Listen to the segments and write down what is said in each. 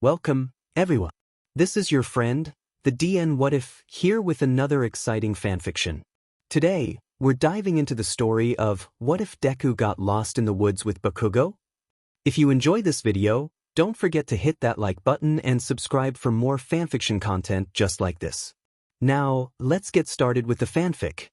Welcome, everyone. This is your friend, the DN What If, here with another exciting fanfiction. Today, we're diving into the story of What If Deku Got Lost in the Woods with Bakugo? If you enjoy this video, don't forget to hit that like button and subscribe for more fanfiction content just like this. Now, let's get started with the fanfic.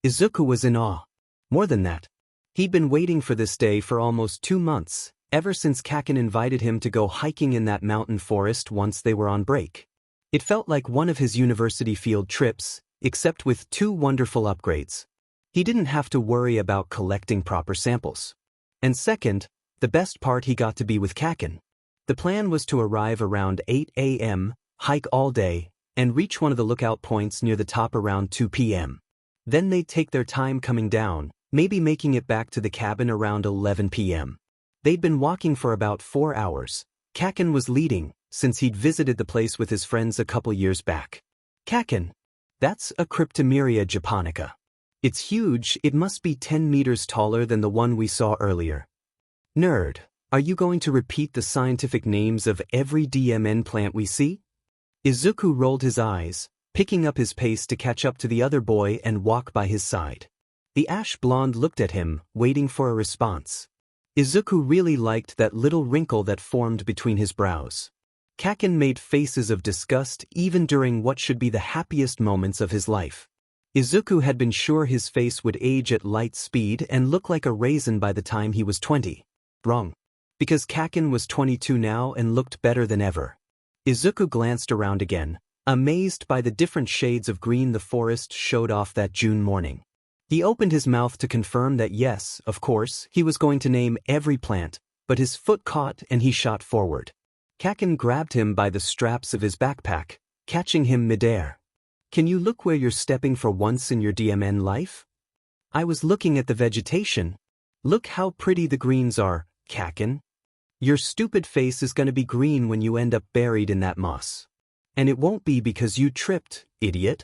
Izuku was in awe. More than that, he'd been waiting for this day for almost 2 months, ever since Kaken invited him to go hiking in that mountain forest once they were on break. It felt like one of his university field trips, except with 2 wonderful upgrades. He didn't have to worry about collecting proper samples. And second, the best part, he got to be with Kaken. The plan was to arrive around 8 a.m., hike all day, and reach one of the lookout points near the top around 2 p.m. Then they'd take their time coming down, maybe making it back to the cabin around 11 p.m. They'd been walking for about 4 hours. Kaken was leading, since he'd visited the place with his friends a couple years back. Kaken. That's a Cryptomeria japonica. It's huge, it must be 10 meters taller than the one we saw earlier. Nerd, are you going to repeat the scientific names of every DMN plant we see? Izuku rolled his eyes, picking up his pace to catch up to the other boy and walk by his side. The ash blonde looked at him, waiting for a response. Izuku really liked that little wrinkle that formed between his brows. Kaken made faces of disgust even during what should be the happiest moments of his life. Izuku had been sure his face would age at light speed and look like a raisin by the time he was 20. Wrong. Because Kaken was 22 now and looked better than ever. Izuku glanced around again, amazed by the different shades of green the forest showed off that June morning. He opened his mouth to confirm that yes, of course, he was going to name every plant, but his foot caught and he shot forward. Kaken grabbed him by the straps of his backpack, catching him midair. Can you look where you're stepping for once in your DMN life? I was looking at the vegetation. Look how pretty the greens are, Kaken. Your stupid face is going to be green when you end up buried in that moss. And it won't be because you tripped, idiot.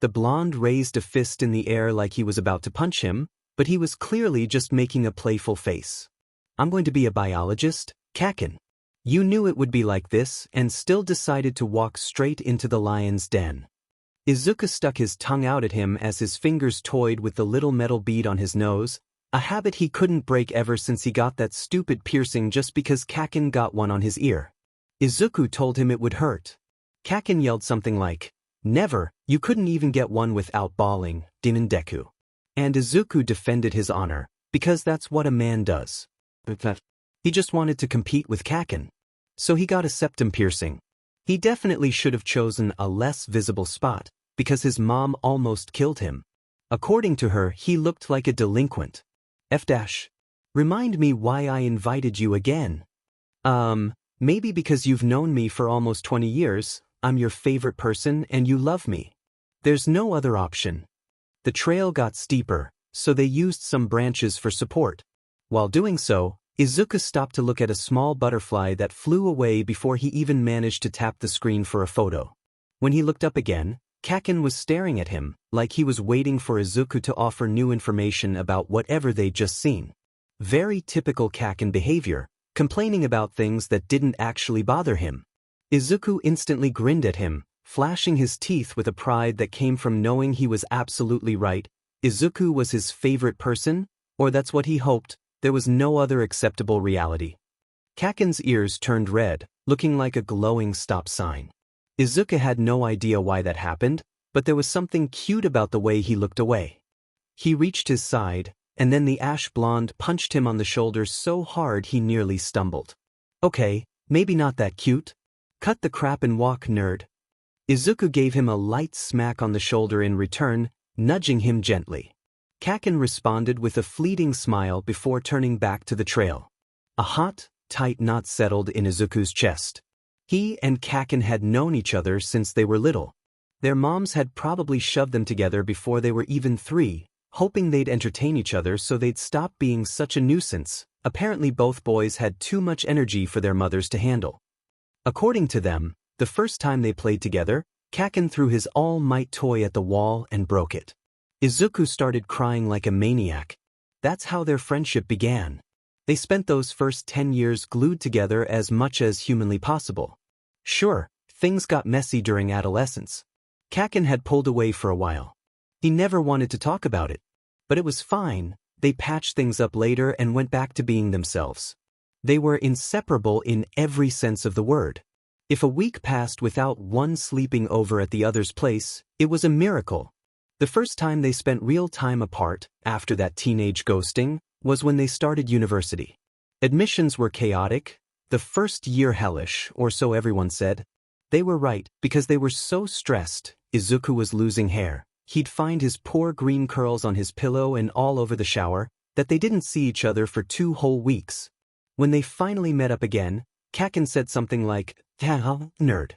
The blonde raised a fist in the air like he was about to punch him, but he was clearly just making a playful face. I'm going to be a biologist, Kaken. You knew it would be like this and still decided to walk straight into the lion's den. Izuku stuck his tongue out at him as his fingers toyed with the little metal bead on his nose, a habit he couldn't break ever since he got that stupid piercing just because Kaken got one on his ear. Izuku told him it would hurt. Kaken yelled something like, "Never, you couldn't even get one without bawling, Demon Deku." And Izuku defended his honor, because that's what a man does. He just wanted to compete with Kaken. So he got a septum piercing. He definitely should have chosen a less visible spot, because his mom almost killed him. According to her, he looked like a delinquent. Remind me why I invited you again. Maybe because you've known me for almost 20 years, I'm your favorite person and you love me. There's no other option. The trail got steeper, so they used some branches for support. While doing so, Izuku stopped to look at a small butterfly that flew away before he even managed to tap the screen for a photo. When he looked up again, Kaken was staring at him, like he was waiting for Izuku to offer new information about whatever they'd just seen. Very typical Kaken behavior, complaining about things that didn't actually bother him. Izuku instantly grinned at him, flashing his teeth with a pride that came from knowing he was absolutely right. Izuku was his favorite person, or that's what he hoped. There was no other acceptable reality. Kaken's ears turned red, looking like a glowing stop sign. Izuku had no idea why that happened, but there was something cute about the way he looked away. He reached his side, and then the ash blonde punched him on the shoulder so hard he nearly stumbled. Okay, maybe not that cute. Cut the crap and walk, nerd. Izuku gave him a light smack on the shoulder in return, nudging him gently. Kaken responded with a fleeting smile before turning back to the trail. A hot, tight knot settled in Izuku's chest. He and Kaken had known each other since they were little. Their moms had probably shoved them together before they were even 3, hoping they'd entertain each other so they'd stop being such a nuisance. Apparently both boys had too much energy for their mothers to handle. According to them, the first time they played together, Kaken threw his all-might toy at the wall and broke it. Izuku started crying like a maniac. That's how their friendship began. They spent those first 10 years glued together as much as humanly possible. Sure, things got messy during adolescence. Kakin had pulled away for a while. He never wanted to talk about it. But it was fine, they patched things up later and went back to being themselves. They were inseparable in every sense of the word. If a week passed without one sleeping over at the other's place, it was a miracle. The first time they spent real time apart, after that teenage ghosting, was when they started university. Admissions were chaotic, the first year hellish, or so everyone said. They were right, because they were so stressed. Izuku was losing hair. He'd find his poor green curls on his pillow and all over the shower, that they didn't see each other for 2 whole weeks. When they finally met up again, Kakin said something like, "Nerd.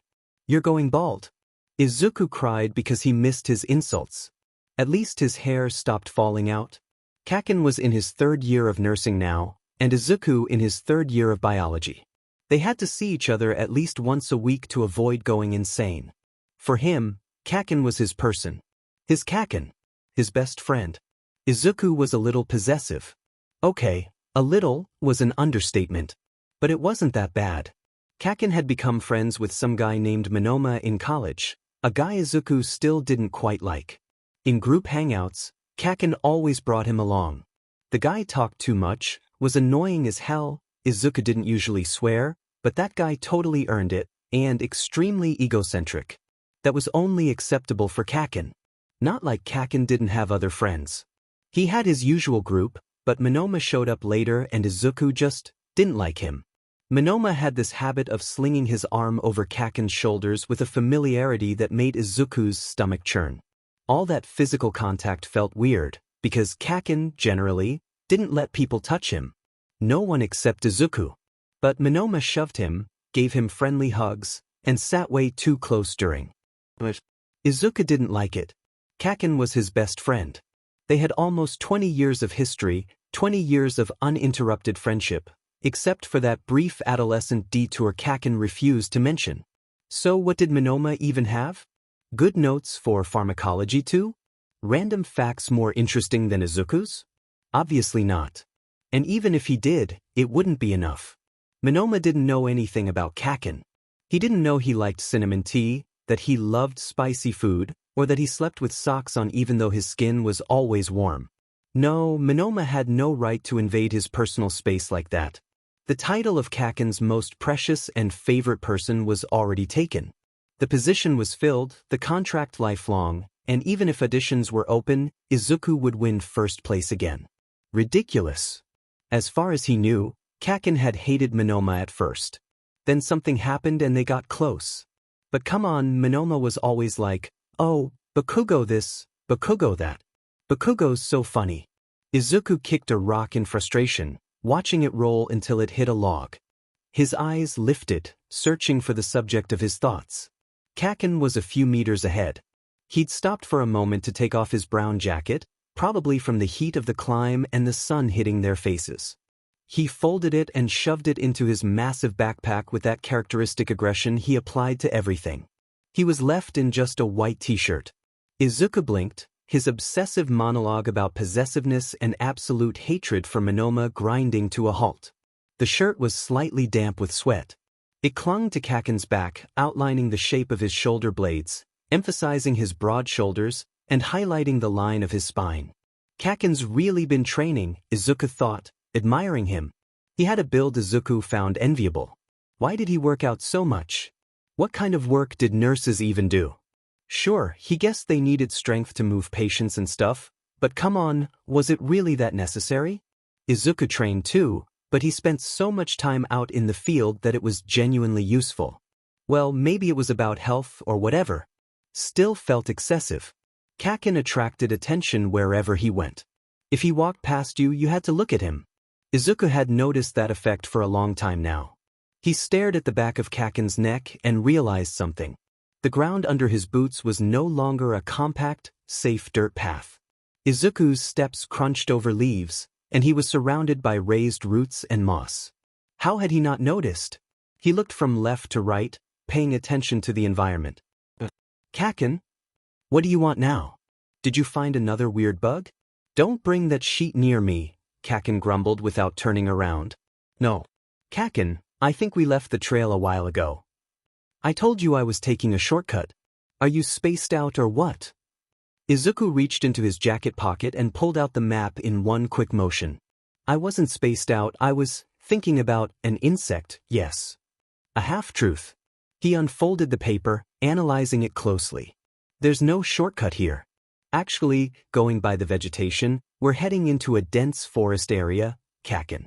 You're going bald." Izuku cried because he missed his insults. At least his hair stopped falling out. Kakin was in his 3rd year of nursing now, and Izuku in his 3rd year of biology. They had to see each other at least once a week to avoid going insane. For him, Kakin was his person. His Kakin. His best friend. Izuku was a little possessive. Okay, a little was an understatement. But it wasn't that bad. Kakin had become friends with some guy named Monoma in college, a guy Izuku still didn't quite like. In group hangouts, Kakin always brought him along. The guy talked too much, was annoying as hell. Izuku didn't usually swear, but that guy totally earned it, and extremely egocentric. That was only acceptable for Kakin. Not like Kakin didn't have other friends. He had his usual group, but Monoma showed up later and Izuku just didn't like him. Monoma had this habit of slinging his arm over Kakin's shoulders with a familiarity that made Izuku's stomach churn. All that physical contact felt weird, because Kakin, generally, didn't let people touch him. No one except Izuku. But Monoma shoved him, gave him friendly hugs, and sat way too close during. Izuku didn't like it. Kakin was his best friend. They had almost 20 years of history, 20 years of uninterrupted friendship, except for that brief adolescent detour Kakin refused to mention. So what did Monoma even have? Good notes for pharmacology too? Random facts more interesting than Izuku's? Obviously not. And even if he did, it wouldn't be enough. Monoma didn't know anything about Kakin. He didn't know he liked cinnamon tea, that he loved spicy food, or that he slept with socks on even though his skin was always warm. No, Monoma had no right to invade his personal space like that. The title of Kakin's most precious and favorite person was already taken. The position was filled, the contract lifelong, and even if auditions were open, Izuku would win first place again. Ridiculous. As far as he knew, Kakin had hated Monoma at first. Then something happened and they got close. But come on, Monoma was always like, "Oh, Bakugo this, Bakugo that. Bakugo's so funny." Izuku kicked a rock in frustration, watching it roll until it hit a log. His eyes lifted, searching for the subject of his thoughts. Kakin was a few meters ahead. He'd stopped for a moment to take off his brown jacket, probably from the heat of the climb and the sun hitting their faces. He folded it and shoved it into his massive backpack with that characteristic aggression he applied to everything. He was left in just a white t-shirt. Izuku blinked, his obsessive monologue about possessiveness and absolute hatred for Monoma grinding to a halt. The shirt was slightly damp with sweat. It clung to Kakin's back, outlining the shape of his shoulder blades, emphasizing his broad shoulders, and highlighting the line of his spine. Kakin's really been training, Izuku thought, admiring him. He had a build Izuku found enviable. Why did he work out so much? What kind of work did nurses even do? Sure, he guessed they needed strength to move patients and stuff, but come on, was it really that necessary? Izuku trained too, but he spent so much time out in the field that it was genuinely useful. Well, maybe it was about health or whatever. Still felt excessive. Kakin attracted attention wherever he went. If he walked past you, you had to look at him. Izuku had noticed that effect for a long time now. He stared at the back of Kakin's neck and realized something. The ground under his boots was no longer a compact, safe dirt path. Izuku's steps crunched over leaves, and he was surrounded by raised roots and moss. How had he not noticed? He looked from left to right, paying attention to the environment. Kakin? What do you want now? Did you find another weird bug? Don't bring that sheet near me, Kaken grumbled without turning around. No. Kaken, I think we left the trail a while ago. I told you I was taking a shortcut. Are you spaced out or what? Izuku reached into his jacket pocket and pulled out the map in one quick motion. I wasn't spaced out, I was thinking about an insect, yes. A half-truth. He unfolded the paper, analyzing it closely. There's no shortcut here. Actually, going by the vegetation, we're heading into a dense forest area, Kaken.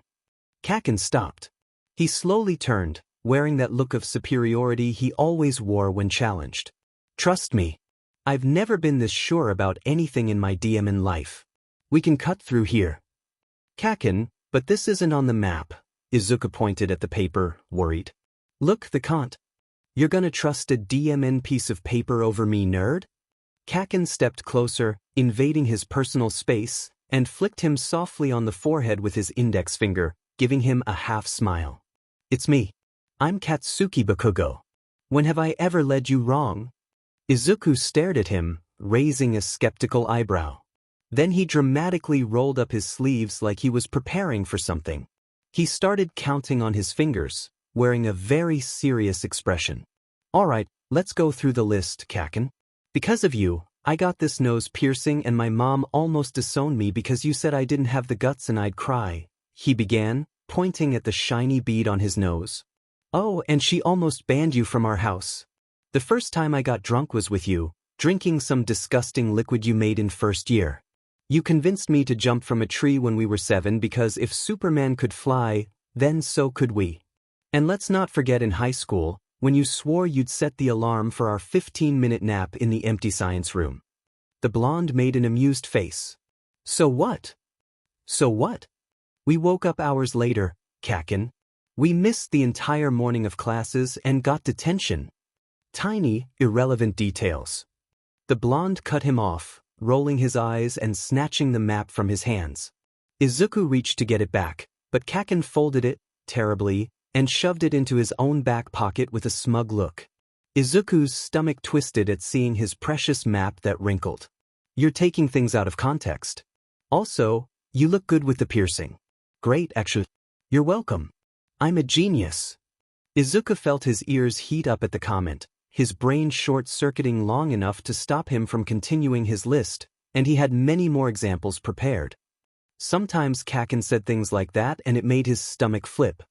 Kaken stopped. He slowly turned, wearing that look of superiority he always wore when challenged. Trust me. I've never been this sure about anything in my DM life. We can cut through here. Kaken, but this isn't on the map. Izuku pointed at the paper, worried. Look, the can't. You're gonna trust a DMN piece of paper over me, nerd? Kaken stepped closer, invading his personal space, and flicked him softly on the forehead with his index finger, giving him a half-smile. It's me. I'm Katsuki Bakugo. When have I ever led you wrong? Izuku stared at him, raising a skeptical eyebrow. Then he dramatically rolled up his sleeves like he was preparing for something. He started counting on his fingers, wearing a very serious expression. All right, let's go through the list, Kaken. Because of you, I got this nose piercing and my mom almost disowned me because you said I didn't have the guts and I'd cry. He began, pointing at the shiny bead on his nose. Oh, and she almost banned you from our house. The first time I got drunk was with you, drinking some disgusting liquid you made in first year. You convinced me to jump from a tree when we were 7 because if Superman could fly, then so could we. And let's not forget in high school, when you swore you'd set the alarm for our 15-minute nap in the empty science room. The blonde made an amused face. So what? So what? We woke up hours later, Kaken. We missed the entire morning of classes and got detention. Tiny, irrelevant details. The blonde cut him off, rolling his eyes and snatching the map from his hands. Izuku reached to get it back, but Kaken folded it, terribly, and shoved it into his own back pocket with a smug look. Izuku's stomach twisted at seeing his precious map that wrinkled. You're taking things out of context. Also, you look good with the piercing. Great, actually. You're welcome. I'm a genius. Izuku felt his ears heat up at the comment, his brain short-circuiting long enough to stop him from continuing his list, and he had many more examples prepared. Sometimes Kaken said things like that and it made his stomach flip.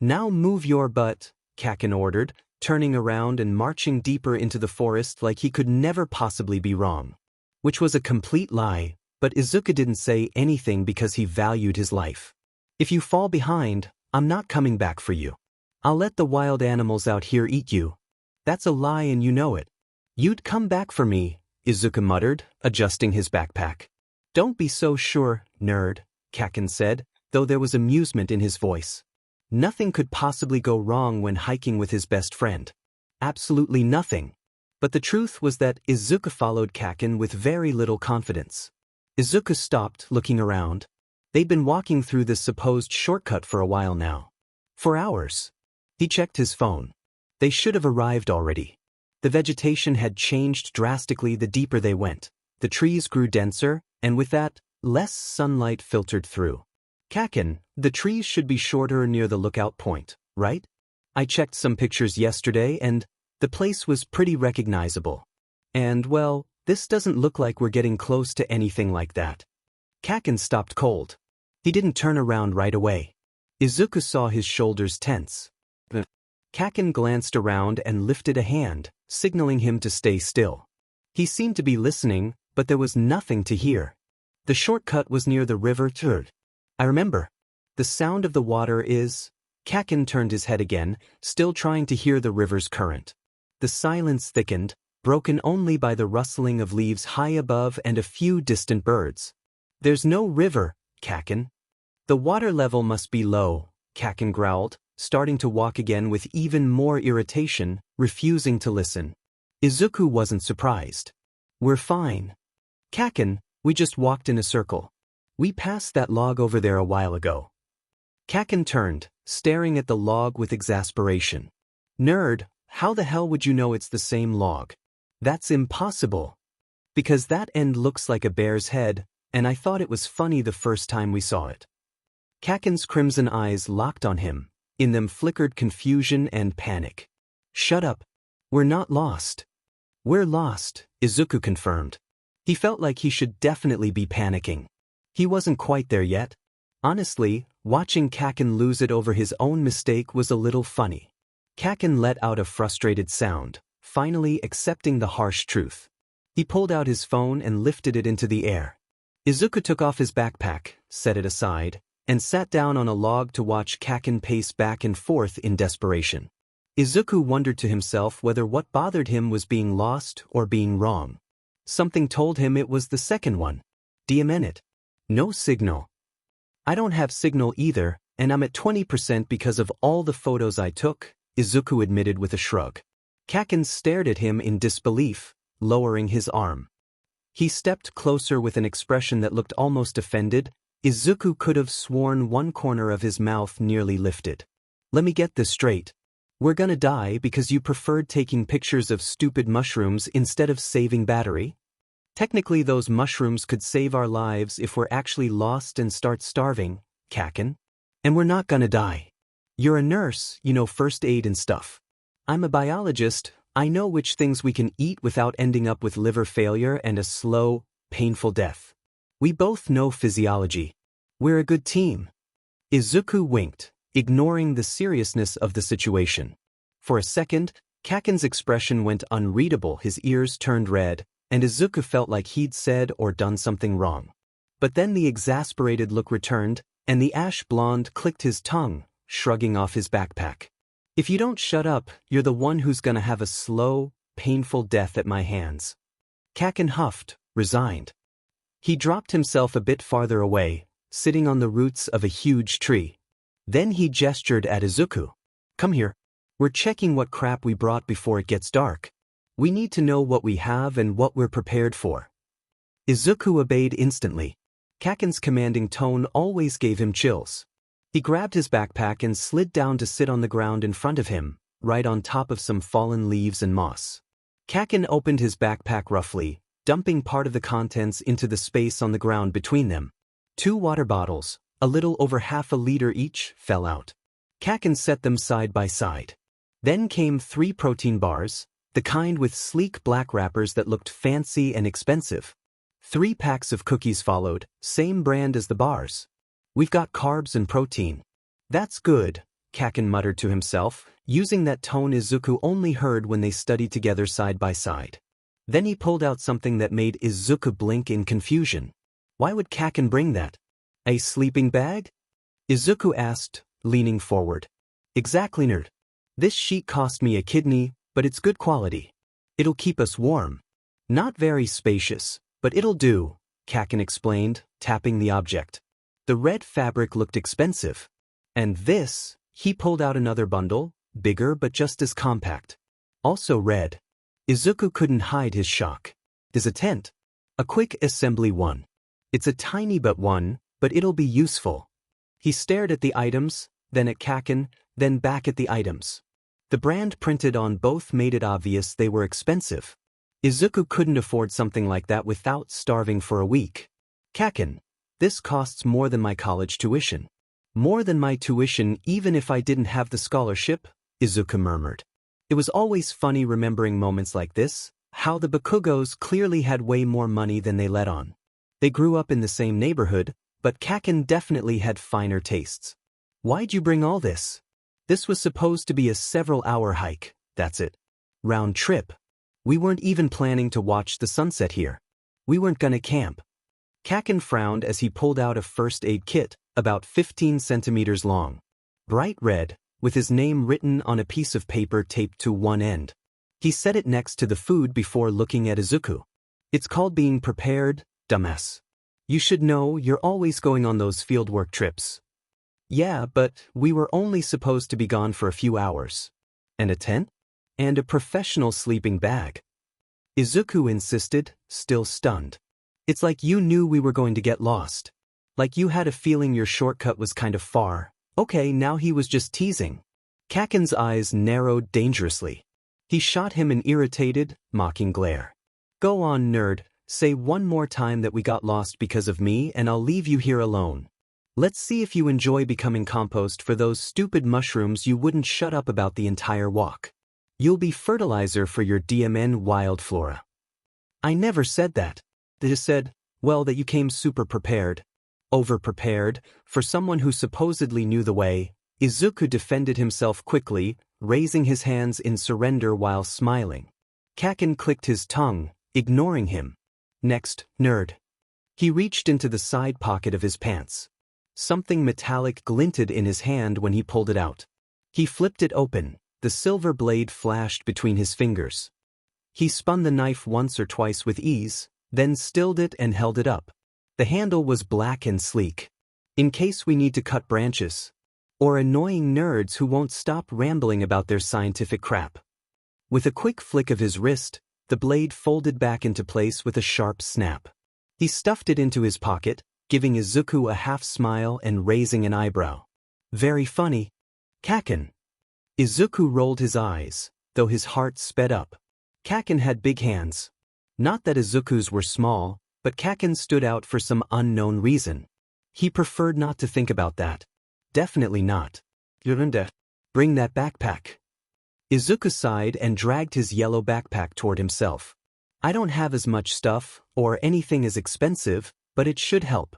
Now move your butt, Kaken ordered, turning around and marching deeper into the forest like he could never possibly be wrong. Which was a complete lie, but Izuku didn't say anything because he valued his life. If you fall behind, I'm not coming back for you. I'll let the wild animals out here eat you. That's a lie and you know it. You'd come back for me, Izuku muttered, adjusting his backpack. Don't be so sure, nerd, Kaken said, though there was amusement in his voice. Nothing could possibly go wrong when hiking with his best friend. Absolutely nothing. But the truth was that Izuku followed Kaken with very little confidence. Izuku stopped, looking around. They'd been walking through this supposed shortcut for a while now. For hours. He checked his phone. They should have arrived already. The vegetation had changed drastically the deeper they went. The trees grew denser, and with that, less sunlight filtered through. Kaken, the trees should be shorter near the lookout point, right? I checked some pictures yesterday and the place was pretty recognizable. And, well, this doesn't look like we're getting close to anything like that. Kaken stopped cold. He didn't turn around right away. Izuku saw his shoulders tense. Kaken glanced around and lifted a hand, signaling him to stay still. He seemed to be listening, but there was nothing to hear. The shortcut was near the river Turd. I remember. The sound of the water is... Kaken turned his head again, still trying to hear the river's current. The silence thickened, broken only by the rustling of leaves high above and a few distant birds. There's no river, Kaken. The water level must be low, Kaken growled, starting to walk again with even more irritation, refusing to listen. Izuku wasn't surprised. We're fine. Kaken, we just walked in a circle. We passed that log over there a while ago. Kaken turned, staring at the log with exasperation. Nerd, how the hell would you know it's the same log? That's impossible. Because that end looks like a bear's head, and I thought it was funny the first time we saw it. Kaken's crimson eyes locked on him. In them flickered confusion and panic. Shut up. We're not lost. We're lost, Izuku confirmed. He felt like he should definitely be panicking. He wasn't quite there yet. Honestly, watching Kaken lose it over his own mistake was a little funny. Kaken let out a frustrated sound, finally accepting the harsh truth. He pulled out his phone and lifted it into the air. Izuku took off his backpack, set it aside, and sat down on a log to watch Kaken pace back and forth in desperation. Izuku wondered to himself whether what bothered him was being lost or being wrong. Something told him it was the second one. it. No signal. I don't have signal either, and I'm at 20% because of all the photos I took, Izuku admitted with a shrug. Kaken stared at him in disbelief, lowering his arm. He stepped closer with an expression that looked almost offended. Izuku could have sworn one corner of his mouth nearly lifted. Let me get this straight. We're gonna die because you preferred taking pictures of stupid mushrooms instead of saving battery? Technically those mushrooms could save our lives if we're actually lost and start starving, Kaken. And we're not gonna die. You're a nurse, you know first aid and stuff. I'm a biologist, I know which things we can eat without ending up with liver failure and a slow, painful death. We both know physiology. We're a good team. Izuku winked, ignoring the seriousness of the situation. For a second, Kaken's expression went unreadable, his ears turned red, and Izuku felt like he'd said or done something wrong. But then the exasperated look returned, and the ash blonde clicked his tongue, shrugging off his backpack. If you don't shut up, you're the one who's gonna have a slow, painful death at my hands. Kaken huffed, resigned. He dropped himself a bit farther away, sitting on the roots of a huge tree. Then he gestured at Izuku. Come here. We're checking what crap we brought before it gets dark. We need to know what we have and what we're prepared for. Izuku obeyed instantly. Kaken's commanding tone always gave him chills. He grabbed his backpack and slid down to sit on the ground in front of him, right on top of some fallen leaves and moss. Kaken opened his backpack roughly, dumping part of the contents into the space on the ground between them. 2 water bottles, a little over half a liter each, fell out. Kaken set them side by side. Then came 3 protein bars, the kind with sleek black wrappers that looked fancy and expensive. 3 packs of cookies followed, same brand as the bars. We've got carbs and protein. That's good, Kaken muttered to himself, using that tone Izuku only heard when they studied together side by side. Then he pulled out something that made Izuku blink in confusion. Why would Kaken bring that? A sleeping bag? Izuku asked, leaning forward. Exactly, nerd. This sheet cost me a kidney, but it's good quality. It'll keep us warm. Not very spacious, but it'll do, Kaken explained, tapping the object. The red fabric looked expensive. And this, he pulled out another bundle, bigger but just as compact. Also red. Izuku couldn't hide his shock. There's a tent. A quick assembly one. It's a tiny one, but it'll be useful. He stared at the items, then at Kaken, then back at the items. The brand printed on both made it obvious they were expensive. Izuku couldn't afford something like that without starving for a week. Kaken, this costs more than my college tuition. More than my tuition even if I didn't have the scholarship, Izuku murmured. It was always funny remembering moments like this, how the Bakugos clearly had way more money than they let on. They grew up in the same neighborhood, but Kaken definitely had finer tastes. Why'd you bring all this? This was supposed to be a several-hour hike, that's it. Round trip. We weren't even planning to watch the sunset here. We weren't gonna camp. Kaken frowned as he pulled out a first aid kit, about 15 centimeters long. Bright red, with his name written on a piece of paper taped to one end. He set it next to the food before looking at Izuku. It's called being prepared, dumbass. You should know you're always going on those fieldwork trips. Yeah, but we were only supposed to be gone for a few hours. And a tent? And a professional sleeping bag. Izuku insisted, still stunned. It's like you knew we were going to get lost. Like you had a feeling your shortcut was kind of far. Okay, now he was just teasing. Kaken's eyes narrowed dangerously. He shot him an irritated, mocking glare. Go on, nerd, say one more time that we got lost because of me and I'll leave you here alone. Let's see if you enjoy becoming compost for those stupid mushrooms you wouldn't shut up about the entire walk. You'll be fertilizer for your DMN wild flora. I never said that. They just said, well, that you came super prepared. Over-prepared, for someone who supposedly knew the way. Izuku defended himself quickly, raising his hands in surrender while smiling. Kaken clicked his tongue, ignoring him. Next, nerd. He reached into the side pocket of his pants. Something metallic glinted in his hand when he pulled it out. He flipped it open. The silver blade flashed between his fingers. He spun the knife once or twice with ease, then stilled it and held it up. The handle was black and sleek. In case we need to cut branches. Or annoying nerds who won't stop rambling about their scientific crap. With a quick flick of his wrist, the blade folded back into place with a sharp snap. He stuffed it into his pocket, giving Izuku a half smile and raising an eyebrow. Very funny. Kaken. Izuku rolled his eyes, though his heart sped up. Kaken had big hands. Not that Izuku's were small, but Kaken stood out for some unknown reason. He preferred not to think about that. Definitely not. Yurunde. Bring that backpack. Izuku sighed and dragged his yellow backpack toward himself. I don't have as much stuff, or anything as expensive, but it should help.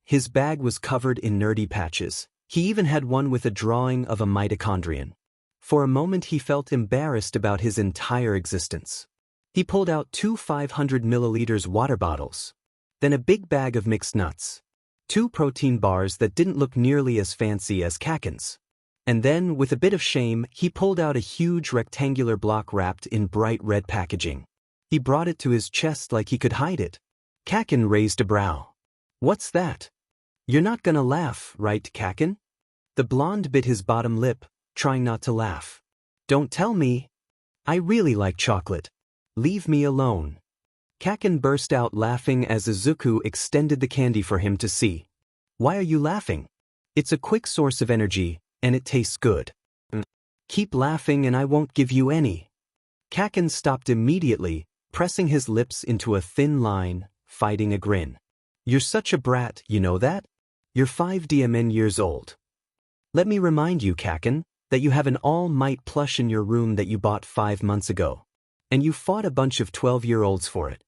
His bag was covered in nerdy patches. He even had one with a drawing of a mitochondrion. For a moment he felt embarrassed about his entire existence. He pulled out 2 500 milliliters water bottles. Then a big bag of mixed nuts. 2 protein bars that didn't look nearly as fancy as Kaken's. And then, with a bit of shame, he pulled out a huge rectangular block wrapped in bright red packaging. He brought it to his chest like he could hide it. Kaken raised a brow. What's that? You're not gonna laugh, right, Kaken? The blonde bit his bottom lip, trying not to laugh. Don't tell me. I really like chocolate. Leave me alone. Kaken burst out laughing as Izuku extended the candy for him to see. Why are you laughing? It's a quick source of energy, and it tastes good. Keep laughing and I won't give you any. Kaken stopped immediately, pressing his lips into a thin line, fighting a grin. You're such a brat, you know that? You're 5 DMN years old. Let me remind you, Kaken, that you have an All Might plush in your room that you bought 5 months ago. And you fought a bunch of 12-year-olds for it.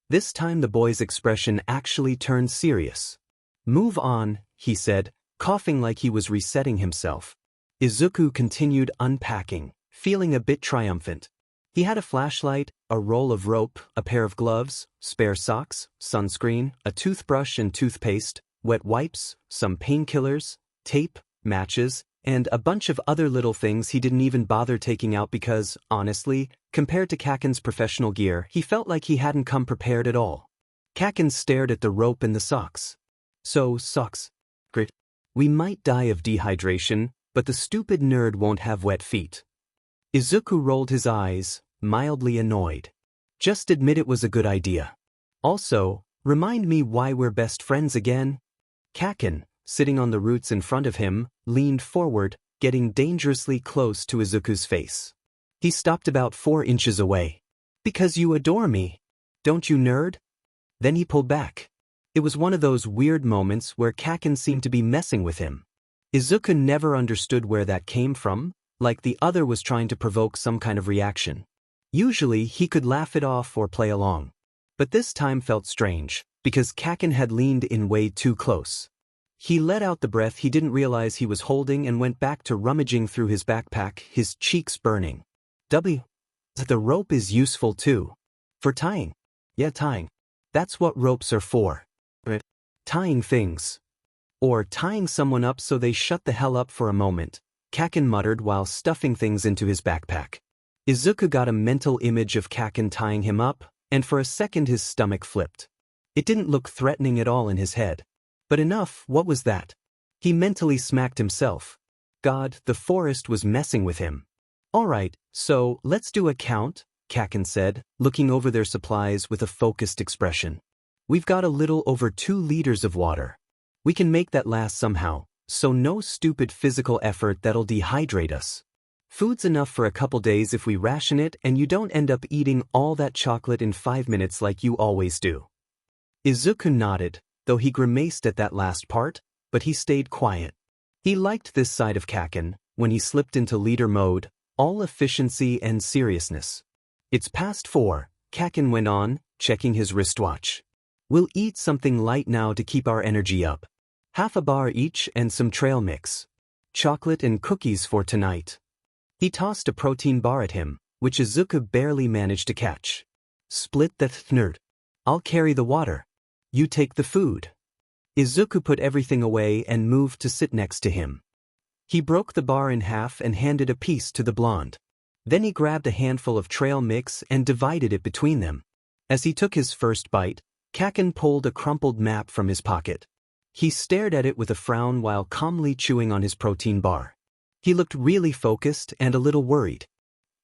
This time the boy's expression actually turned serious. Move on, he said, coughing like he was resetting himself. Izuku continued unpacking, feeling a bit triumphant. He had a flashlight, a roll of rope, a pair of gloves, spare socks, sunscreen, a toothbrush and toothpaste, wet wipes, some painkillers, tape, matches, and a bunch of other little things he didn't even bother taking out because, honestly, compared to Kaken's professional gear, he felt like he hadn't come prepared at all. Kaken stared at the rope and the socks. So, socks. Great. We might die of dehydration, but the stupid nerd won't have wet feet. Izuku rolled his eyes, mildly annoyed. Just admit it was a good idea. Also, remind me why we're best friends again? Kaken, sitting on the roots in front of him, leaned forward, getting dangerously close to Izuku's face. He stopped about 4 inches away. Because you adore me. Don't you, nerd? Then he pulled back. It was one of those weird moments where Kaken seemed to be messing with him. Izuku never understood where that came from, like the other was trying to provoke some kind of reaction. Usually he could laugh it off or play along. But this time felt strange, because Kaken had leaned in way too close. He let out the breath he didn't realize he was holding and went back to rummaging through his backpack, his cheeks burning. The rope is useful too. For tying. Yeah, tying. That's what ropes are for. Tying things. Or tying someone up so they shut the hell up for a moment, Kaken muttered while stuffing things into his backpack. Izuku got a mental image of Kaken tying him up, and for a second his stomach flipped. It didn't look threatening at all in his head. But enough, what was that? He mentally smacked himself. God, the forest was messing with him. Alright, so, let's do a count, Kaken said, looking over their supplies with a focused expression. We've got a little over 2 liters of water. We can make that last somehow, so no stupid physical effort that'll dehydrate us. Food's enough for a couple days if we ration it and you don't end up eating all that chocolate in 5 minutes like you always do. Izuku nodded, though he grimaced at that last part. but he stayed quiet. He liked this side of Kaken, when he slipped into leader mode, all efficiency and seriousness. "It's past 4, Kaken went on, checking his wristwatch. "We'll eat something light now to keep our energy up. Half a bar each and some trail mix. Chocolate and cookies for tonight." He tossed a protein bar at him, which Izuku barely managed to catch. "Split that nerd. I'll carry the water. You take the food." Izuku put everything away and moved to sit next to him. He broke the bar in half and handed a piece to the blonde. Then he grabbed a handful of trail mix and divided it between them. As he took his first bite, Kaken pulled a crumpled map from his pocket. He stared at it with a frown while calmly chewing on his protein bar. He looked really focused and a little worried.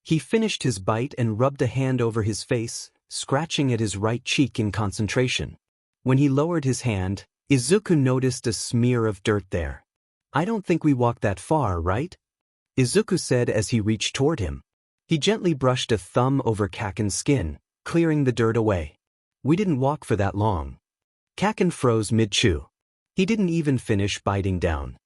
He finished his bite and rubbed a hand over his face, scratching at his right cheek in concentration. When he lowered his hand, Izuku noticed a smear of dirt there. "I don't think we walked that far, right?" Izuku said as he reached toward him. He gently brushed a thumb over Kaken's skin, clearing the dirt away. "We didn't walk for that long." Kaken froze mid-chew. He didn't even finish biting down.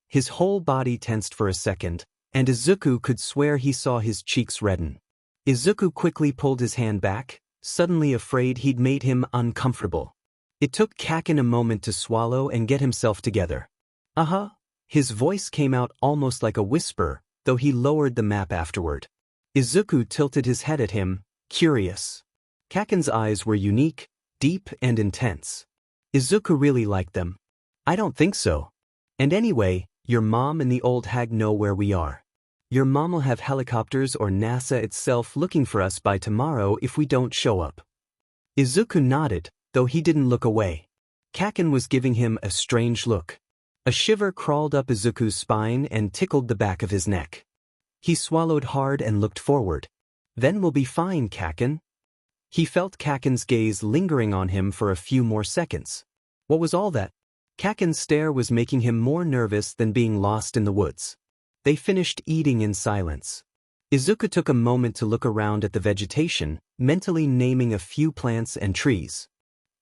His whole body tensed for a second, and Izuku could swear he saw his cheeks redden. Izuku quickly pulled his hand back, suddenly afraid he'd made him uncomfortable. It took Kaken a moment to swallow and get himself together. "Uh-huh." His voice came out almost like a whisper, though he lowered the map afterward. Izuku tilted his head at him, curious. Kaken's eyes were unique, deep and intense. Izuku really liked them. "I don't think so. And anyway, your mom and the old hag know where we are. Your mom will have helicopters or NASA itself looking for us by tomorrow if we don't show up." Izuku nodded, though he didn't look away. Kaken was giving him a strange look. A shiver crawled up Izuku's spine and tickled the back of his neck. He swallowed hard and looked forward. "Then we'll be fine, Kaken." He felt Kaken's gaze lingering on him for a few more seconds. What was all that? Kaken's stare was making him more nervous than being lost in the woods. They finished eating in silence. Izuku took a moment to look around at the vegetation, mentally naming a few plants and trees.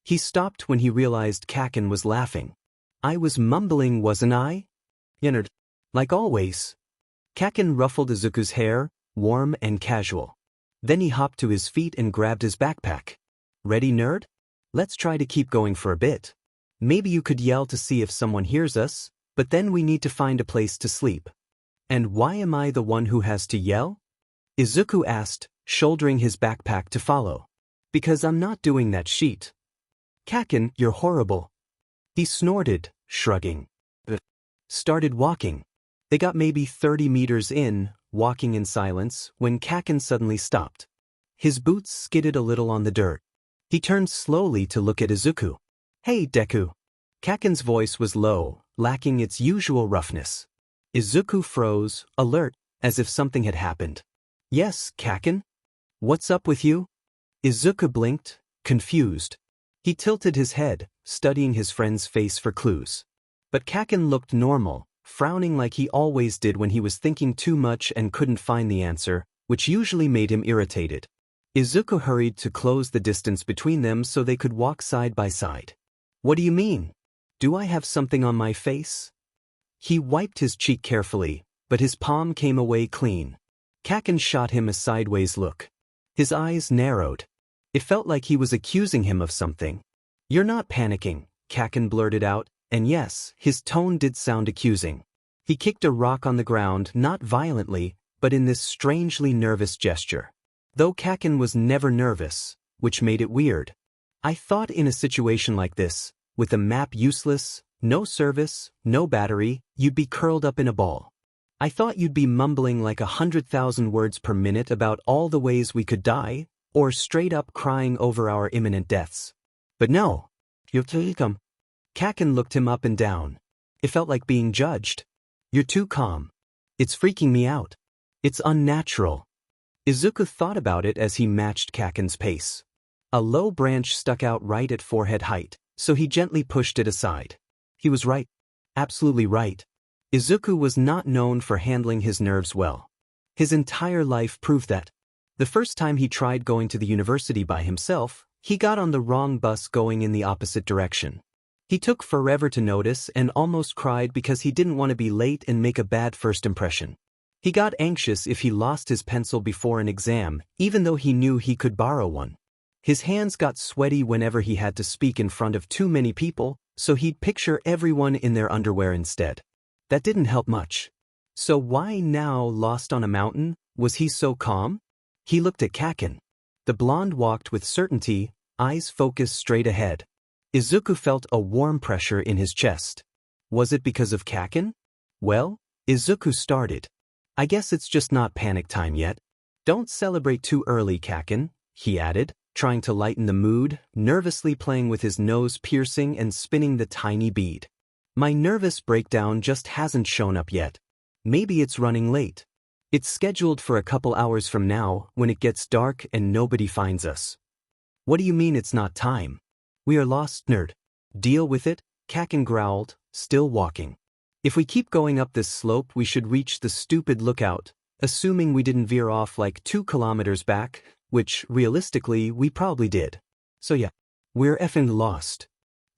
He stopped when he realized Kaken was laughing. "I was mumbling, wasn't I?" "Nerd. Like always." Kaken ruffled Izuku's hair, warm and casual. Then he hopped to his feet and grabbed his backpack. "Ready, nerd? Let's try to keep going for a bit. Maybe you could yell to see if someone hears us, but then we need to find a place to sleep." "And why am I the one who has to yell?" Izuku asked, shouldering his backpack to follow. "Because I'm not doing that sheet." "Kaken, you're horrible." He snorted, shrugging. Started walking. They got maybe 30 meters in, walking in silence, when Kaken suddenly stopped. His boots skidded a little on the dirt. He turned slowly to look at Izuku. "Hey, Deku." Kaken's voice was low, lacking its usual roughness. Izuku froze, alert, as if something had happened. "Yes, Kaken? What's up with you?" Izuku blinked, confused. He tilted his head, studying his friend's face for clues. But Kaken looked normal, frowning like he always did when he was thinking too much and couldn't find the answer, which usually made him irritated. Izuku hurried to close the distance between them so they could walk side by side. "What do you mean? Do I have something on my face?" He wiped his cheek carefully, but his palm came away clean. Kaken shot him a sideways look. His eyes narrowed. It felt like he was accusing him of something. "You're not panicking," Kaken blurted out, and yes, his tone did sound accusing. He kicked a rock on the ground, not violently, but in this strangely nervous gesture. Though Kaken was never nervous, which made it weird. "I thought in a situation like this, with the map useless, no service, no battery, you'd be curled up in a ball. I thought you'd be mumbling like 100,000 words per minute about all the ways we could die, or straight up crying over our imminent deaths. But no, you're too calm." Kaken looked him up and down. It felt like being judged. "You're too calm. It's freaking me out. It's unnatural." Izuku thought about it as he matched Kaken's pace. A low branch stuck out right at forehead height, so he gently pushed it aside. He was right. Absolutely right. Izuku was not known for handling his nerves well. His entire life proved that. The first time he tried going to the university by himself, he got on the wrong bus going in the opposite direction. He took forever to notice and almost cried because he didn't want to be late and make a bad first impression. He got anxious if he lost his pencil before an exam, even though he knew he could borrow one. His hands got sweaty whenever he had to speak in front of too many people, so he'd picture everyone in their underwear instead. That didn't help much. So why now, lost on a mountain, was he so calm? He looked at Kaken. The blonde walked with certainty, eyes focused straight ahead. Izuku felt a warm pressure in his chest. Was it because of Kaken? Well, Izuku started. I guess it's just not panic time yet. Don't celebrate too early, Kaken, he added, trying to lighten the mood, nervously playing with his nose piercing and spinning the tiny bead. My nervous breakdown just hasn't shown up yet. Maybe it's running late. It's scheduled for a couple hours from now when it gets dark and nobody finds us. What do you mean it's not time? We are lost, nerd. Deal with it, Kaken growled, still walking. If we keep going up this slope we should reach the stupid lookout, assuming we didn't veer off like 2 kilometers back, which, realistically, we probably did. So yeah, we're effing lost.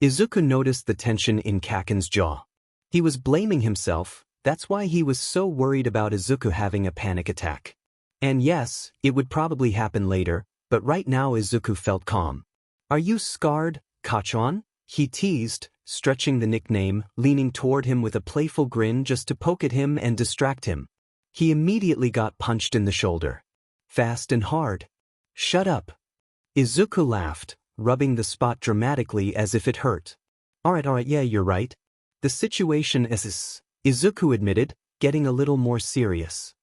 Izuku noticed the tension in Kaken's jaw. He was blaming himself, that's why he was so worried about Izuku having a panic attack. And yes, it would probably happen later, but right now Izuku felt calm. Are you scarred, Kachan? He teased, stretching the nickname, leaning toward him with a playful grin just to poke at him and distract him. He immediately got punched in the shoulder. Fast and hard. Shut up. Izuku laughed, rubbing the spot dramatically as if it hurt. Alright, yeah, you're right. The situation is, Izuku admitted, getting a little more serious.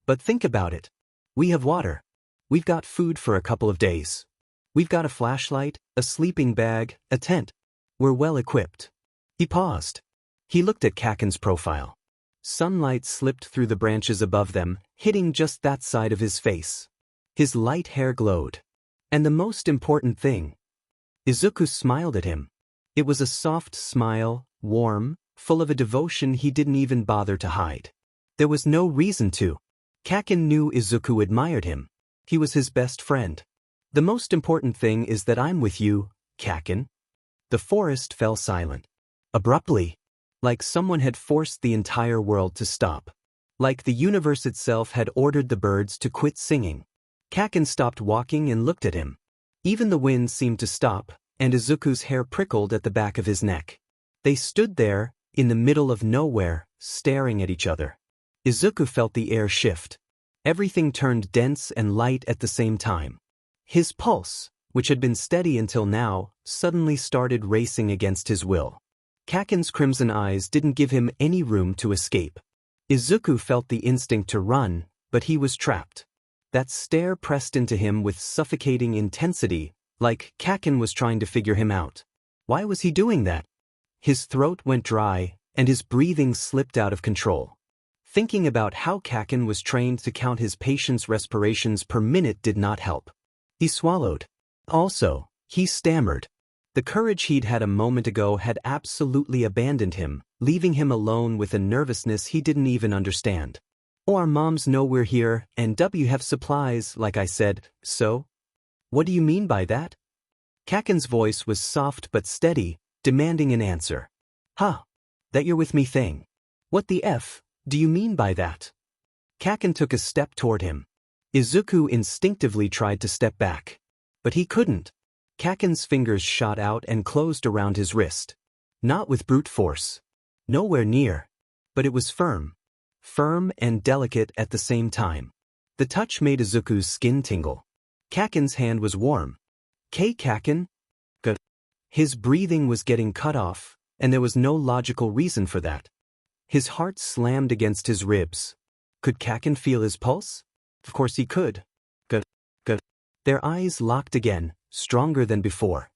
But think about it. We have water. We've got food for a couple of days. We've got a flashlight, a sleeping bag, a tent. We're well equipped. He paused. He looked at Kaken's profile. Sunlight slipped through the branches above them, hitting just that side of his face. His light hair glowed. And the most important thing. Izuku smiled at him. It was a soft smile, warm, full of a devotion he didn't even bother to hide. There was no reason to. Kaken knew Izuku admired him. He was his best friend. The most important thing is that I'm with you, Kaken. The forest fell silent. Abruptly. Like someone had forced the entire world to stop. Like the universe itself had ordered the birds to quit singing. Kaken stopped walking and looked at him. Even the wind seemed to stop, and Izuku's hair prickled at the back of his neck. They stood there, in the middle of nowhere, staring at each other. Izuku felt the air shift. Everything turned dense and light at the same time. His pulse, which had been steady until now, suddenly started racing against his will. Kaken's crimson eyes didn't give him any room to escape. Izuku felt the instinct to run, but he was trapped. That stare pressed into him with suffocating intensity, like Kaken was trying to figure him out. Why was he doing that? His throat went dry, and his breathing slipped out of control. Thinking about how Kaken was trained to count his patient's respirations per minute did not help. He swallowed. Also, he stammered. The courage he'd had a moment ago had absolutely abandoned him, leaving him alone with a nervousness he didn't even understand. Oh, our moms know we're here, and we have supplies, like I said, so? What do you mean by that? Kaken's voice was soft but steady, demanding an answer. Huh. That you're with me thing. What the F do you mean by that? Kaken took a step toward him. Izuku instinctively tried to step back. But he couldn't. Kaken's fingers shot out and closed around his wrist. Not with brute force. Nowhere near. But it was firm. Firm and delicate at the same time. The touch made Izuku's skin tingle. Kaken's hand was warm. Kaken? Good. His breathing was getting cut off, and there was no logical reason for that. His heart slammed against his ribs. Could Kaken feel his pulse? Of course he could. Good. Their eyes locked again, stronger than before.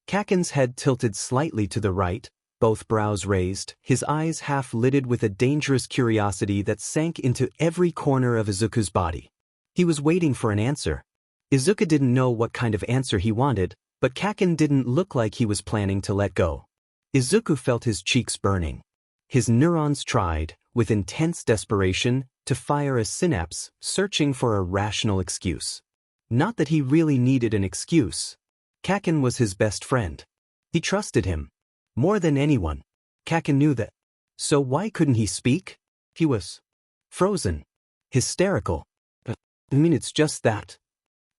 Kaken's head tilted slightly to the right, both brows raised, his eyes half-lidded with a dangerous curiosity that sank into every corner of Izuku's body. He was waiting for an answer. Izuku didn't know what kind of answer he wanted, but Kaken didn't look like he was planning to let go. Izuku felt his cheeks burning. His neurons tried, with intense desperation, to fire a synapse, searching for a rational excuse. Not that he really needed an excuse. Kaken was his best friend. He trusted him. More than anyone. Kaken knew that. So why couldn't he speak? He was frozen. Hysterical. It's just that.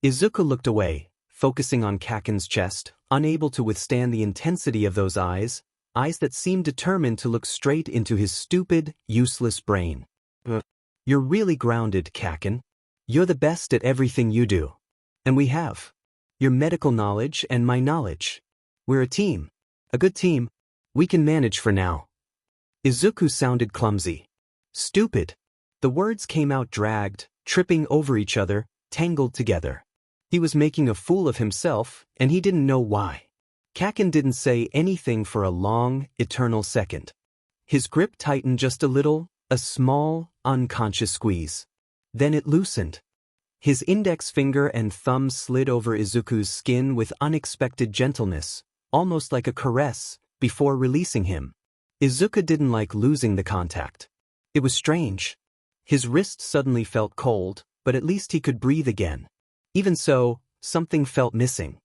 Izuku looked away, focusing on Kaken's chest, unable to withstand the intensity of those eyes that seemed determined to look straight into his stupid, useless brain. You're really grounded, Kaken. You're the best at everything you do. And we have your medical knowledge and my knowledge. We're a team. A good team. We can manage for now. Izuku sounded clumsy. Stupid. The words came out dragged, tripping over each other, tangled together. He was making a fool of himself, and he didn't know why. Kaken didn't say anything for a long, eternal second. His grip tightened just a little, a small, unconscious squeeze. Then it loosened. His index finger and thumb slid over Izuku's skin with unexpected gentleness, almost like a caress, before releasing him. Izuku didn't like losing the contact. It was strange. His wrist suddenly felt cold, but at least he could breathe again. Even so, something felt missing.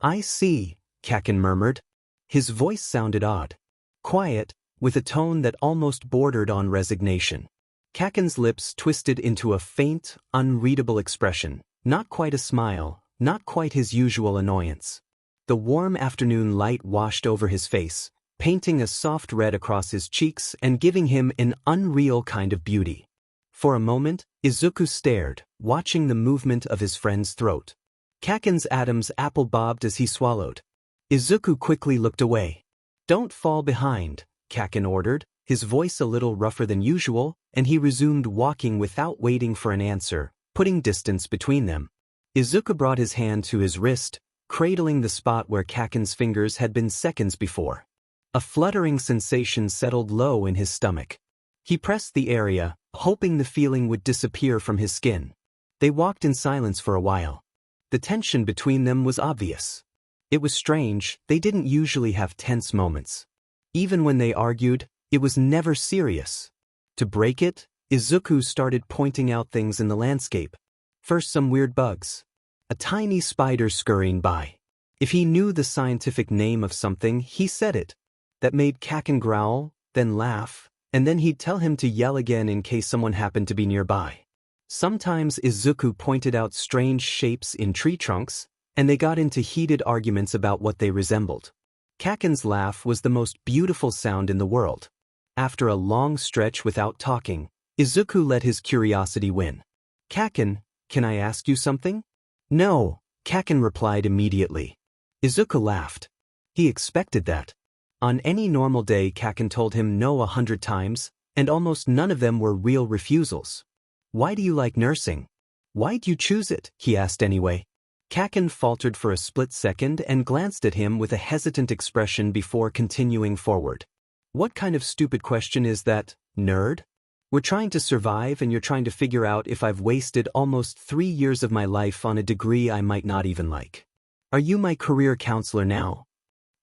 I see, Kaken murmured. His voice sounded odd. Quiet, with a tone that almost bordered on resignation. Kaken's lips twisted into a faint, unreadable expression, not quite a smile, not quite his usual annoyance. The warm afternoon light washed over his face, painting a soft red across his cheeks and giving him an unreal kind of beauty. For a moment, Izuku stared, watching the movement of his friend's throat. Kaken's atoms apple-bobbed as he swallowed. Izuku quickly looked away. Don't fall behind, Kaken ordered, his voice a little rougher than usual, and he resumed walking without waiting for an answer, putting distance between them. Izuku brought his hand to his wrist, cradling the spot where Kaken's fingers had been seconds before. A fluttering sensation settled low in his stomach. He pressed the area, hoping the feeling would disappear from his skin. They walked in silence for a while. The tension between them was obvious. It was strange, they didn't usually have tense moments. Even when they argued, it was never serious. To break it, Izuku started pointing out things in the landscape. First some weird bugs. A tiny spider scurrying by. If he knew the scientific name of something, he said it. That made Kaken growl, then laugh, and then he'd tell him to yell again in case someone happened to be nearby. Sometimes Izuku pointed out strange shapes in tree trunks, and they got into heated arguments about what they resembled. Kaken's laugh was the most beautiful sound in the world. After a long stretch without talking, Izuku let his curiosity win. Kaken, can I ask you something? No, Kaken replied immediately. Izuku laughed. He expected that. On any normal day Kaken told him no 100 times, and almost none of them were real refusals. Why do you like nursing? Why'd you choose it? He asked anyway. Kaken faltered for a split second and glanced at him with a hesitant expression before continuing forward. What kind of stupid question is that, nerd? We're trying to survive and you're trying to figure out if I've wasted almost 3 years of my life on a degree I might not even like. Are you my career counselor now?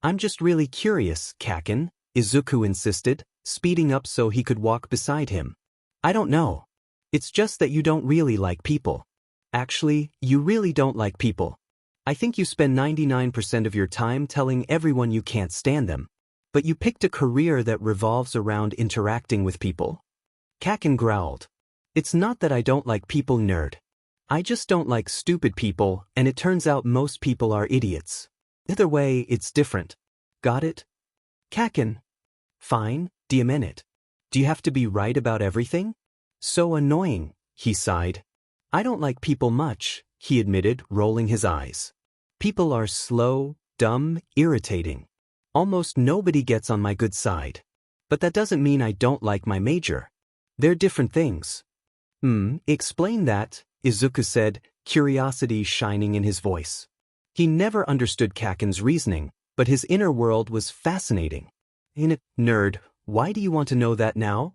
I'm just really curious, Kaken, Izuku insisted, speeding up so he could walk beside him. I don't know. It's just that you don't really like people. Actually, you really don't like people. I think you spend 99% of your time telling everyone you can't stand them. But you picked a career that revolves around interacting with people. Kaken growled. It's not that I don't like people, nerd. I just don't like stupid people, and it turns out most people are idiots. Either way, it's different. Got it? Kaken. Fine, do you mean it? Do you have to be right about everything? So annoying, he sighed. I don't like people much, he admitted, rolling his eyes. People are slow, dumb, irritating. Almost nobody gets on my good side. But that doesn't mean I don't like my major. They're different things. Explain that, Izuku said, curiosity shining in his voice. He never understood Kaken's reasoning, but his inner world was fascinating. Nerd, why do you want to know that now?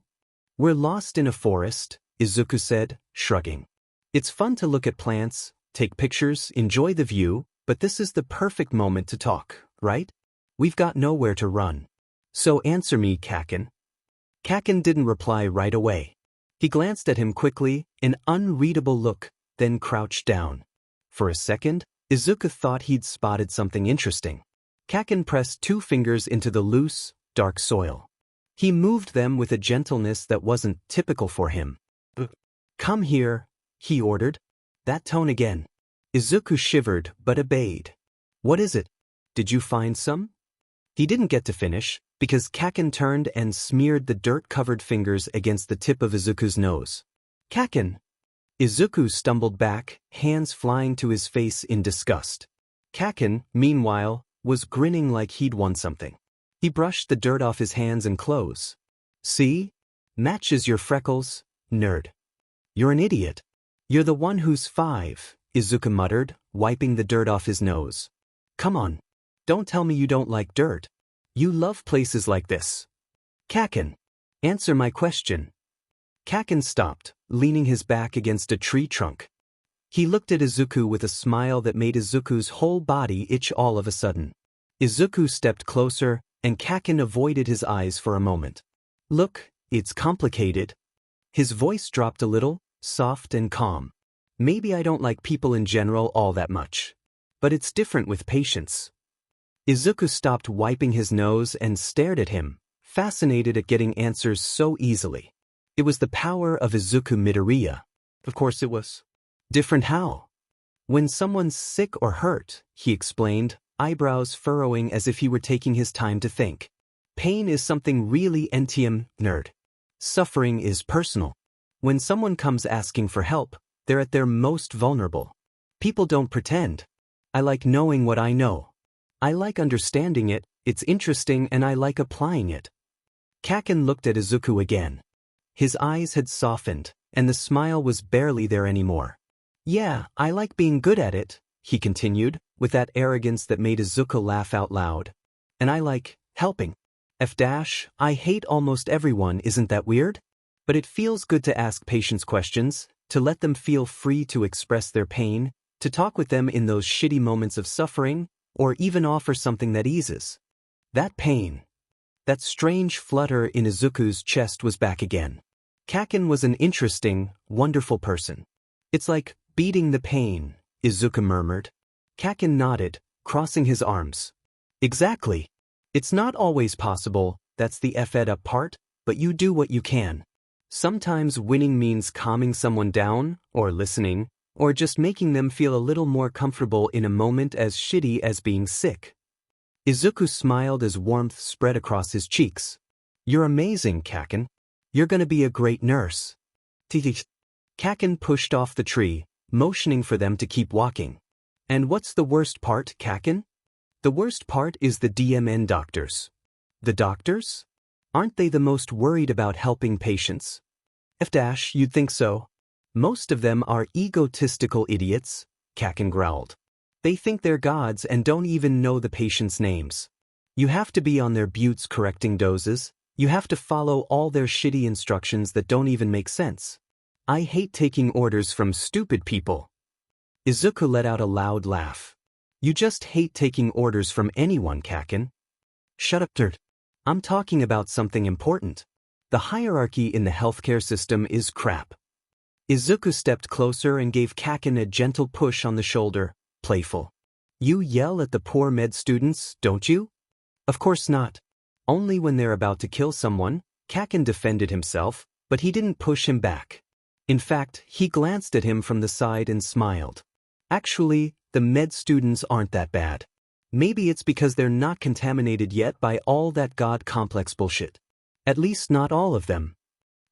We're lost in a forest, Izuku said, shrugging. It's fun to look at plants, take pictures, enjoy the view, but this is the perfect moment to talk, right? We've got nowhere to run. So answer me, Kaken. Kaken didn't reply right away. He glanced at him quickly, an unreadable look, then crouched down. For a second, Izuku thought he'd spotted something interesting. Kaken pressed 2 fingers into the loose, dark soil. He moved them with a gentleness that wasn't typical for him. "Come here," he ordered. That tone again. Izuku shivered but obeyed. "What is it? Did you find some?" He didn't get to finish, because Kaken turned and smeared the dirt-covered fingers against the tip of Izuku's nose. "Kaken!" Izuku stumbled back, hands flying to his face in disgust. Kaken, meanwhile, was grinning like he'd won something. He brushed the dirt off his hands and clothes. "See? Matches your freckles, nerd. You're an idiot. You're the one who's 5, Izuku muttered, wiping the dirt off his nose. "Come on. Don't tell me you don't like dirt. You love places like this." "Kaken, answer my question." Kaken stopped, leaning his back against a tree trunk. He looked at Izuku with a smile that made Izuku's whole body itch all of a sudden. Izuku stepped closer, and Kaken avoided his eyes for a moment. "Look, it's complicated." His voice dropped a little, soft and calm. "Maybe I don't like people in general all that much. But it's different with patience." Izuku stopped wiping his nose and stared at him, fascinated at getting answers so easily. It was the power of Izuku Midoriya. Of course it was. Different how? "When someone's sick or hurt," he explained, eyebrows furrowing as if he were taking his time to think. "Pain is something really NTM, nerd. Suffering is personal. When someone comes asking for help, they're at their most vulnerable. People don't pretend. I like knowing what I know. I like understanding it, it's interesting and I like applying it." Kaken looked at Izuku again. His eyes had softened, and the smile was barely there anymore. "Yeah, I like being good at it," he continued, with that arrogance that made Izuku laugh out loud. "And I like helping. I hate almost everyone, isn't that weird? But it feels good to ask patients questions, to let them feel free to express their pain, to talk with them in those shitty moments of suffering, or even offer something that eases. That pain." That strange flutter in Izuku's chest was back again. Kaken was an interesting, wonderful person. "It's like beating the pain," Izuku murmured. Kaken nodded, crossing his arms. "Exactly. It's not always possible, that's the fed up part, but you do what you can. Sometimes winning means calming someone down, or listening, or just making them feel a little more comfortable in a moment as shitty as being sick." Izuku smiled as warmth spread across his cheeks. "You're amazing, Kaken. You're gonna be a great nurse." Kaken pushed off the tree, motioning for them to keep walking. "And what's the worst part, Kaken?" "The worst part is the DMN doctors." "The doctors? Aren't they the most worried about helping patients?" You'd think so. "Most of them are egotistical idiots," Kaken growled. "They think they're gods and don't even know the patients' names. You have to be on their buttes correcting doses, you have to follow all their shitty instructions that don't even make sense. I hate taking orders from stupid people." Izuku let out a loud laugh. "You just hate taking orders from anyone, Kaken." "Shut up, dirt. I'm talking about something important. The hierarchy in the healthcare system is crap." Izuku stepped closer and gave Kaken a gentle push on the shoulder, playful. "You yell at the poor med students, don't you?" "Of course not. Only when they're about to kill someone," Kaken defended himself, but he didn't push him back. In fact, he glanced at him from the side and smiled. "Actually, the med students aren't that bad. Maybe it's because they're not contaminated yet by all that God complex bullshit. At least not all of them."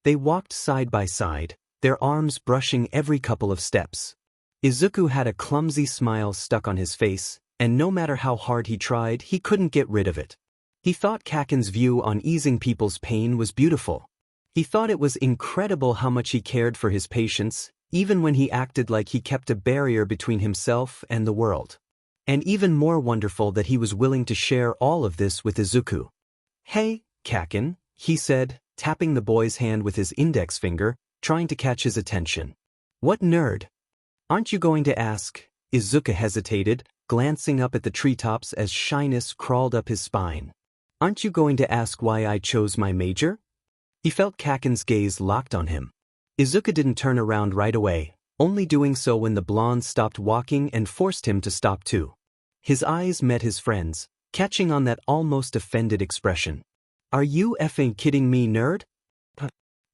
They walked side by side, their arms brushing every couple of steps. Izuku had a clumsy smile stuck on his face, and no matter how hard he tried, he couldn't get rid of it. He thought Kaken's view on easing people's pain was beautiful. He thought it was incredible how much he cared for his patients, even when he acted like he kept a barrier between himself and the world. And even more wonderful that he was willing to share all of this with Izuku. "Hey, Kaken," he said, tapping the boy's hand with his index finger, trying to catch his attention. "What nerd? Aren't you going to ask?" Izuku hesitated, glancing up at the treetops as shyness crawled up his spine. "Aren't you going to ask why I chose my major?" He felt Kaken's gaze locked on him. Izuku didn't turn around right away, only doing so when the blonde stopped walking and forced him to stop too. His eyes met his friends, catching on that almost offended expression. Are you effing kidding me, nerd?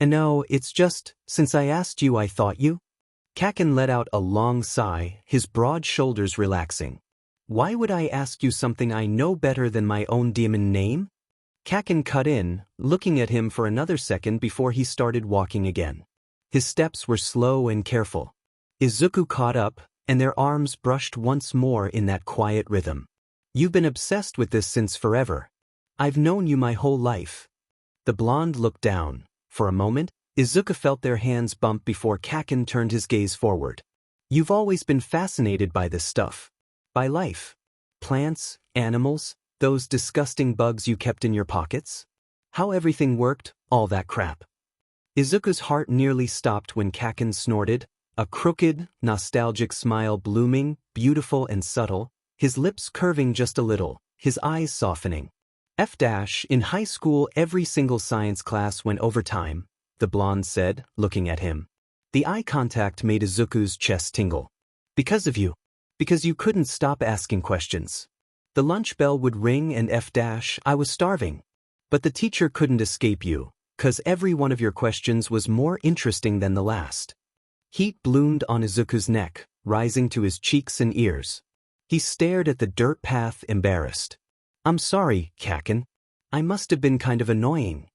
No, it's just, since I asked you I thought you? Kakin let out a long sigh, his broad shoulders relaxing. Why would I ask you something I know better than my own demon name? Kakin cut in, looking at him for another second before he started walking again. His steps were slow and careful. Izuku caught up, and their arms brushed once more in that quiet rhythm. You've been obsessed with this since forever. I've known you my whole life. The blonde looked down. For a moment, Izuku felt their hands bump before Kakin turned his gaze forward. You've always been fascinated by this stuff. By life. Plants, animals, those disgusting bugs you kept in your pockets. How everything worked, all that crap. Izuku's heart nearly stopped when Kakin snorted, a crooked, nostalgic smile blooming, beautiful and subtle, his lips curving just a little, his eyes softening. In high school every single science class went overtime, the blonde said, looking at him. The eye contact made Izuku's chest tingle. Because of you. Because you couldn't stop asking questions. The lunch bell would ring and I was starving. But the teacher couldn't escape you, 'cause every one of your questions was more interesting than the last. Heat bloomed on Izuku's neck, rising to his cheeks and ears. He stared at the dirt path, embarrassed. I'm sorry, Kakin. I must have been kind of annoying.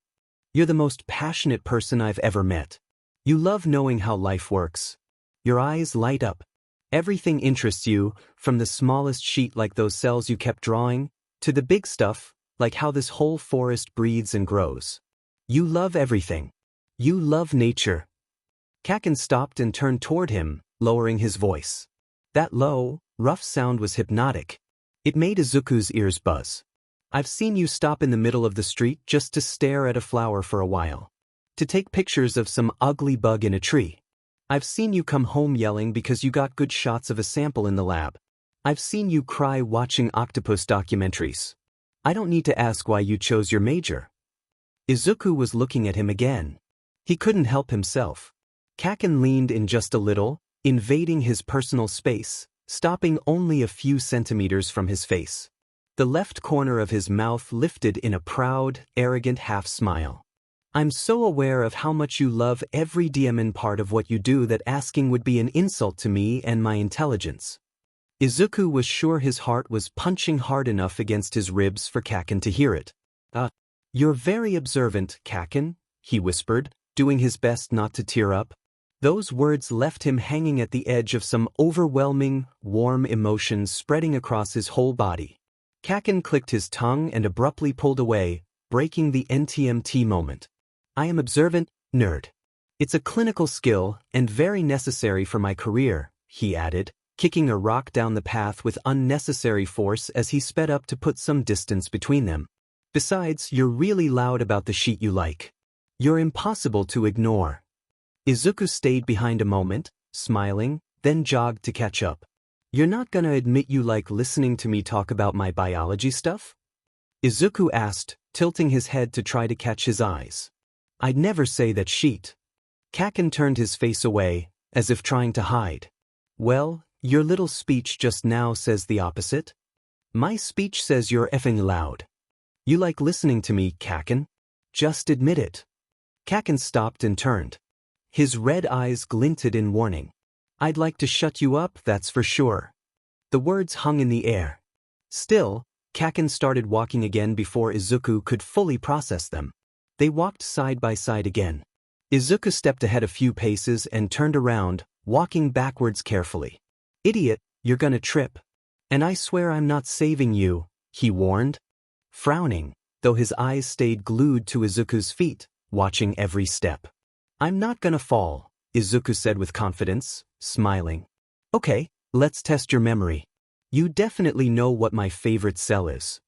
You're the most passionate person I've ever met. You love knowing how life works. Your eyes light up. Everything interests you, from the smallest sheet like those cells you kept drawing, to the big stuff, like how this whole forest breathes and grows. You love everything. You love nature. Kakin stopped and turned toward him, lowering his voice. That low, rough sound was hypnotic. It made Izuku's ears buzz. I've seen you stop in the middle of the street just to stare at a flower for a while. To take pictures of some ugly bug in a tree. I've seen you come home yelling because you got good shots of a sample in the lab. I've seen you cry watching octopus documentaries. I don't need to ask why you chose your major. Izuku was looking at him again. He couldn't help himself. Kakin leaned in just a little, invading his personal space, stopping only a few centimeters from his face. The left corner of his mouth lifted in a proud, arrogant half-smile. I'm so aware of how much you love every demon part of what you do that asking would be an insult to me and my intelligence. Izuku was sure his heart was punching hard enough against his ribs for Kakin to hear it. You're very observant, Kakin, he whispered, doing his best not to tear up. Those words left him hanging at the edge of some overwhelming, warm emotions spreading across his whole body. Kakin clicked his tongue and abruptly pulled away, breaking the NTMT moment. I am observant, nerd. It's a clinical skill and very necessary for my career, he added, kicking a rock down the path with unnecessary force as he sped up to put some distance between them. Besides, you're really loud about the sheet you like. You're impossible to ignore. Izuku stayed behind a moment, smiling, then jogged to catch up. You're not gonna admit you like listening to me talk about my biology stuff? Izuku asked, tilting his head to try to catch his eyes. I'd never say that sheet. Kakin turned his face away, as if trying to hide. Well, your little speech just now says the opposite. My speech says you're effing loud. You like listening to me, Kakin? Just admit it. Kakin stopped and turned. His red eyes glinted in warning. I'd like to shut you up, that's for sure. The words hung in the air. Still, Kakin started walking again before Izuku could fully process them. They walked side by side again. Izuku stepped ahead a few paces and turned around, walking backwards carefully. Idiot, you're gonna trip. And I swear I'm not saving you, he warned. Frowning, though his eyes stayed glued to Izuku's feet, watching every step. I'm not gonna fall, Izuku said with confidence, smiling. Okay, let's test your memory. You definitely know what my favorite cell is.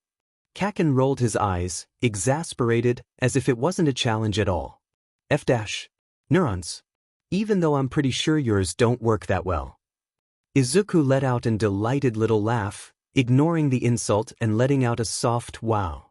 Kakin rolled his eyes, exasperated, as if it wasn't a challenge at all. Neurons. Even though I'm pretty sure yours don't work that well. Izuku let out a delighted little laugh, ignoring the insult and letting out a soft wow.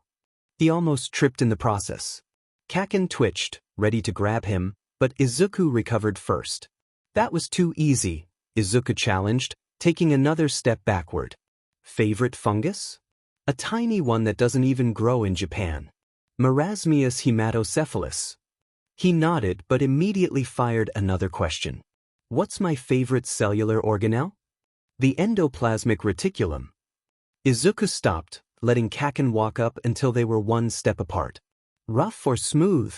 He almost tripped in the process. Kakin twitched, ready to grab him, but Izuku recovered first. That was too easy, Izuku challenged, taking another step backward. Favorite fungus? A tiny one that doesn't even grow in Japan. Marasmius hematocephalus. He nodded but immediately fired another question. What's my favorite cellular organelle? The endoplasmic reticulum. Izuku stopped, letting Kaken walk up until they were one step apart. Rough or smooth?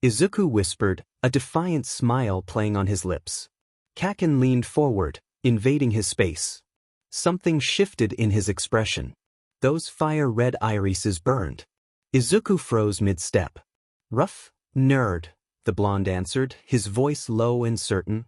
Izuku whispered, a defiant smile playing on his lips. Kaken leaned forward, invading his space. Something shifted in his expression. Those fire-red irises burned. Izuku froze mid-step. Rough? Nerd, the blonde answered, his voice low and certain.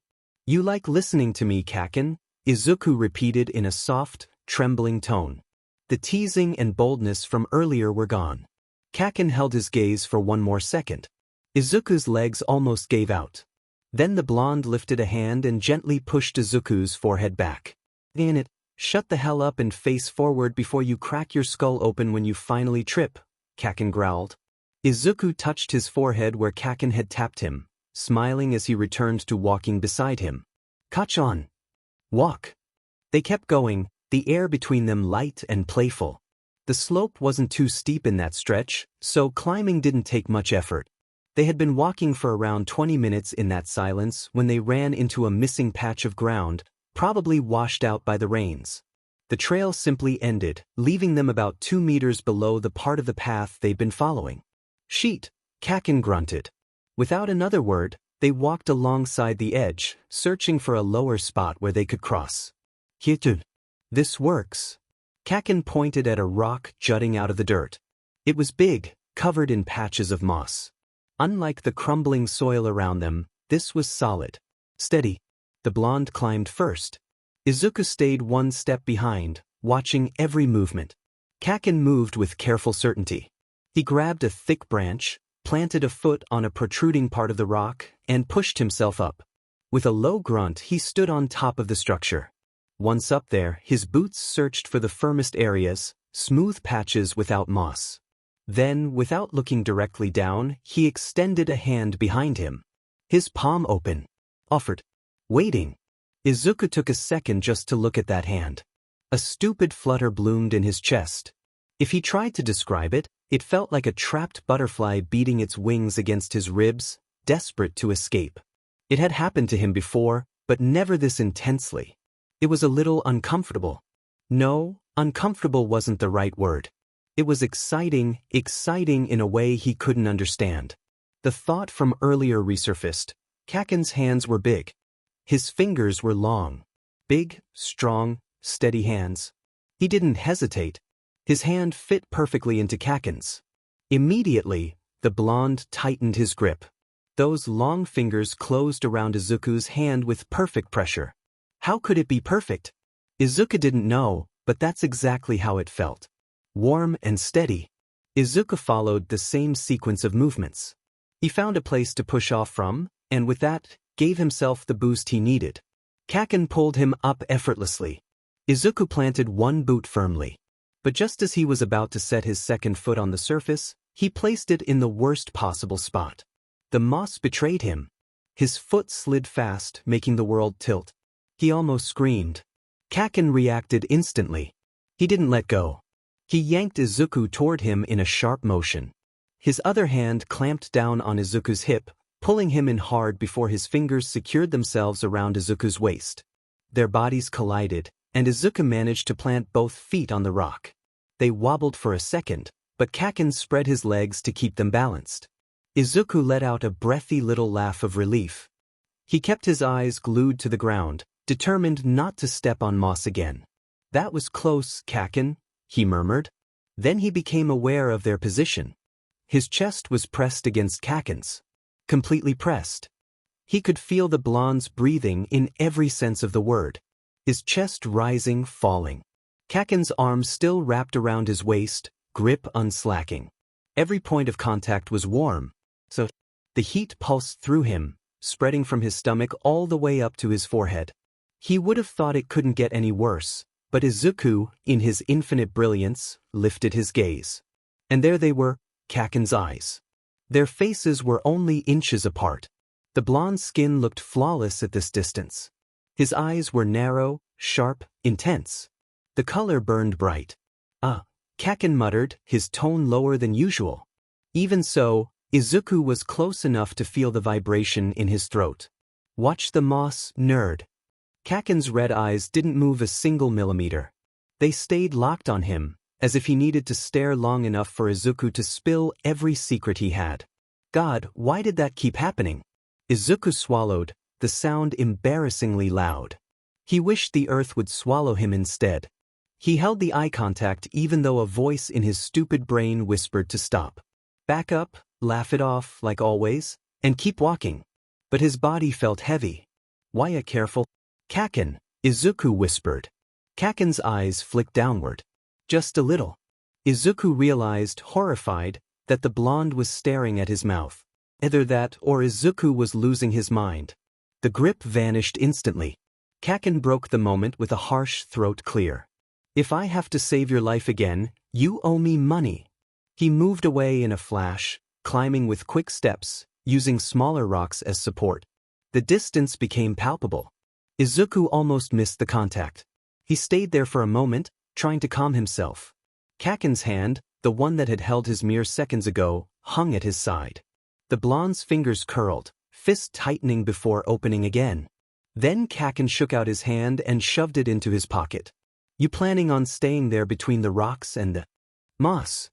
You like listening to me, Kaken? Izuku repeated in a soft, trembling tone. The teasing and boldness from earlier were gone. Kaken held his gaze for one more second. Izuku's legs almost gave out. Then the blonde lifted a hand and gently pushed Izuku's forehead back. In it, shut the hell up and face forward before you crack your skull open when you finally trip, Kaken growled. Izuku touched his forehead where Kaken had tapped him, smiling as he returned to walking beside him. Catch on. Walk. They kept going, the air between them light and playful. The slope wasn't too steep in that stretch, so climbing didn't take much effort. They had been walking for around 20 minutes in that silence when they ran into a missing patch of ground, probably washed out by the rains. The trail simply ended, leaving them about 2 meters below the part of the path they'd been following. Sheet, Kaken grunted. Without another word, they walked alongside the edge, searching for a lower spot where they could cross. Hitu. This works. Kaken pointed at a rock jutting out of the dirt. It was big, covered in patches of moss. Unlike the crumbling soil around them, this was solid. Steady. The blonde climbed first. Izuku stayed one step behind, watching every movement. Kaken moved with careful certainty. He grabbed a thick branch, planted a foot on a protruding part of the rock, and pushed himself up. With a low grunt, he stood on top of the structure. Once up there, his boots searched for the firmest areas, smooth patches without moss. Then, without looking directly down, he extended a hand behind him. His palm open. Offered. Waiting. Izuku took a second just to look at that hand. A stupid flutter bloomed in his chest. If he tried to describe it, it felt like a trapped butterfly beating its wings against his ribs, desperate to escape. It had happened to him before, but never this intensely. It was a little uncomfortable. No, uncomfortable wasn't the right word. It was exciting in a way he couldn't understand. The thought from earlier resurfaced. Kaken's hands were big. His fingers were long. Big, strong, steady hands. He didn't hesitate. His hand fit perfectly into Kaken's. Immediately, the blonde tightened his grip. Those long fingers closed around Izuku's hand with perfect pressure. How could it be perfect? Izuku didn't know, but that's exactly how it felt. Warm and steady. Izuku followed the same sequence of movements. He found a place to push off from, and with that, gave himself the boost he needed. Kaken pulled him up effortlessly. Izuku planted one boot firmly. But just as he was about to set his second foot on the surface, he placed it in the worst possible spot. The moss betrayed him. His foot slid fast, making the world tilt. He almost screamed. Kaken reacted instantly. He didn't let go. He yanked Izuku toward him in a sharp motion. His other hand clamped down on Izuku's hip, pulling him in hard before his fingers secured themselves around Izuku's waist. Their bodies collided, and Izuku managed to plant both feet on the rock. They wobbled for a second, but Kaken spread his legs to keep them balanced. Izuku let out a breathy little laugh of relief. He kept his eyes glued to the ground, determined not to step on moss again. That was close, Kaken, he murmured. Then he became aware of their position. His chest was pressed against Kaken's. Completely pressed. He could feel the blonde's breathing in every sense of the word. His chest rising, falling. Kaken's arms still wrapped around his waist, grip unslacking. Every point of contact was warm, so the heat pulsed through him, spreading from his stomach all the way up to his forehead. He would have thought it couldn't get any worse, but Izuku, in his infinite brilliance, lifted his gaze. And there they were, Kaken's eyes. Their faces were only inches apart. The blonde's skin looked flawless at this distance. His eyes were narrow, sharp, intense. The color burned bright. Kaken muttered, his tone lower than usual. Even so, Izuku was close enough to feel the vibration in his throat. Watch the moss, nerd. Kaken's red eyes didn't move a single millimeter. They stayed locked on him, as if he needed to stare long enough for Izuku to spill every secret he had. God, why did that keep happening? Izuku swallowed, the sound embarrassingly loud. He wished the earth would swallow him instead. He held the eye contact even though a voice in his stupid brain whispered to stop. Back up, laugh it off like always, and keep walking. But his body felt heavy. Why careful? Kaken, Izuku whispered. Kaken's eyes flicked downward. Just a little. Izuku realized, horrified, that the blonde was staring at his mouth. Either that or Izuku was losing his mind. The grip vanished instantly. Kaken broke the moment with a harsh throat clear. If I have to save your life again, you owe me money. He moved away in a flash, climbing with quick steps, using smaller rocks as support. The distance became palpable. Izuku almost missed the contact. He stayed there for a moment, trying to calm himself. Kaken's hand, the one that had held his mere seconds ago, hung at his side. The blonde's fingers curled, fist tightening before opening again. Then Kaken shook out his hand and shoved it into his pocket. You planning on staying there between the rocks and the moss?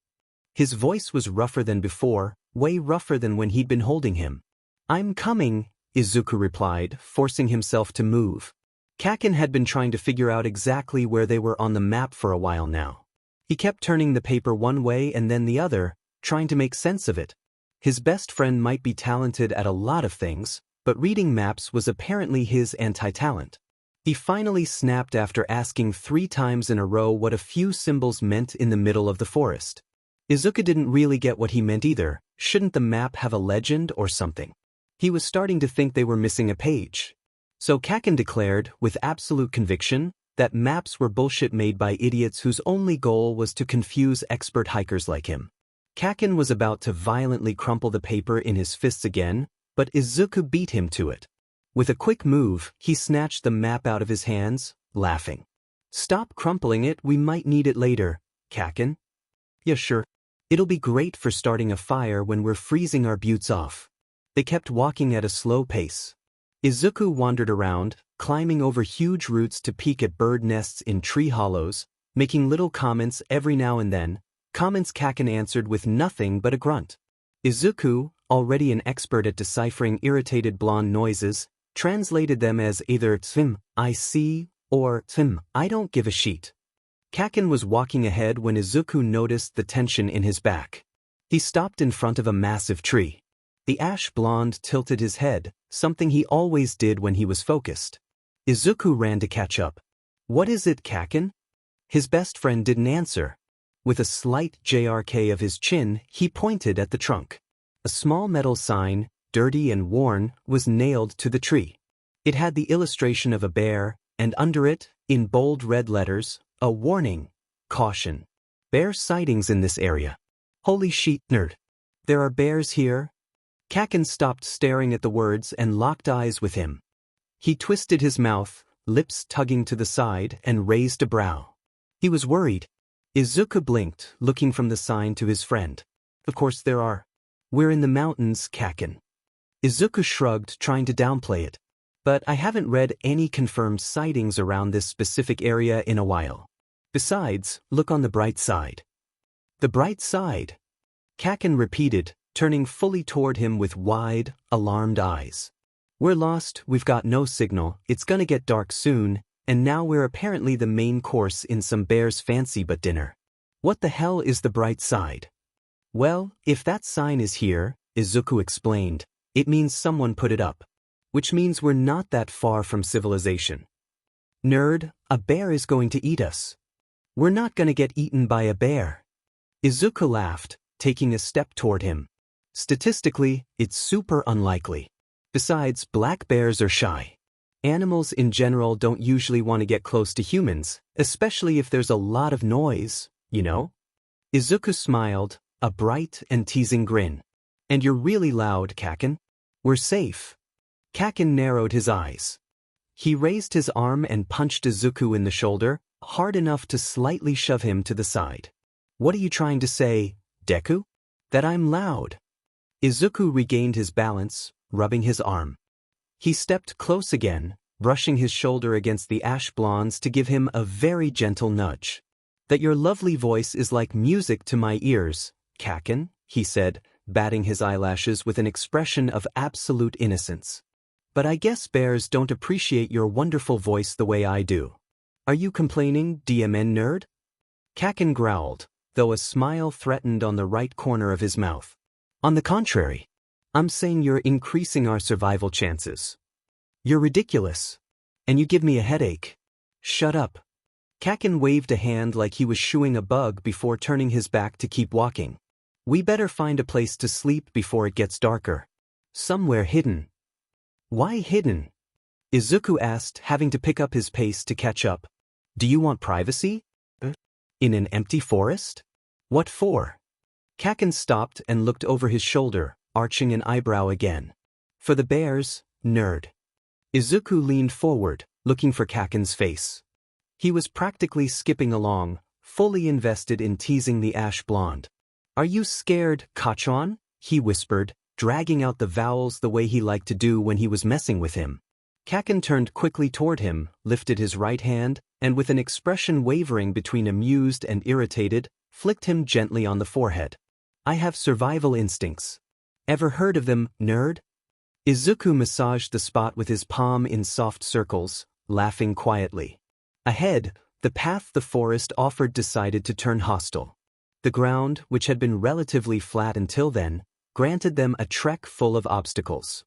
His voice was rougher than before, way rougher than when he'd been holding him. I'm coming, Izuku replied, forcing himself to move. Kaken had been trying to figure out exactly where they were on the map for a while now. He kept turning the paper one way and then the other, trying to make sense of it. His best friend might be talented at a lot of things, but reading maps was apparently his anti-talent. He finally snapped after asking 3 times in a row what a few symbols meant in the middle of the forest. Izuku didn't really get what he meant either. Shouldn't the map have a legend or something? He was starting to think they were missing a page. So Kaken declared, with absolute conviction, that maps were bullshit made by idiots whose only goal was to confuse expert hikers like him. Kaken was about to violently crumple the paper in his fists again, but Izuku beat him to it. With a quick move, he snatched the map out of his hands, laughing. Stop crumpling it, we might need it later, Kaken. Yeah, sure. It'll be great for starting a fire when we're freezing our buttes off. They kept walking at a slow pace. Izuku wandered around, climbing over huge roots to peek at bird nests in tree hollows, making little comments every now and then, comments Kaken answered with nothing but a grunt. Izuku, already an expert at deciphering irritated blonde noises, translated them as either "tsm, I see," or "tsm, I don't give a shit." Kaken was walking ahead when Izuku noticed the tension in his back. He stopped in front of a massive tree. The ash blonde tilted his head, something he always did when he was focused. Izuku ran to catch up. What is it, Kaken? His best friend didn't answer. With a slight JRK of his chin, he pointed at the trunk. A small metal sign, dirty and worn, was nailed to the tree. It had the illustration of a bear, and under it, in bold red letters, a warning, caution. Bear sightings in this area. Holy shit, nerd. There are bears here? Kaken stopped staring at the words and locked eyes with him. He twisted his mouth, lips tugging to the side, and raised a brow. He was worried. Izuku blinked, looking from the sign to his friend. Of course there are. We're in the mountains, Kaken. Izuku shrugged, trying to downplay it. But I haven't read any confirmed sightings around this specific area in a while. Besides, look on the bright side. The bright side? Kaken repeated, turning fully toward him with wide, alarmed eyes. We're lost, we've got no signal, it's gonna get dark soon, and now we're apparently the main course in some bear's fancy but dinner. What the hell is the bright side? Well, if that sign is here, Izuku explained, it means someone put it up. Which means we're not that far from civilization. Nerd, a bear is going to eat us. We're not gonna get eaten by a bear. Izuku laughed, taking a step toward him. Statistically, it's super unlikely. Besides, black bears are shy. Animals in general don't usually want to get close to humans, especially if there's a lot of noise, you know? Izuku smiled, a bright and teasing grin. And you're really loud, Kaken. We're safe. Kaken narrowed his eyes. He raised his arm and punched Izuku in the shoulder, hard enough to slightly shove him to the side. What are you trying to say, Deku? That I'm loud. Izuku regained his balance, rubbing his arm. He stepped close again, brushing his shoulder against the ash blonde's to give him a very gentle nudge. That your lovely voice is like music to my ears, Kaken, he said, batting his eyelashes with an expression of absolute innocence. But I guess bears don't appreciate your wonderful voice the way I do. Are you complaining, DMN nerd? Kaken growled, though a smile threatened on the right corner of his mouth. On the contrary, I'm saying you're increasing our survival chances. You're ridiculous. And you give me a headache. Shut up. Kaken waved a hand like he was shooing a bug before turning his back to keep walking. We better find a place to sleep before it gets darker. Somewhere hidden. Why hidden? Izuku asked, having to pick up his pace to catch up. Do you want privacy? In an empty forest? What for? Kaken stopped and looked over his shoulder, arching an eyebrow again. For the bears, nerd. Izuku leaned forward, looking for Kaken's face. He was practically skipping along, fully invested in teasing the ash blonde. Are you scared, Kachon? He whispered, dragging out the vowels the way he liked to do when he was messing with him. Kaken turned quickly toward him, lifted his right hand, and with an expression wavering between amused and irritated, flicked him gently on the forehead. I have survival instincts. Ever heard of them, nerd? Izuku massaged the spot with his palm in soft circles, laughing quietly. Ahead, the path the forest offered decided to turn hostile. The ground, which had been relatively flat until then, granted them a trek full of obstacles.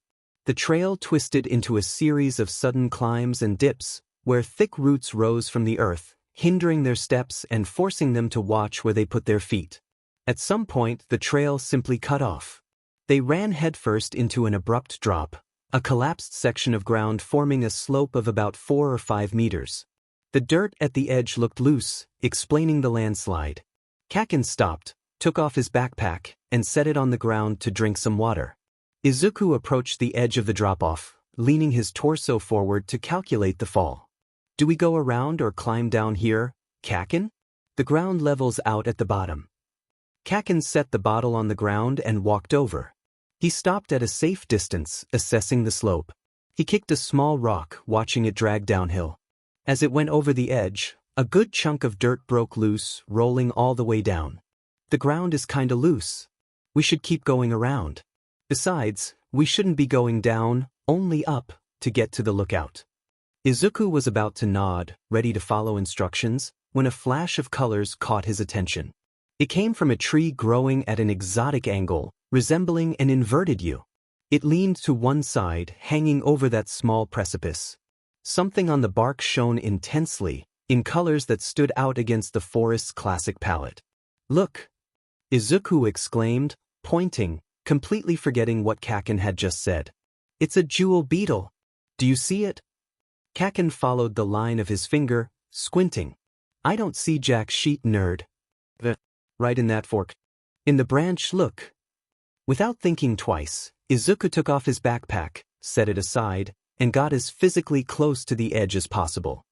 The trail twisted into a series of sudden climbs and dips, where thick roots rose from the earth, hindering their steps and forcing them to watch where they put their feet. At some point, the trail simply cut off. They ran headfirst into an abrupt drop, a collapsed section of ground forming a slope of about 4 or 5 meters. The dirt at the edge looked loose, explaining the landslide. Kaken stopped, took off his backpack, and set it on the ground to drink some water. Izuku approached the edge of the drop-off, leaning his torso forward to calculate the fall. Do we go around or climb down here, Kaken? The ground levels out at the bottom. Kaken set the bottle on the ground and walked over. He stopped at a safe distance, assessing the slope. He kicked a small rock, watching it drag downhill. As it went over the edge, a good chunk of dirt broke loose, rolling all the way down. The ground is kinda loose. We should keep going around. Besides, we shouldn't be going down, only up, to get to the lookout. Izuku was about to nod, ready to follow instructions, when a flash of colors caught his attention. It came from a tree growing at an exotic angle, resembling an inverted U. It leaned to one side, hanging over that small precipice. Something on the bark shone intensely, in colors that stood out against the forest's classic palette. Look! Izuku exclaimed, pointing, completely forgetting what Kaken had just said. It's a jewel beetle. Do you see it? Kaken followed the line of his finger, squinting. I don't see jack shit, nerd. Right in that fork. In the branch, look. Without thinking twice, Izuku took off his backpack, set it aside, and got as physically close to the edge as possible.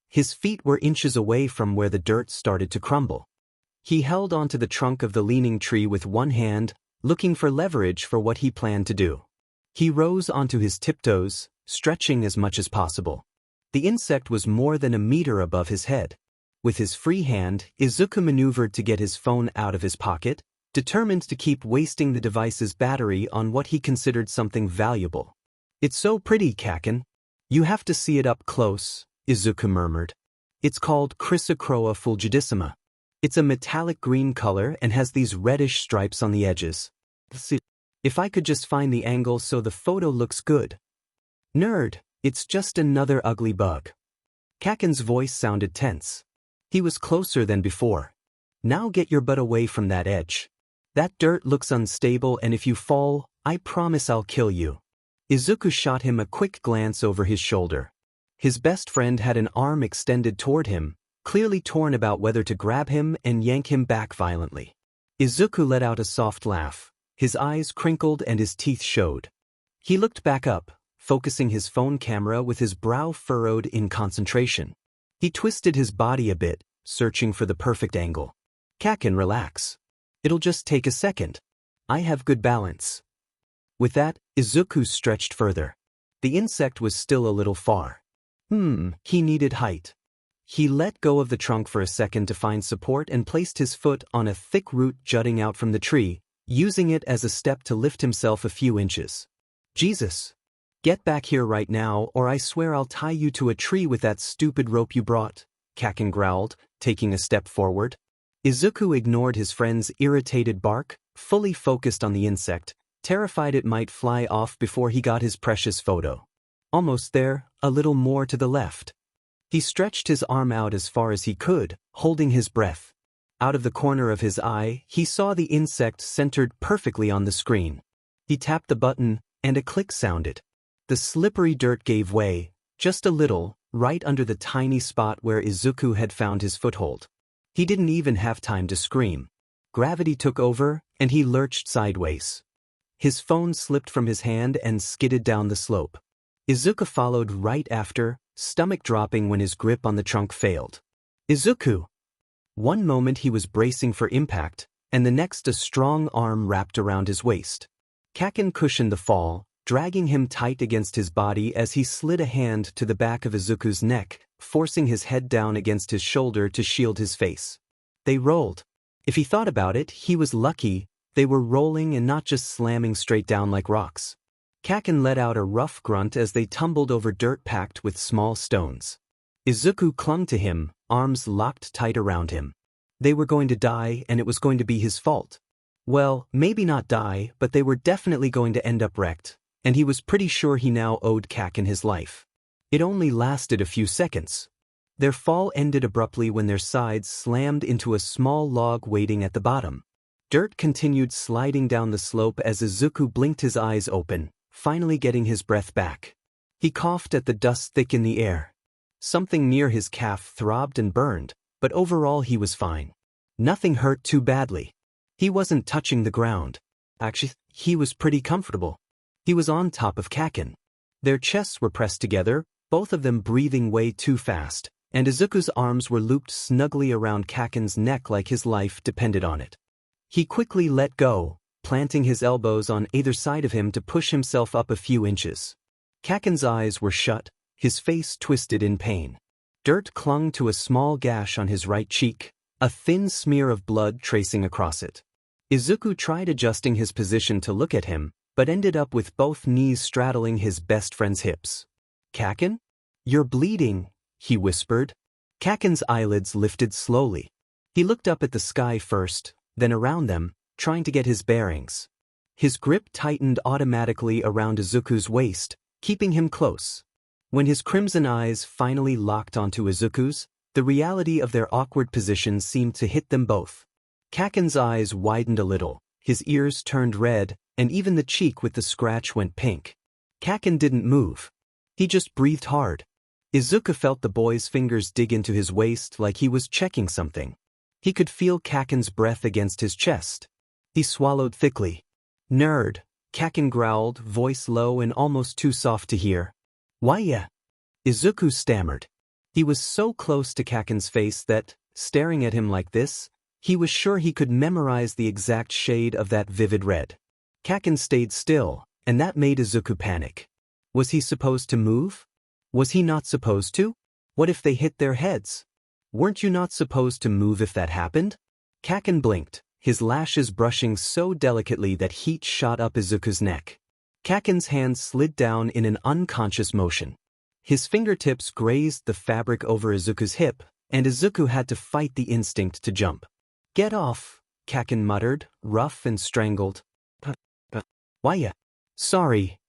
His feet were inches away from where the dirt started to crumble. He held onto the trunk of the leaning tree with one hand, looking for leverage for what he planned to do. He rose onto his tiptoes, stretching as much as possible. The insect was more than a meter above his head. With his free hand, Izuku maneuvered to get his phone out of his pocket, determined to keep wasting the device's battery on what he considered something valuable. It's so pretty, Kaken. You have to see it up close, Izuku murmured. It's called Chrysocroa fulgidissima. It's a metallic green color and has these reddish stripes on the edges. If I could just find the angle so the photo looks good. Nerd, it's just another ugly bug. Kaken's voice sounded tense. He was closer than before. Now get your butt away from that edge. That dirt looks unstable, and if you fall, I promise I'll kill you. Izuku shot him a quick glance over his shoulder. His best friend had an arm extended toward him, clearly torn about whether to grab him and yank him back violently. Izuku let out a soft laugh. His eyes crinkled and his teeth showed. He looked back up, focusing his phone camera with his brow furrowed in concentration. He twisted his body a bit, searching for the perfect angle. Kaken, relax. It'll just take a second. I have good balance. With that, Izuku stretched further. The insect was still a little far. He needed height. He let go of the trunk for a second to find support and placed his foot on a thick root jutting out from the tree, using it as a step to lift himself a few inches. Jesus! Get back here right now or I swear I'll tie you to a tree with that stupid rope you brought, Kaken growled, taking a step forward. Izuku ignored his friend's irritated bark, fully focused on the insect, terrified it might fly off before he got his precious photo. Almost there, a little more to the left. He stretched his arm out as far as he could, holding his breath. Out of the corner of his eye, he saw the insect centered perfectly on the screen. He tapped the button, and a click sounded. The slippery dirt gave way, just a little, right under the tiny spot where Izuku had found his foothold. He didn't even have time to scream. Gravity took over, and he lurched sideways. His phone slipped from his hand and skidded down the slope. Izuku followed right after, stomach dropping when his grip on the trunk failed. Izuku! One moment he was bracing for impact, and the next a strong arm wrapped around his waist. Kaken cushioned the fall, dragging him tight against his body as he slid a hand to the back of Izuku's neck, forcing his head down against his shoulder to shield his face. They rolled. If he thought about it, he was lucky. They were rolling and not just slamming straight down like rocks. Kaken let out a rough grunt as they tumbled over dirt packed with small stones. Izuku clung to him, arms locked tight around him. They were going to die and it was going to be his fault. Well, maybe not die, but they were definitely going to end up wrecked, and he was pretty sure he now owed Kaken his life. It only lasted a few seconds. Their fall ended abruptly when their sides slammed into a small log waiting at the bottom. Dirt continued sliding down the slope as Izuku blinked his eyes open, finally getting his breath back. He coughed at the dust thick in the air. Something near his calf throbbed and burned, but overall he was fine. Nothing hurt too badly. He wasn't touching the ground. Actually, he was pretty comfortable. He was on top of Kaken. Their chests were pressed together, both of them breathing way too fast, and Izuku's arms were looped snugly around Kaken's neck like his life depended on it. He quickly let go, planting his elbows on either side of him to push himself up a few inches. Kaken's eyes were shut, his face twisted in pain. Dirt clung to a small gash on his right cheek, a thin smear of blood tracing across it. Izuku tried adjusting his position to look at him, but ended up with both knees straddling his best friend's hips. "Kaken? You're bleeding," he whispered. Kaken's eyelids lifted slowly. He looked up at the sky first, then around them, trying to get his bearings. His grip tightened automatically around Izuku's waist, keeping him close. When his crimson eyes finally locked onto Izuku's, the reality of their awkward position seemed to hit them both. Kaken's eyes widened a little, his ears turned red, and even the cheek with the scratch went pink. Kaken didn't move. He just breathed hard. Izuku felt the boy's fingers dig into his waist like he was checking something. He could feel Kaken's breath against his chest. He swallowed thickly. "Nerd," Kaken growled, voice low and almost too soft to hear. "Why yeah?" Izuku stammered. He was so close to Kaken's face that, staring at him like this, he was sure he could memorize the exact shade of that vivid red. Kaken stayed still, and that made Izuku panic. Was he supposed to move? Was he not supposed to? What if they hit their heads? Weren't you not supposed to move if that happened? Kaken blinked, his lashes brushing so delicately that heat shot up Izuku's neck. Kaken's hand slid down in an unconscious motion. His fingertips grazed the fabric over Izuku's hip, and Izuku had to fight the instinct to jump. "Get off," Kaken muttered, rough and strangled. "Why ya?" "Sorry."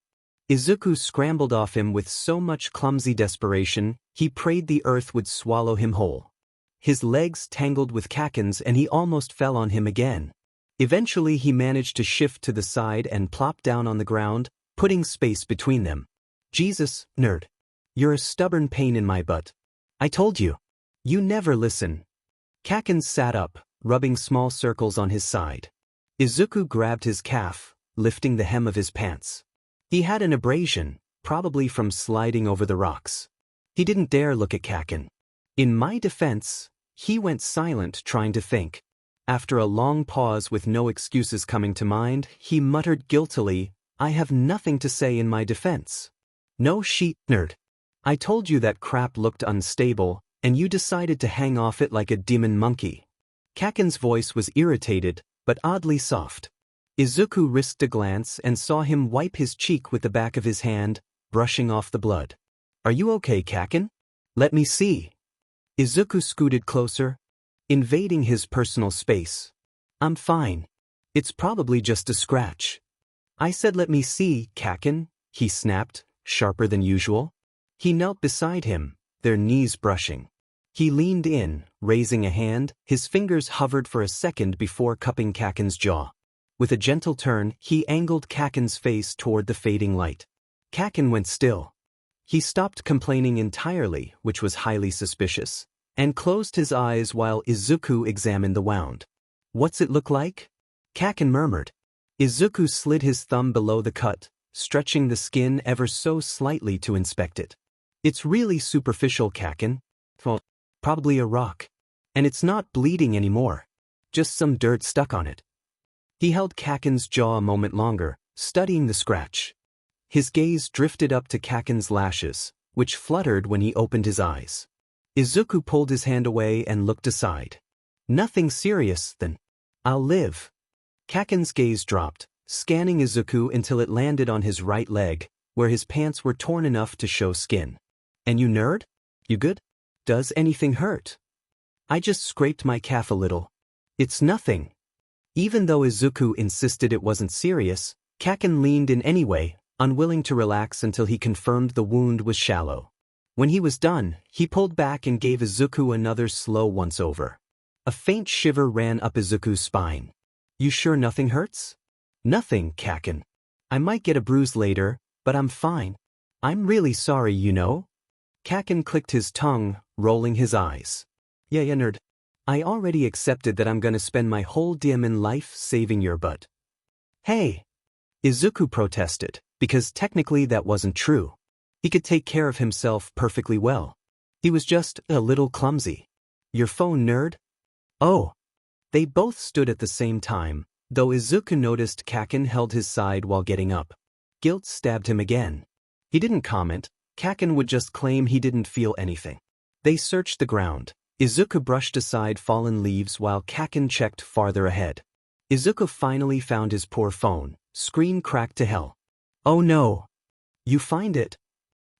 Izuku scrambled off him with so much clumsy desperation, he prayed the earth would swallow him whole. His legs tangled with Kaken's and he almost fell on him again. Eventually he managed to shift to the side and plop down on the ground, putting space between them. "Jesus, nerd. You're a stubborn pain in my butt. I told you. You never listen." Kaken sat up, rubbing small circles on his side. Izuku grabbed his calf, lifting the hem of his pants. He had an abrasion, probably from sliding over the rocks. He didn't dare look at Kaken. In my defense, he went silent trying to think. After a long pause with no excuses coming to mind, he muttered guiltily, "I have nothing to say in my defense." "No shit, nerd. I told you that crap looked unstable, and you decided to hang off it like a demon monkey." Kaken's voice was irritated, but oddly soft. Izuku risked a glance and saw him wipe his cheek with the back of his hand, brushing off the blood. "Are you okay, Kaken? Let me see." Izuku scooted closer, invading his personal space. "I'm fine. It's probably just a scratch." "I said let me see, Kaken," he snapped, sharper than usual. He knelt beside him, their knees brushing. He leaned in, raising a hand, his fingers hovered for a second before cupping Kaken's jaw. With a gentle turn, he angled Kaken's face toward the fading light. Kaken went still. He stopped complaining entirely, which was highly suspicious, and closed his eyes while Izuku examined the wound. "What's it look like?" Kaken murmured. Izuku slid his thumb below the cut, stretching the skin ever so slightly to inspect it. "It's really superficial, Kaken. Well, probably a rock. And it's not bleeding anymore. Just some dirt stuck on it." He held Kaken's jaw a moment longer, studying the scratch. His gaze drifted up to Kaken's lashes, which fluttered when he opened his eyes. Izuku pulled his hand away and looked aside. "Nothing serious, then. I'll live." Kaken's gaze dropped, scanning Izuku until it landed on his right leg, where his pants were torn enough to show skin. "And you nerd? You good? Does anything hurt?" "I just scraped my calf a little. It's nothing." Even though Izuku insisted it wasn't serious, Kaken leaned in anyway, unwilling to relax until he confirmed the wound was shallow. When he was done, he pulled back and gave Izuku another slow once-over. A faint shiver ran up Izuku's spine. "You sure nothing hurts?" "Nothing, Kaken. I might get a bruise later, but I'm fine. I'm really sorry, you know." Kaken clicked his tongue, rolling his eyes. Yeah, nerd. I already accepted that I'm gonna spend my whole damn life saving your butt." "Hey!" Izuku protested, because technically that wasn't true. He could take care of himself perfectly well. He was just a little clumsy. "Your phone, nerd?" "Oh." They both stood at the same time, though Izuku noticed Kaken held his side while getting up. Guilt stabbed him again. He didn't comment. Kaken would just claim he didn't feel anything. They searched the ground. Izuku brushed aside fallen leaves while Kaken checked farther ahead. Izuku finally found his poor phone, screen cracked to hell. "Oh no. You find it?"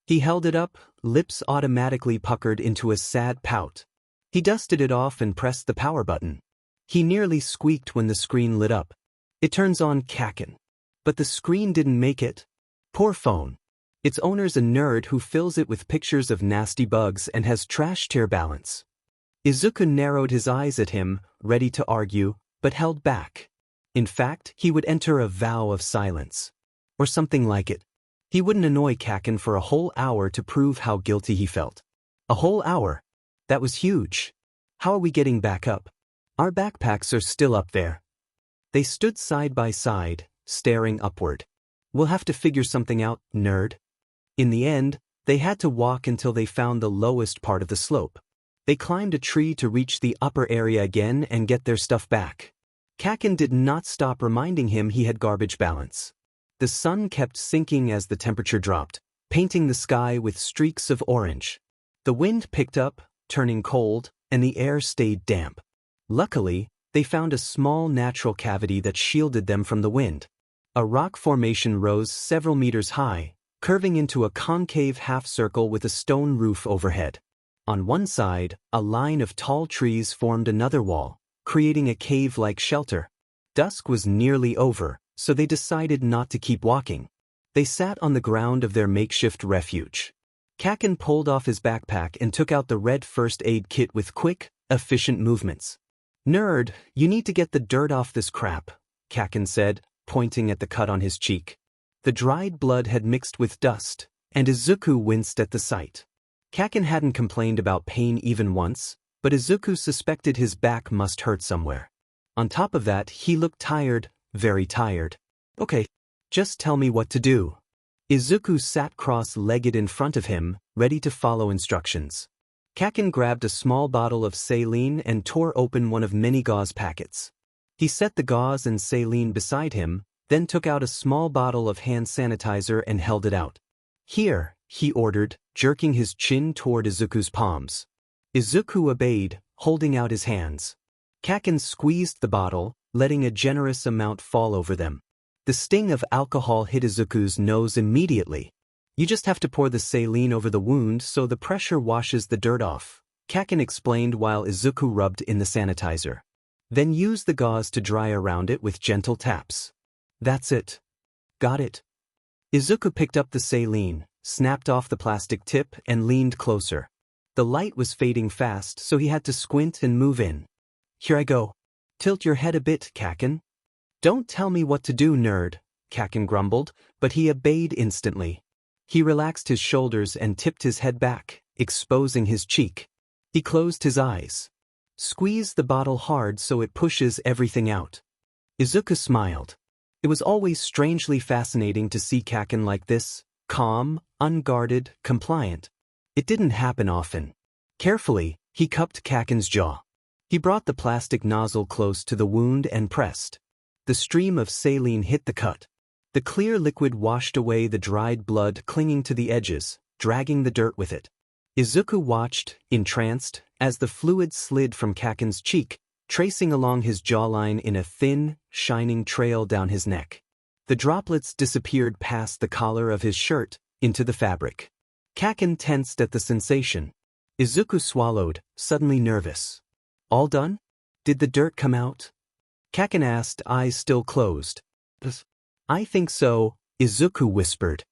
He held it up, lips automatically puckered into a sad pout. He dusted it off and pressed the power button. He nearly squeaked when the screen lit up. "It turns on, Kaken." But the screen didn't make it. Poor phone. Its owner's a nerd who fills it with pictures of nasty bugs and has trash tier balance. Izuku narrowed his eyes at him, ready to argue, but held back. In fact, he would enter a vow of silence. Or something like it. He wouldn't annoy Kaken for a whole hour to prove how guilty he felt. A whole hour? That was huge. "How are we getting back up?" "Our backpacks are still up there." They stood side by side, staring upward. "We'll have to figure something out, nerd." In the end, they had to walk until they found the lowest part of the slope. They climbed a tree to reach the upper area again and get their stuff back. Kaken did not stop reminding him he had garbage balance. The sun kept sinking as the temperature dropped, painting the sky with streaks of orange. The wind picked up, turning cold, and the air stayed damp. Luckily, they found a small natural cavity that shielded them from the wind. A rock formation rose several meters high, curving into a concave half-circle with a stone roof overhead. On one side, a line of tall trees formed another wall, creating a cave-like shelter. Dusk was nearly over, so they decided not to keep walking. They sat on the ground of their makeshift refuge. Kaken pulled off his backpack and took out the red first aid kit with quick, efficient movements. "Nerd, you need to get the dirt off this crap," Kaken said, pointing at the cut on his cheek. The dried blood had mixed with dust, and Izuku winced at the sight. Kaken hadn't complained about pain even once, but Izuku suspected his back must hurt somewhere. On top of that, he looked tired, very tired. "Okay, just tell me what to do." Izuku sat cross-legged in front of him, ready to follow instructions. Kaken grabbed a small bottle of saline and tore open one of many gauze packets. He set the gauze and saline beside him, then took out a small bottle of hand sanitizer and held it out. "Here," he ordered, jerking his chin toward Izuku's palms. Izuku obeyed, holding out his hands. Kaken squeezed the bottle, letting a generous amount fall over them. The sting of alcohol hit Izuku's nose immediately. "You just have to pour the saline over the wound so the pressure washes the dirt off," Kaken explained while Izuku rubbed in the sanitizer. "Then use the gauze to dry around it with gentle taps." "That's it." "Got it." Izuku picked up the saline, snapped off the plastic tip and leaned closer. The light was fading fast, so he had to squint and move in. "Here I go." "Tilt your head a bit, Kaken." "Don't tell me what to do, nerd," Kaken grumbled, but he obeyed instantly. He relaxed his shoulders and tipped his head back, exposing his cheek. He closed his eyes. "Squeeze the bottle hard so it pushes everything out." Izuku smiled. It was always strangely fascinating to see Kaken like this, calm, unguarded, compliant. It didn't happen often. Carefully, he cupped Kaken's jaw. He brought the plastic nozzle close to the wound and pressed. The stream of saline hit the cut. The clear liquid washed away the dried blood clinging to the edges, dragging the dirt with it. Izuku watched, entranced, as the fluid slid from Kaken's cheek, tracing along his jawline in a thin, shining trail down his neck. The droplets disappeared past the collar of his shirt, into the fabric. Kaken tensed at the sensation. Izuku swallowed, suddenly nervous. "All done? Did the dirt come out?" Kaken asked, eyes still closed. "I think so," Izuku whispered.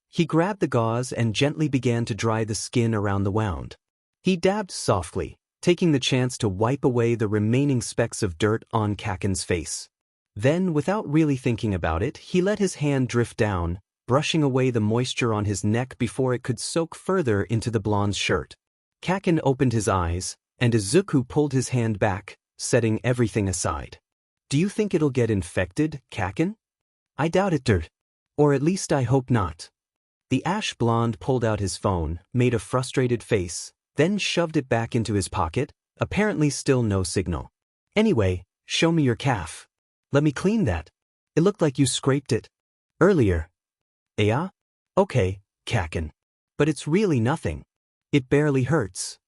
He grabbed the gauze and gently began to dry the skin around the wound. He dabbed softly, taking the chance to wipe away the remaining specks of dirt on Kaken's face. Then, without really thinking about it, he let his hand drift down, brushing away the moisture on his neck before it could soak further into the blonde's shirt. Kaken opened his eyes, and Izuku pulled his hand back, setting everything aside. "Do you think it'll get infected, Kaken?" "I doubt it, dirt. Or at least I hope not." The ash blonde pulled out his phone, made a frustrated face, then shoved it back into his pocket, apparently still no signal. "Anyway, show me your calf. Let me clean that. It looked like you scraped it earlier." "Yeah? Okay, Kaken. But it's really nothing. It barely hurts."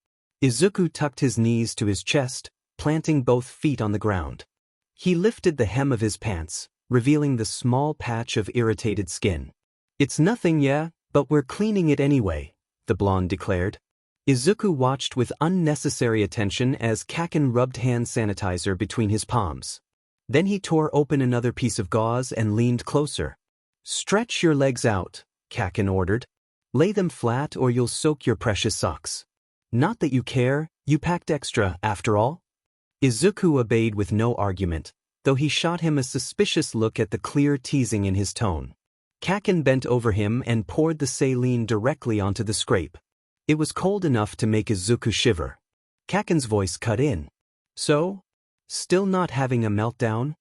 Izuku tucked his knees to his chest, planting both feet on the ground. He lifted the hem of his pants, revealing the small patch of irritated skin. "It's nothing, yeah, but we're cleaning it anyway," the blonde declared. Izuku watched with unnecessary attention as Kaken rubbed hand sanitizer between his palms. Then he tore open another piece of gauze and leaned closer. "Stretch your legs out," Kaken ordered. "Lay them flat or you'll soak your precious socks. Not that you care, you packed extra, after all." Izuku obeyed with no argument, though he shot him a suspicious look at the clear teasing in his tone. Kaken bent over him and poured the saline directly onto the scrape. It was cold enough to make Izuku shiver. Kaken's voice cut in. "So? Still not having a meltdown?"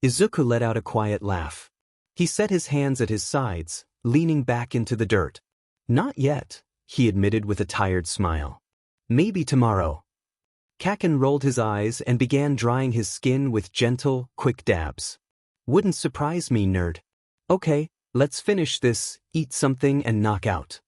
Izuku let out a quiet laugh. He set his hands at his sides, leaning back into the dirt. "Not yet," he admitted with a tired smile. "Maybe tomorrow." Kaken rolled his eyes and began drying his skin with gentle, quick dabs. "Wouldn't surprise me, nerd. Okay, let's finish this, eat something and knock out."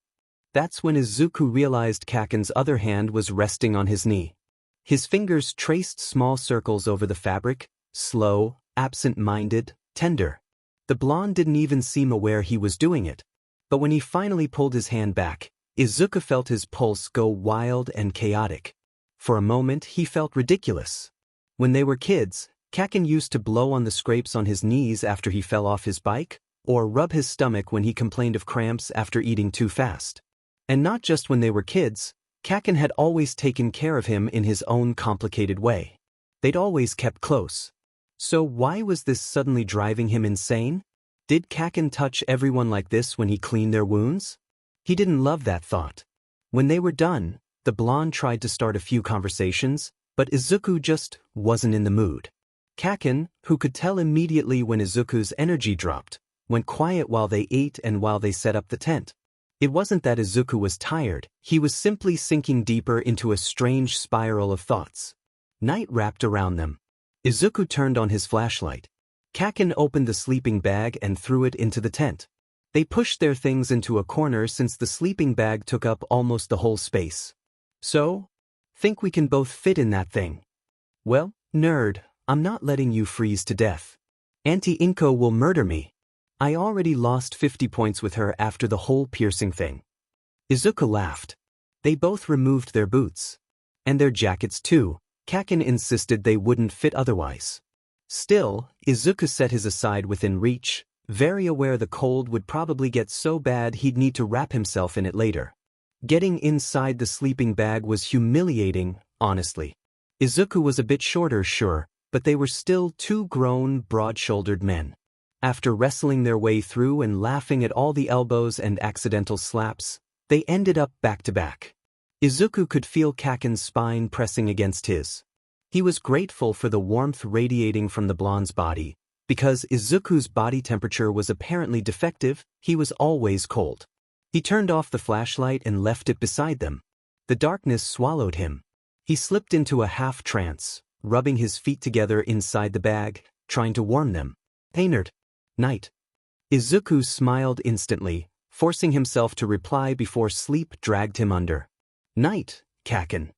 That's when Izuku realized Kaken's other hand was resting on his knee. His fingers traced small circles over the fabric, slow, absent-minded, tender. The blonde didn't even seem aware he was doing it. But when he finally pulled his hand back, Izuku felt his pulse go wild and chaotic. For a moment, he felt ridiculous. When they were kids, Kaken used to blow on the scrapes on his knees after he fell off his bike, or rub his stomach when he complained of cramps after eating too fast. And not just when they were kids, Kaken had always taken care of him in his own complicated way. They'd always kept close. So why was this suddenly driving him insane? Did Kaken touch everyone like this when he cleaned their wounds? He didn't love that thought. When they were done, the blonde tried to start a few conversations, but Izuku just wasn't in the mood. Kaken, who could tell immediately when Izuku's energy dropped, went quiet while they ate and while they set up the tent. It wasn't that Izuku was tired, he was simply sinking deeper into a strange spiral of thoughts. Night wrapped around them. Izuku turned on his flashlight. Kaken opened the sleeping bag and threw it into the tent. They pushed their things into a corner since the sleeping bag took up almost the whole space. So? Think we can both fit in that thing? Well, nerd, I'm not letting you freeze to death. Auntie Inko will murder me. I already lost 50 points with her after the whole piercing thing. Izuku laughed. They both removed their boots. And their jackets too. Kaken insisted they wouldn't fit otherwise. Still, Izuku set his aside within reach, very aware the cold would probably get so bad he'd need to wrap himself in it later. Getting inside the sleeping bag was humiliating, honestly. Izuku was a bit shorter, sure, but they were still two grown, broad-shouldered men. After wrestling their way through and laughing at all the elbows and accidental slaps, they ended up back to back. Izuku could feel Kaken's spine pressing against his. He was grateful for the warmth radiating from the blonde's body. Because Izuku's body temperature was apparently defective, he was always cold. He turned off the flashlight and left it beside them. The darkness swallowed him. He slipped into a half-trance, rubbing his feet together inside the bag, trying to warm them. Hey nerd. Night. Izuku smiled instantly, forcing himself to reply before sleep dragged him under. Night, Kaken.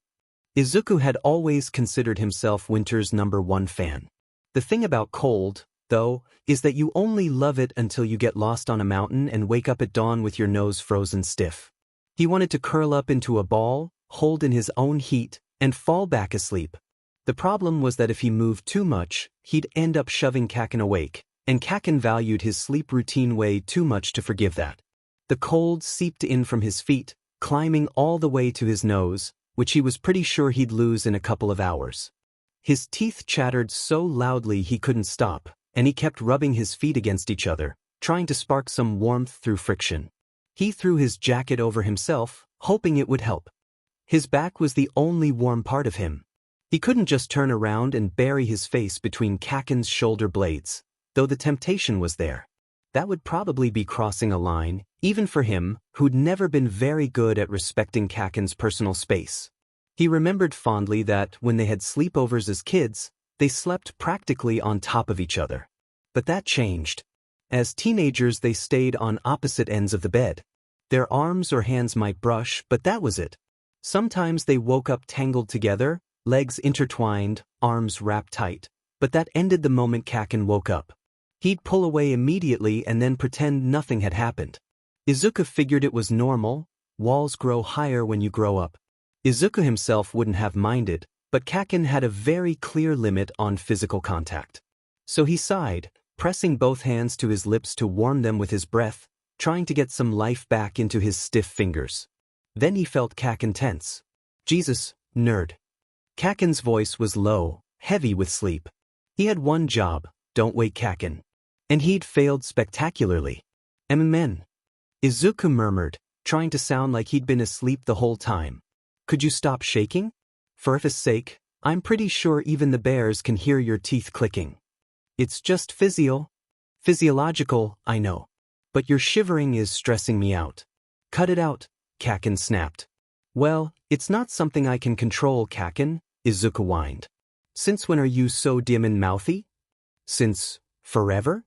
Izuku had always considered himself winter's #1 fan. The thing about cold, though, is that you only love it until you get lost on a mountain and wake up at dawn with your nose frozen stiff. He wanted to curl up into a ball, hold in his own heat, and fall back asleep. The problem was that if he moved too much, he'd end up shoving Kaken awake, and Kaken valued his sleep routine way too much to forgive that. The cold seeped in from his feet, climbing all the way to his nose, which he was pretty sure he'd lose in a couple of hours. His teeth chattered so loudly he couldn't stop, and he kept rubbing his feet against each other, trying to spark some warmth through friction. He threw his jacket over himself, hoping it would help. His back was the only warm part of him. He couldn't just turn around and bury his face between Kaken's shoulder blades, though the temptation was there. That would probably be crossing a line, even for him, who'd never been very good at respecting Kaken's personal space. He remembered fondly that, when they had sleepovers as kids, they slept practically on top of each other. But that changed. As teenagers they stayed on opposite ends of the bed. Their arms or hands might brush, but that was it. Sometimes they woke up tangled together, legs intertwined, arms wrapped tight, but that ended the moment Kaken woke up. He'd pull away immediately and then pretend nothing had happened. Izuku figured it was normal, walls grow higher when you grow up. Izuku himself wouldn't have minded, but Kaken had a very clear limit on physical contact. So he sighed, pressing both hands to his lips to warm them with his breath, trying to get some life back into his stiff fingers. Then he felt Kaken tense. Jesus, nerd. Kaken's voice was low, heavy with sleep. He had one job, don't wake Kaken. And he'd failed spectacularly. Amen. Izuku murmured, trying to sound like he'd been asleep the whole time. Could you stop shaking? For if's sake, I'm pretty sure even the bears can hear your teeth clicking. It's just physiological, I know. But your shivering is stressing me out. Cut it out, Kaken snapped. Well, it's not something I can control, Kaken, Izuku whined. Since when are you so dim and mouthy? Since forever?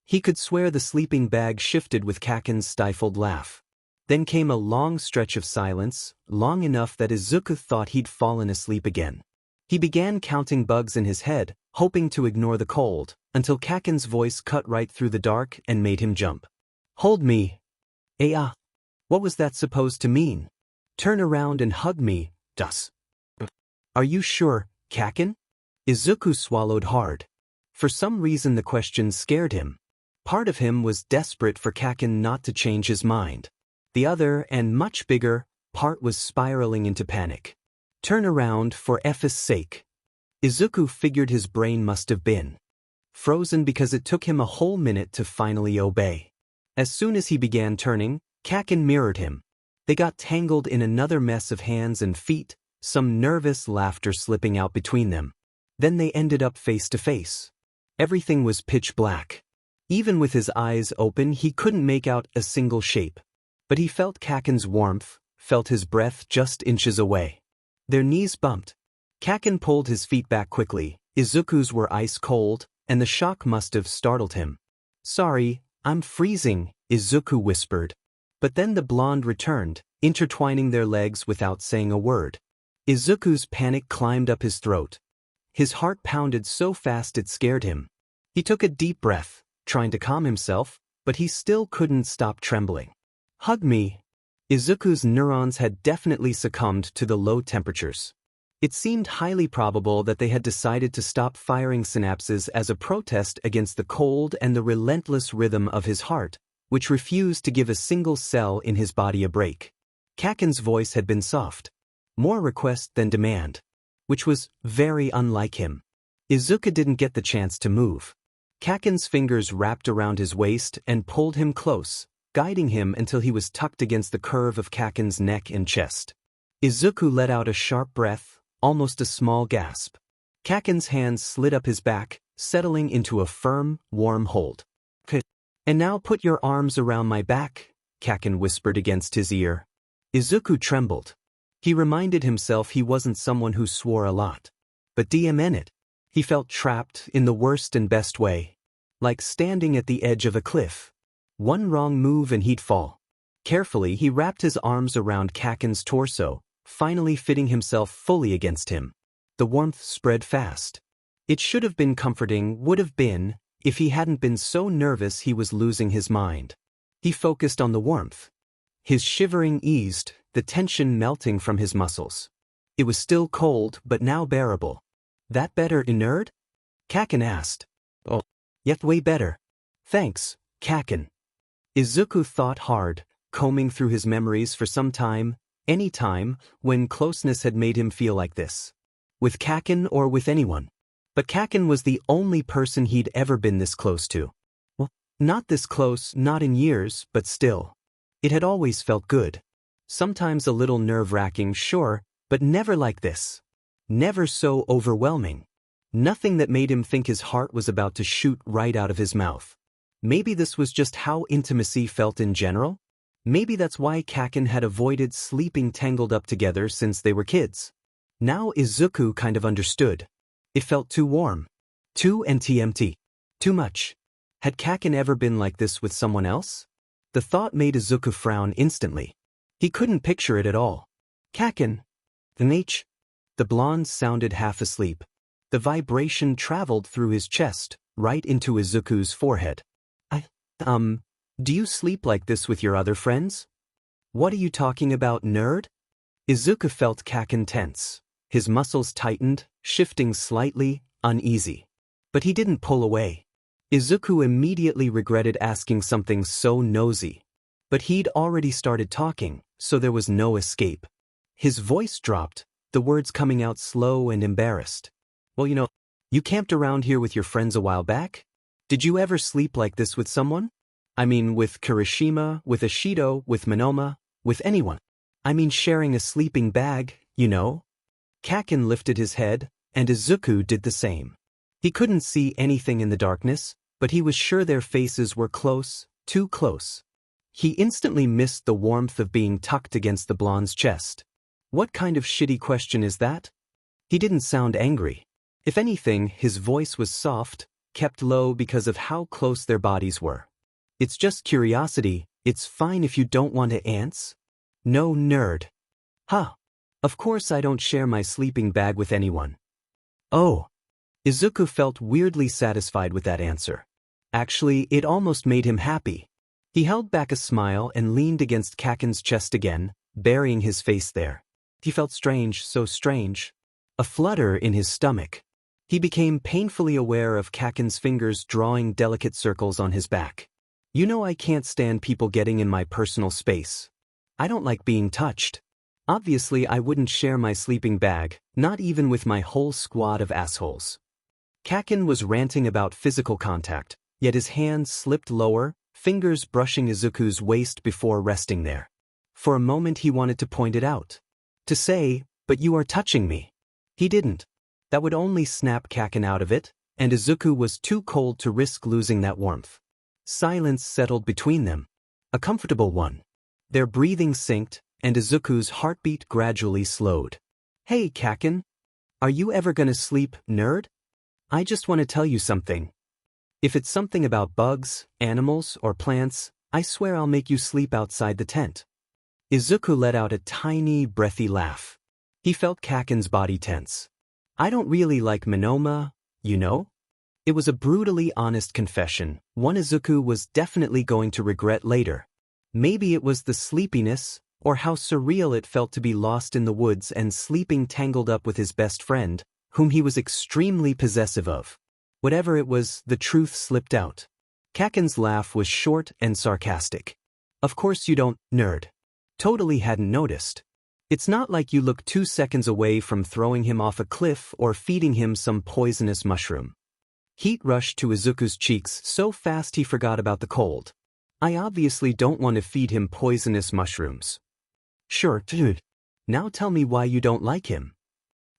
He could swear the sleeping bag shifted with Kaken's stifled laugh. Then came a long stretch of silence, long enough that Izuku thought he'd fallen asleep again. He began counting bugs in his head, hoping to ignore the cold, until Kaken's voice cut right through the dark and made him jump. Hold me. What was that supposed to mean? Turn around and hug me, das. Are you sure, Kaken? Izuku swallowed hard. For some reason the question scared him. Part of him was desperate for Kaken not to change his mind. The other, and much bigger, part was spiraling into panic. Turn around for F's sake. Izuku figured his brain must have been frozen because it took him a whole minute to finally obey. As soon as he began turning, Kaken mirrored him. They got tangled in another mess of hands and feet, some nervous laughter slipping out between them. Then they ended up face to face. Everything was pitch black. Even with his eyes open, he couldn't make out a single shape. But he felt Kaken's warmth, felt his breath just inches away. Their knees bumped. Kaken pulled his feet back quickly. Izuku's were ice cold, and the shock must have startled him. "Sorry, I'm freezing," Izuku whispered. But then the blonde returned, intertwining their legs without saying a word. Izuku's panic climbed up his throat. His heart pounded so fast it scared him. He took a deep breath, trying to calm himself, but he still couldn't stop trembling. "Hug me." Izuku's neurons had definitely succumbed to the low temperatures. It seemed highly probable that they had decided to stop firing synapses as a protest against the cold and the relentless rhythm of his heart, which refused to give a single cell in his body a break. Kaken's voice had been soft. More request than demand. Which was very unlike him. Izuku didn't get the chance to move. Kaken's fingers wrapped around his waist and pulled him close, guiding him until he was tucked against the curve of Kaken's neck and chest. Izuku let out a sharp breath, almost a small gasp. Kaken's hands slid up his back, settling into a firm, warm hold. "And now put your arms around my back," Kaken whispered against his ear. Izuku trembled. He reminded himself he wasn't someone who swore a lot. But it. He felt trapped in the worst and best way. Like standing at the edge of a cliff. One wrong move and he'd fall. Carefully he wrapped his arms around Kaken's torso, finally fitting himself fully against him. The warmth spread fast. It should have been comforting, would have been, if he hadn't been so nervous he was losing his mind. He focused on the warmth. His shivering eased, the tension melting from his muscles. It was still cold, but now bearable. "That better, Inerd?" Kaken asked. "Oh, yet way better. Thanks, Kaken." Izuku thought hard, combing through his memories for some time, any time, when closeness had made him feel like this. With Kaken or with anyone. But Kaken was the only person he'd ever been this close to. Well, not this close, not in years, but still. It had always felt good. Sometimes a little nerve-wracking, sure, but never like this. Never so overwhelming. Nothing that made him think his heart was about to shoot right out of his mouth. Maybe this was just how intimacy felt in general? Maybe that's why Kaken had avoided sleeping tangled up together since they were kids. Now Izuku kind of understood. It felt too warm. Too empty. Too much. Had Kaken ever been like this with someone else? The thought made Izuku frown instantly. He couldn't picture it at all. "Kaken." The blonde sounded half asleep. The vibration traveled through his chest, right into Izuku's forehead. Do you sleep like this with your other friends?" "What are you talking about, nerd?" Izuku felt Kaken tense. His muscles tightened, shifting slightly, uneasy. But he didn't pull away. Izuku immediately regretted asking something so nosy. But he'd already started talking, so there was no escape. His voice dropped, the words coming out slow and embarrassed. "Well, you camped around here with your friends a while back? Did you ever sleep like this with someone? I mean, with Kirishima, with Ashido, with Monoma, with anyone. I mean sharing a sleeping bag, you know?" Kaken lifted his head, and Izuku did the same. He couldn't see anything in the darkness, but he was sure their faces were close, too close. He instantly missed the warmth of being tucked against the blonde's chest. What kind of shitty question is that? He didn't sound angry. If anything, his voice was soft, kept low because of how close their bodies were. "It's just curiosity, it's fine if you don't want to answer." "No, nerd." "Huh. Of course I don't share my sleeping bag with anyone." "Oh." Izuku felt weirdly satisfied with that answer. Actually, it almost made him happy. He held back a smile and leaned against Kaken's chest again, burying his face there. He felt strange, so strange. A flutter in his stomach. He became painfully aware of Kaken's fingers drawing delicate circles on his back. I can't stand people getting in my personal space. I don't like being touched. Obviously, I wouldn't share my sleeping bag, not even with my whole squad of assholes. Kaken was ranting about physical contact, yet his hands slipped lower, fingers brushing Izuku's waist before resting there. For a moment he wanted to point it out. To say, "But you are touching me." He didn't. That would only snap Kaken out of it, and Izuku was too cold to risk losing that warmth. Silence settled between them. A comfortable one. Their breathing synced, and Izuku's heartbeat gradually slowed. Hey Kaken! Are you ever gonna sleep, nerd? I just want to tell you something. If it's something about bugs, animals, or plants, I swear I'll make you sleep outside the tent. Izuku let out a tiny, breathy laugh. He felt Kaken's body tense. I don't really like Monoma, you know? It was a brutally honest confession, one Izuku was definitely going to regret later. Maybe it was the sleepiness, or how surreal it felt to be lost in the woods and sleeping tangled up with his best friend, whom he was extremely possessive of. Whatever it was, the truth slipped out. Kaken's laugh was short and sarcastic. Of course you don't, nerd. Totally hadn't noticed. It's not like you look 2 seconds away from throwing him off a cliff or feeding him some poisonous mushroom. Heat rushed to Izuku's cheeks so fast he forgot about the cold. I obviously don't want to feed him poisonous mushrooms. Sure, dude. Now tell me why you don't like him.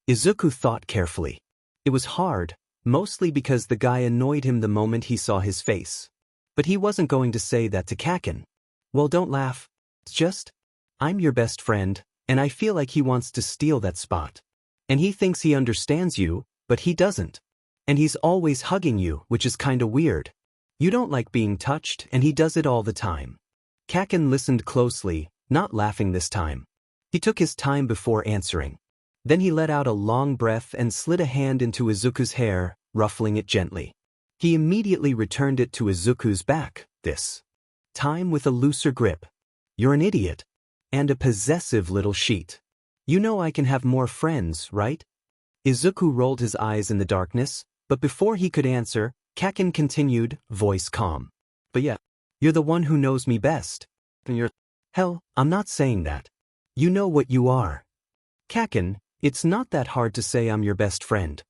Izuku thought carefully. It was hard, mostly because the guy annoyed him the moment he saw his face. But he wasn't going to say that to Kaken. Well, don't laugh. It's just, I'm your best friend, and I feel like he wants to steal that spot. And he thinks he understands you, but he doesn't. And he's always hugging you, which is kinda weird. You don't like being touched, and he does it all the time. Kaken listened closely, not laughing this time. He took his time before answering. Then he let out a long breath and slid a hand into Izuku's hair, ruffling it gently. He immediately returned it to Izuku's back, this time with a looser grip. You're an idiot. And a possessive little sheet. You know I can have more friends, right? Izuku rolled his eyes in the darkness, but before he could answer, Kaken continued, voice calm. But yeah, you're the one who knows me best. And you're... Hell, I'm not saying that. You know what you are. Kaken, it's not that hard to say I'm your best friend.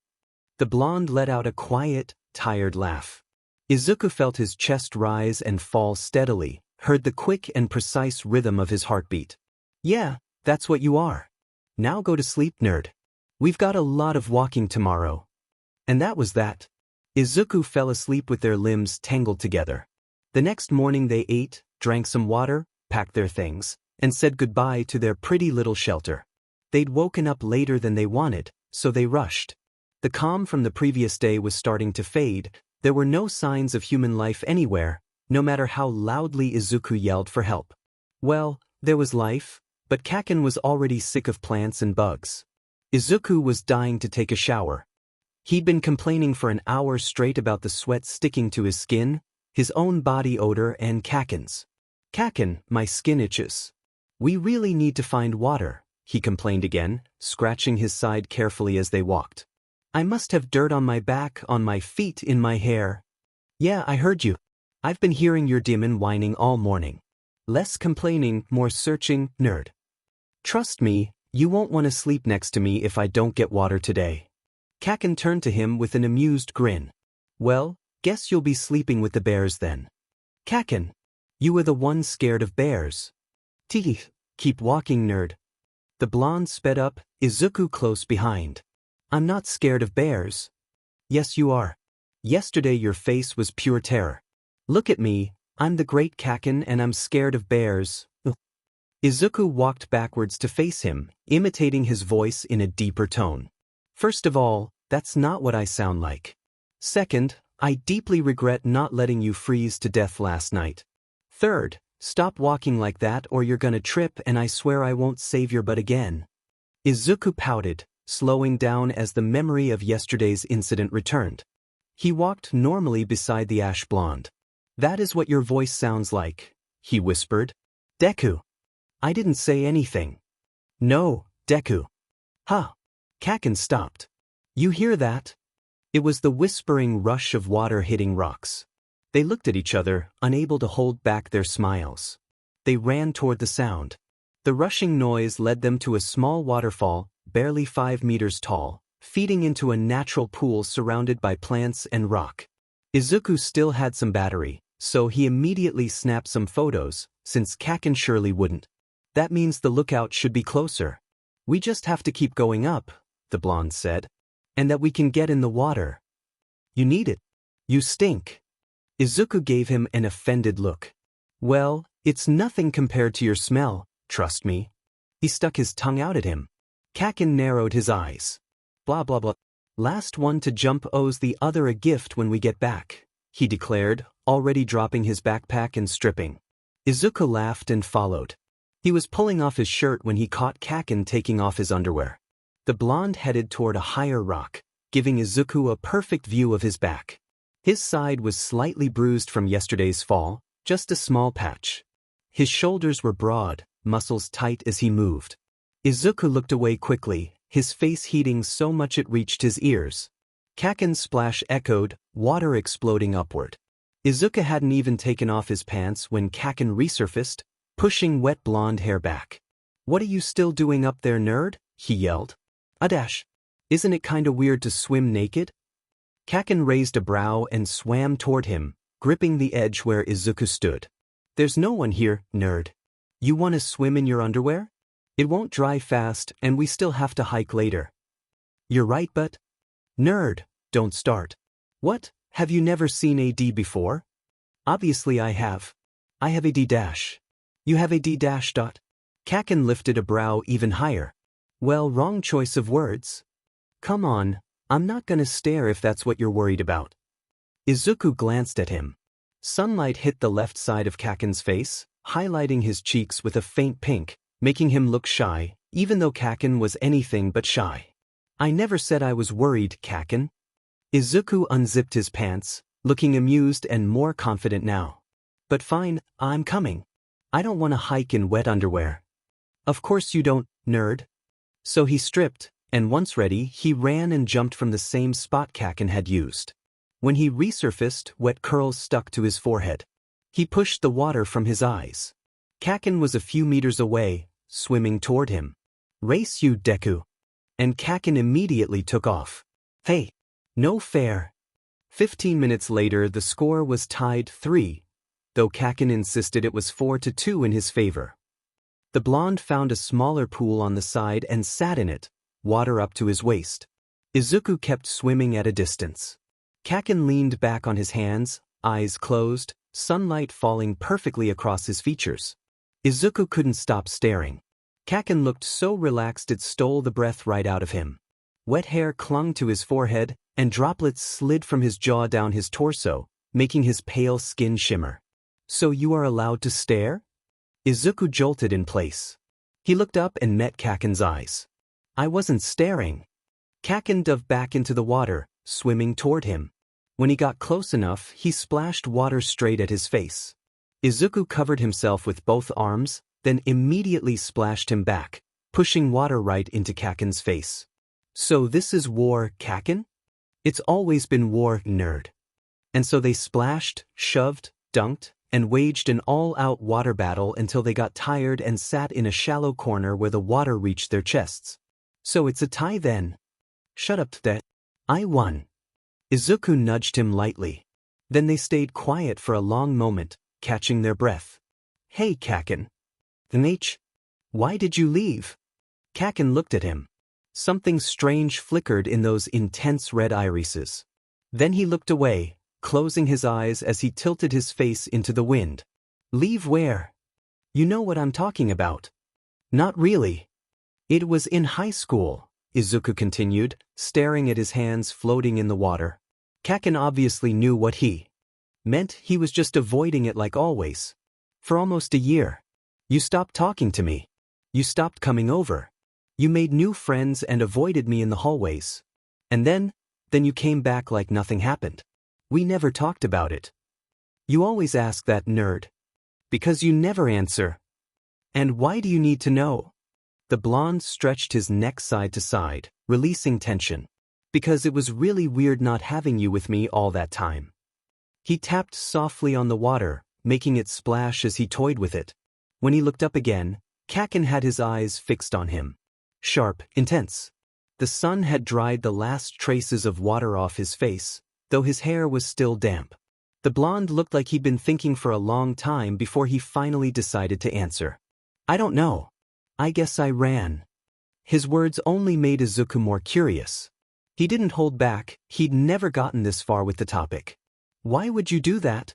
The blonde let out a quiet, tired laugh. Izuku felt his chest rise and fall steadily, heard the quick and precise rhythm of his heartbeat. Yeah, that's what you are. Now go to sleep, nerd. We've got a lot of walking tomorrow. And that was that. Izuku fell asleep with their limbs tangled together. The next morning they ate, drank some water, packed their things, and said goodbye to their pretty little shelter. They'd woken up later than they wanted, so they rushed. The calm from the previous day was starting to fade, there were no signs of human life anywhere, no matter how loudly Izuku yelled for help. Well, there was life, but Kaken was already sick of plants and bugs. Izuku was dying to take a shower. He'd been complaining for an hour straight about the sweat sticking to his skin, his own body odor and Kaken's. Kaken, my skin itches. We really need to find water, he complained again, scratching his side carefully as they walked. I must have dirt on my back, on my feet, in my hair. Yeah, I heard you. I've been hearing your demon whining all morning. Less complaining, more searching, nerd. Trust me, you won't want to sleep next to me if I don't get water today. Kaken turned to him with an amused grin. Well, guess you'll be sleeping with the bears then. Kaken, you were the one scared of bears. Teeth, keep walking, nerd. The blonde sped up, Izuku close behind. I'm not scared of bears. Yes, you are. Yesterday your face was pure terror. Look at me, I'm the great Kaken and I'm scared of bears. Izuku walked backwards to face him, imitating his voice in a deeper tone. First of all, that's not what I sound like. Second, I deeply regret not letting you freeze to death last night. Third, stop walking like that or you're gonna trip and I swear I won't save your butt again. Izuku pouted, slowing down as the memory of yesterday's incident returned. He walked normally beside the ash blonde. That is what your voice sounds like, he whispered. Deku. I didn't say anything. No, Deku. Huh. Kaken stopped. You hear that? It was the whispering rush of water hitting rocks. They looked at each other, unable to hold back their smiles. They ran toward the sound. The rushing noise led them to a small waterfall, barely 5 meters tall, feeding into a natural pool surrounded by plants and rock. Izuku still had some battery, so he immediately snapped some photos, since Kaken surely wouldn't. That means the lookout should be closer. We just have to keep going up, the blonde said. And that we can get in the water. You need it. You stink. Izuku gave him an offended look. Well, It's nothing compared to your smell, trust me. He stuck his tongue out at him. Kakin narrowed his eyes. Blah blah blah. Last one to jump owes the other a gift when we get back, he declared, already dropping his backpack and stripping. Izuku laughed and followed. He was pulling off his shirt when he caught Kakin taking off his underwear. The blonde headed toward a higher rock, giving Izuku a perfect view of his back. His side was slightly bruised from yesterday's fall, just a small patch. His shoulders were broad, muscles tight as he moved. Izuku looked away quickly, his face heating so much it reached his ears. Kakin's splash echoed, water exploding upward. Izuku hadn't even taken off his pants when Kakin resurfaced, pushing wet blonde hair back. "What are you still doing up there, nerd?" he yelled. "A dash. Isn't it kinda weird to swim naked?" Kakin raised a brow and swam toward him, gripping the edge where Izuku stood. "There's no one here, nerd. You wanna swim in your underwear? It won't dry fast and we still have to hike later." "You're right, but..." "Nerd, don't start." "What, have you never seen AD before?" "Obviously I have. I have AD dash." "You have AD dash dot?" Kakin lifted a brow even higher. "Well, wrong choice of words." "Come on, I'm not gonna stare if that's what you're worried about." Izuku glanced at him. Sunlight hit the left side of Kakin's face, highlighting his cheeks with a faint pink, making him look shy, even though Kakin was anything but shy. "I never said I was worried, Kakin." Izuku unzipped his pants, looking amused and more confident now. "But fine, I'm coming. I don't want to hike in wet underwear." "Of course you don't, nerd." So he stripped, and once ready, he ran and jumped from the same spot Kakin had used. When he resurfaced, wet curls stuck to his forehead. He pushed the water from his eyes. Kakin was a few meters away, swimming toward him. "Race you, Deku." And Kakin immediately took off. "Hey, no fair." 15 minutes later, the score was tied 3, though Kakin insisted it was 4-2 in his favor. The blonde found a smaller pool on the side and sat in it, water up to his waist. Izuku kept swimming at a distance. Kakin leaned back on his hands, eyes closed, sunlight falling perfectly across his features. Izuku couldn't stop staring. Kakin looked so relaxed it stole the breath right out of him. Wet hair clung to his forehead, and droplets slid from his jaw down his torso, making his pale skin shimmer. "So you are allowed to stare?" Izuku jolted in place. He looked up and met Kakin's eyes. "I wasn't staring." Kakin dove back into the water, swimming toward him. When he got close enough, he splashed water straight at his face. Izuku covered himself with both arms, then immediately splashed him back, pushing water right into Kakin's face. "So this is war, Kakin?" "It's always been war, nerd." And so they splashed, shoved, dunked, and waged an all-out water battle until they got tired and sat in a shallow corner where the water reached their chests. "So it's a tie then?" "Shut up, that. I won." Izuku nudged him lightly. Then they stayed quiet for a long moment, catching their breath. "Hey, Kakin." "H? Why did you leave?" Kakin looked at him. Something strange flickered in those intense red irises. Then he looked away, closing his eyes as he tilted his face into the wind. "Leave where?" "You know what I'm talking about." "Not really." "It was in high school," Izuku continued, staring at his hands floating in the water. Kakin obviously knew what he meant. He was just avoiding it like always. "For almost a year. You stopped talking to me. You stopped coming over. You made new friends and avoided me in the hallways. And then you came back like nothing happened. We never talked about it." "You always ask that, nerd." "Because you never answer." "And why do you need to know?" The blonde stretched his neck side to side, releasing tension. "Because it was really weird not having you with me all that time." He tapped softly on the water, making it splash as he toyed with it. When he looked up again, Kakin had his eyes fixed on him. Sharp, intense. The sun had dried the last traces of water off his face, though his hair was still damp. The blonde looked like he'd been thinking for a long time before he finally decided to answer. "I don't know. I guess I ran." His words only made Izuku more curious. He didn't hold back, he'd never gotten this far with the topic. "Why would you do that?"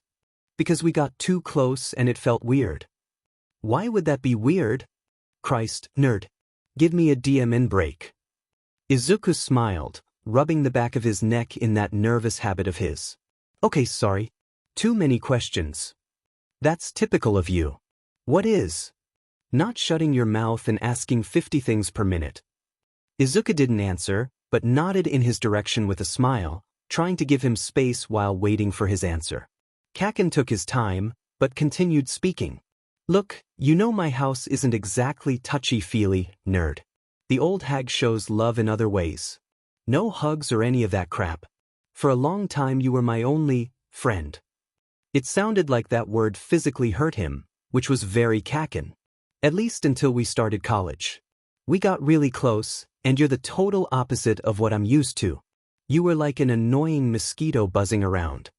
"Because we got too close and it felt weird." Why would that be weird? Christ, nerd. Give me a DMN break. Izuku smiled, rubbing the back of his neck in that nervous habit of his. Okay, sorry. Too many questions. That's typical of you. What is? Not shutting your mouth and asking 50 things per minute. Izuku didn't answer, but nodded in his direction with a smile, trying to give him space while waiting for his answer. Kaken took his time, but continued speaking. Look, you know my house isn't exactly touchy-feely, nerd. The old hag shows love in other ways. No hugs or any of that crap. For a long time you were my only friend. It sounded like that word physically hurt him, which was very Kaken. At least until we started college. We got really close, and you're the total opposite of what I'm used to. You were like an annoying mosquito buzzing around.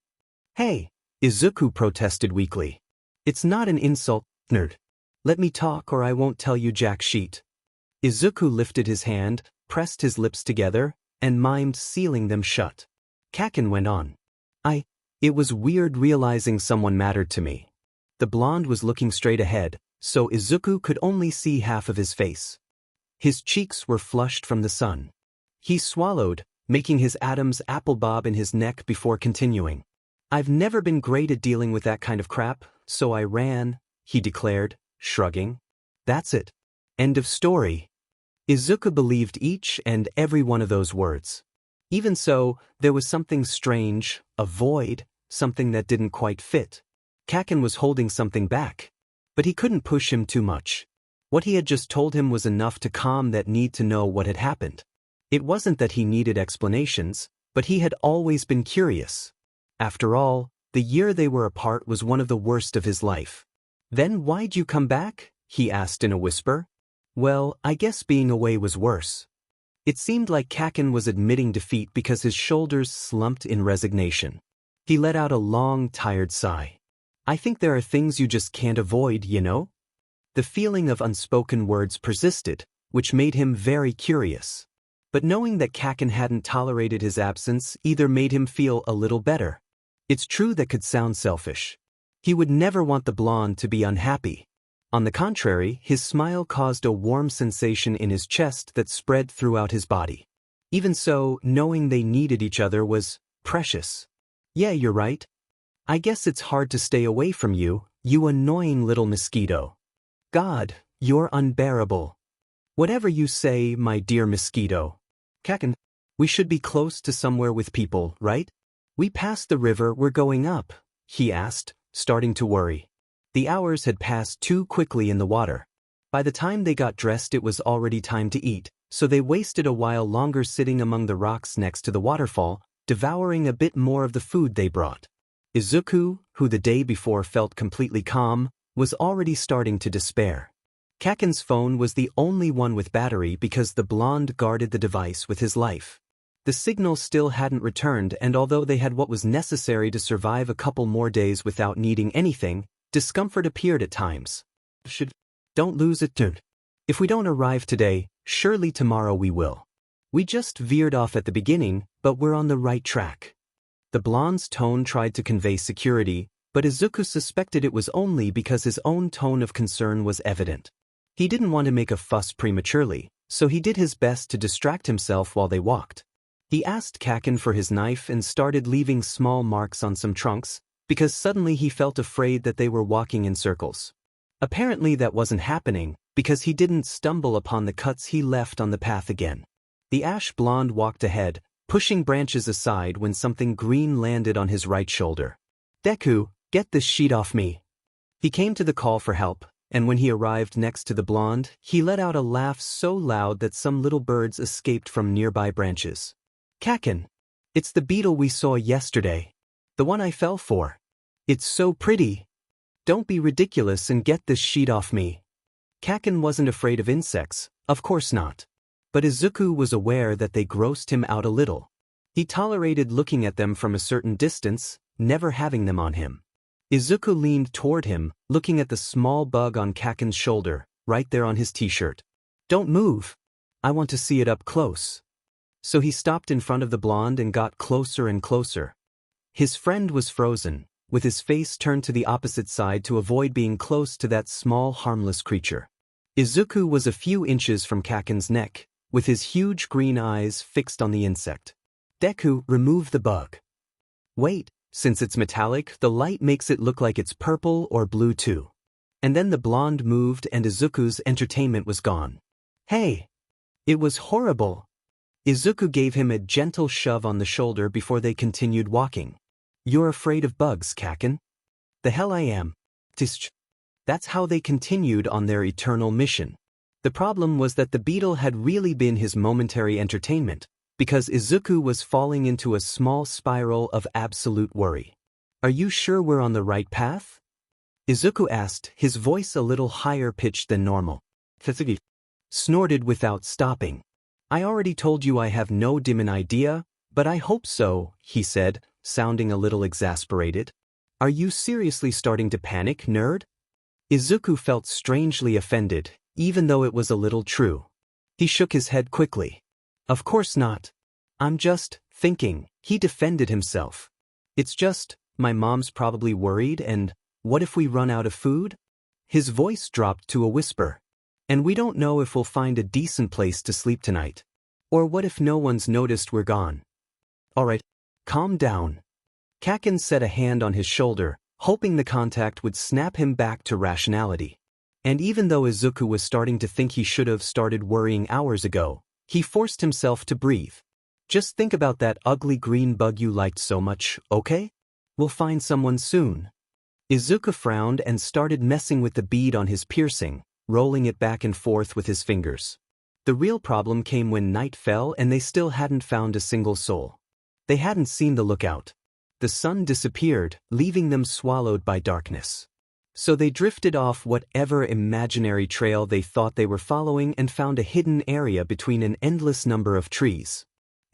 Hey, Izuku protested weakly. It's not an insult, nerd. Let me talk or I won't tell you jack shit. Izuku lifted his hand, pressed his lips together, and mimed sealing them shut. Kaken went on. It was weird realizing someone mattered to me. The blonde was looking straight ahead, so Izuku could only see half of his face. His cheeks were flushed from the sun. He swallowed, making his Adam's apple bob in his neck before continuing. I've never been great at dealing with that kind of crap, so I ran, he declared, shrugging. That's it. End of story. Izuku believed each and every one of those words. Even so, there was something strange, a void, something that didn't quite fit. Kaken was holding something back. But he couldn't push him too much. What he had just told him was enough to calm that need to know what had happened. It wasn't that he needed explanations, but he had always been curious. After all, the year they were apart was one of the worst of his life. Then why'd you come back? He asked in a whisper. Well, I guess being away was worse. It seemed like Kaken was admitting defeat because his shoulders slumped in resignation. He let out a long, tired sigh. I think there are things you just can't avoid, you know? The feeling of unspoken words persisted, which made him very curious. But knowing that Kaken hadn't tolerated his absence either made him feel a little better. It's true that could sound selfish. He would never want the blonde to be unhappy. On the contrary, his smile caused a warm sensation in his chest that spread throughout his body. Even so, knowing they needed each other was precious. Yeah, you're right. I guess it's hard to stay away from you, you annoying little mosquito. God, you're unbearable. Whatever you say, my dear mosquito. Kaken, we should be close to somewhere with people, right? We passed the river, we're going up, he asked, starting to worry. The hours had passed too quickly in the water. By the time they got dressed it was already time to eat, so they wasted a while longer sitting among the rocks next to the waterfall, devouring a bit more of the food they brought. Izuku, who the day before felt completely calm, was already starting to despair. Kaken's phone was the only one with battery because the blonde guarded the device with his life. The signal still hadn't returned, and although they had what was necessary to survive a couple more days without needing anything, discomfort appeared at times. Don't lose it, dude. If we don't arrive today, surely tomorrow we will. We just veered off at the beginning, but we're on the right track. The blonde's tone tried to convey security, but Izuku suspected it was only because his own tone of concern was evident. He didn't want to make a fuss prematurely, so he did his best to distract himself while they walked. He asked Kaken for his knife and started leaving small marks on some trunks, because suddenly he felt afraid that they were walking in circles. Apparently that wasn't happening, because he didn't stumble upon the cuts he left on the path again. The ash blonde walked ahead, pushing branches aside when something green landed on his right shoulder. Deku, get this sheet off me. He came to the call for help, and when he arrived next to the blonde, he let out a laugh so loud that some little birds escaped from nearby branches. Kaken, it's the beetle we saw yesterday. The one I fell for. It's so pretty. Don't be ridiculous and get this sheet off me. Kaken wasn't afraid of insects, of course not. But Izuku was aware that they grossed him out a little. He tolerated looking at them from a certain distance, never having them on him. Izuku leaned toward him, looking at the small bug on Kaken's shoulder, right there on his t-shirt. Don't move. I want to see it up close. So he stopped in front of the blonde and got closer and closer. His friend was frozen, with his face turned to the opposite side to avoid being close to that small harmless creature. Izuku was a few inches from Kaken's neck, with his huge green eyes fixed on the insect. Deku, remove the bug. Wait, since it's metallic, the light makes it look like it's purple or blue too. And then the blonde moved and Izuku's entertainment was gone. Hey! It was horrible. Izuku gave him a gentle shove on the shoulder before they continued walking. You're afraid of bugs, Kaken? The hell I am. Tsk. That's how they continued on their eternal mission. The problem was that the beetle had really been his momentary entertainment, because Izuku was falling into a small spiral of absolute worry. Are you sure we're on the right path? Izuku asked, his voice a little higher pitched than normal. Tatsugi snorted without stopping. I already told you I have no dim idea, but I hope so, he said, sounding a little exasperated. Are you seriously starting to panic, nerd? Izuku felt strangely offended, even though it was a little true. He shook his head quickly. Of course not. I'm just thinking, he defended himself. It's just, my mom's probably worried and, what if we run out of food? His voice dropped to a whisper. And we don't know if we'll find a decent place to sleep tonight. Or what if no one's noticed we're gone? Alright, calm down. Kaken set a hand on his shoulder, hoping the contact would snap him back to rationality. And even though Izuku was starting to think he should have started worrying hours ago, he forced himself to breathe. Just think about that ugly green bug you liked so much, okay? We'll find someone soon. Izuku frowned and started messing with the bead on his piercing, rolling it back and forth with his fingers. The real problem came when night fell and they still hadn't found a single soul. They hadn't seen the lookout. The sun disappeared, leaving them swallowed by darkness. So they drifted off whatever imaginary trail they thought they were following and found a hidden area between an endless number of trees.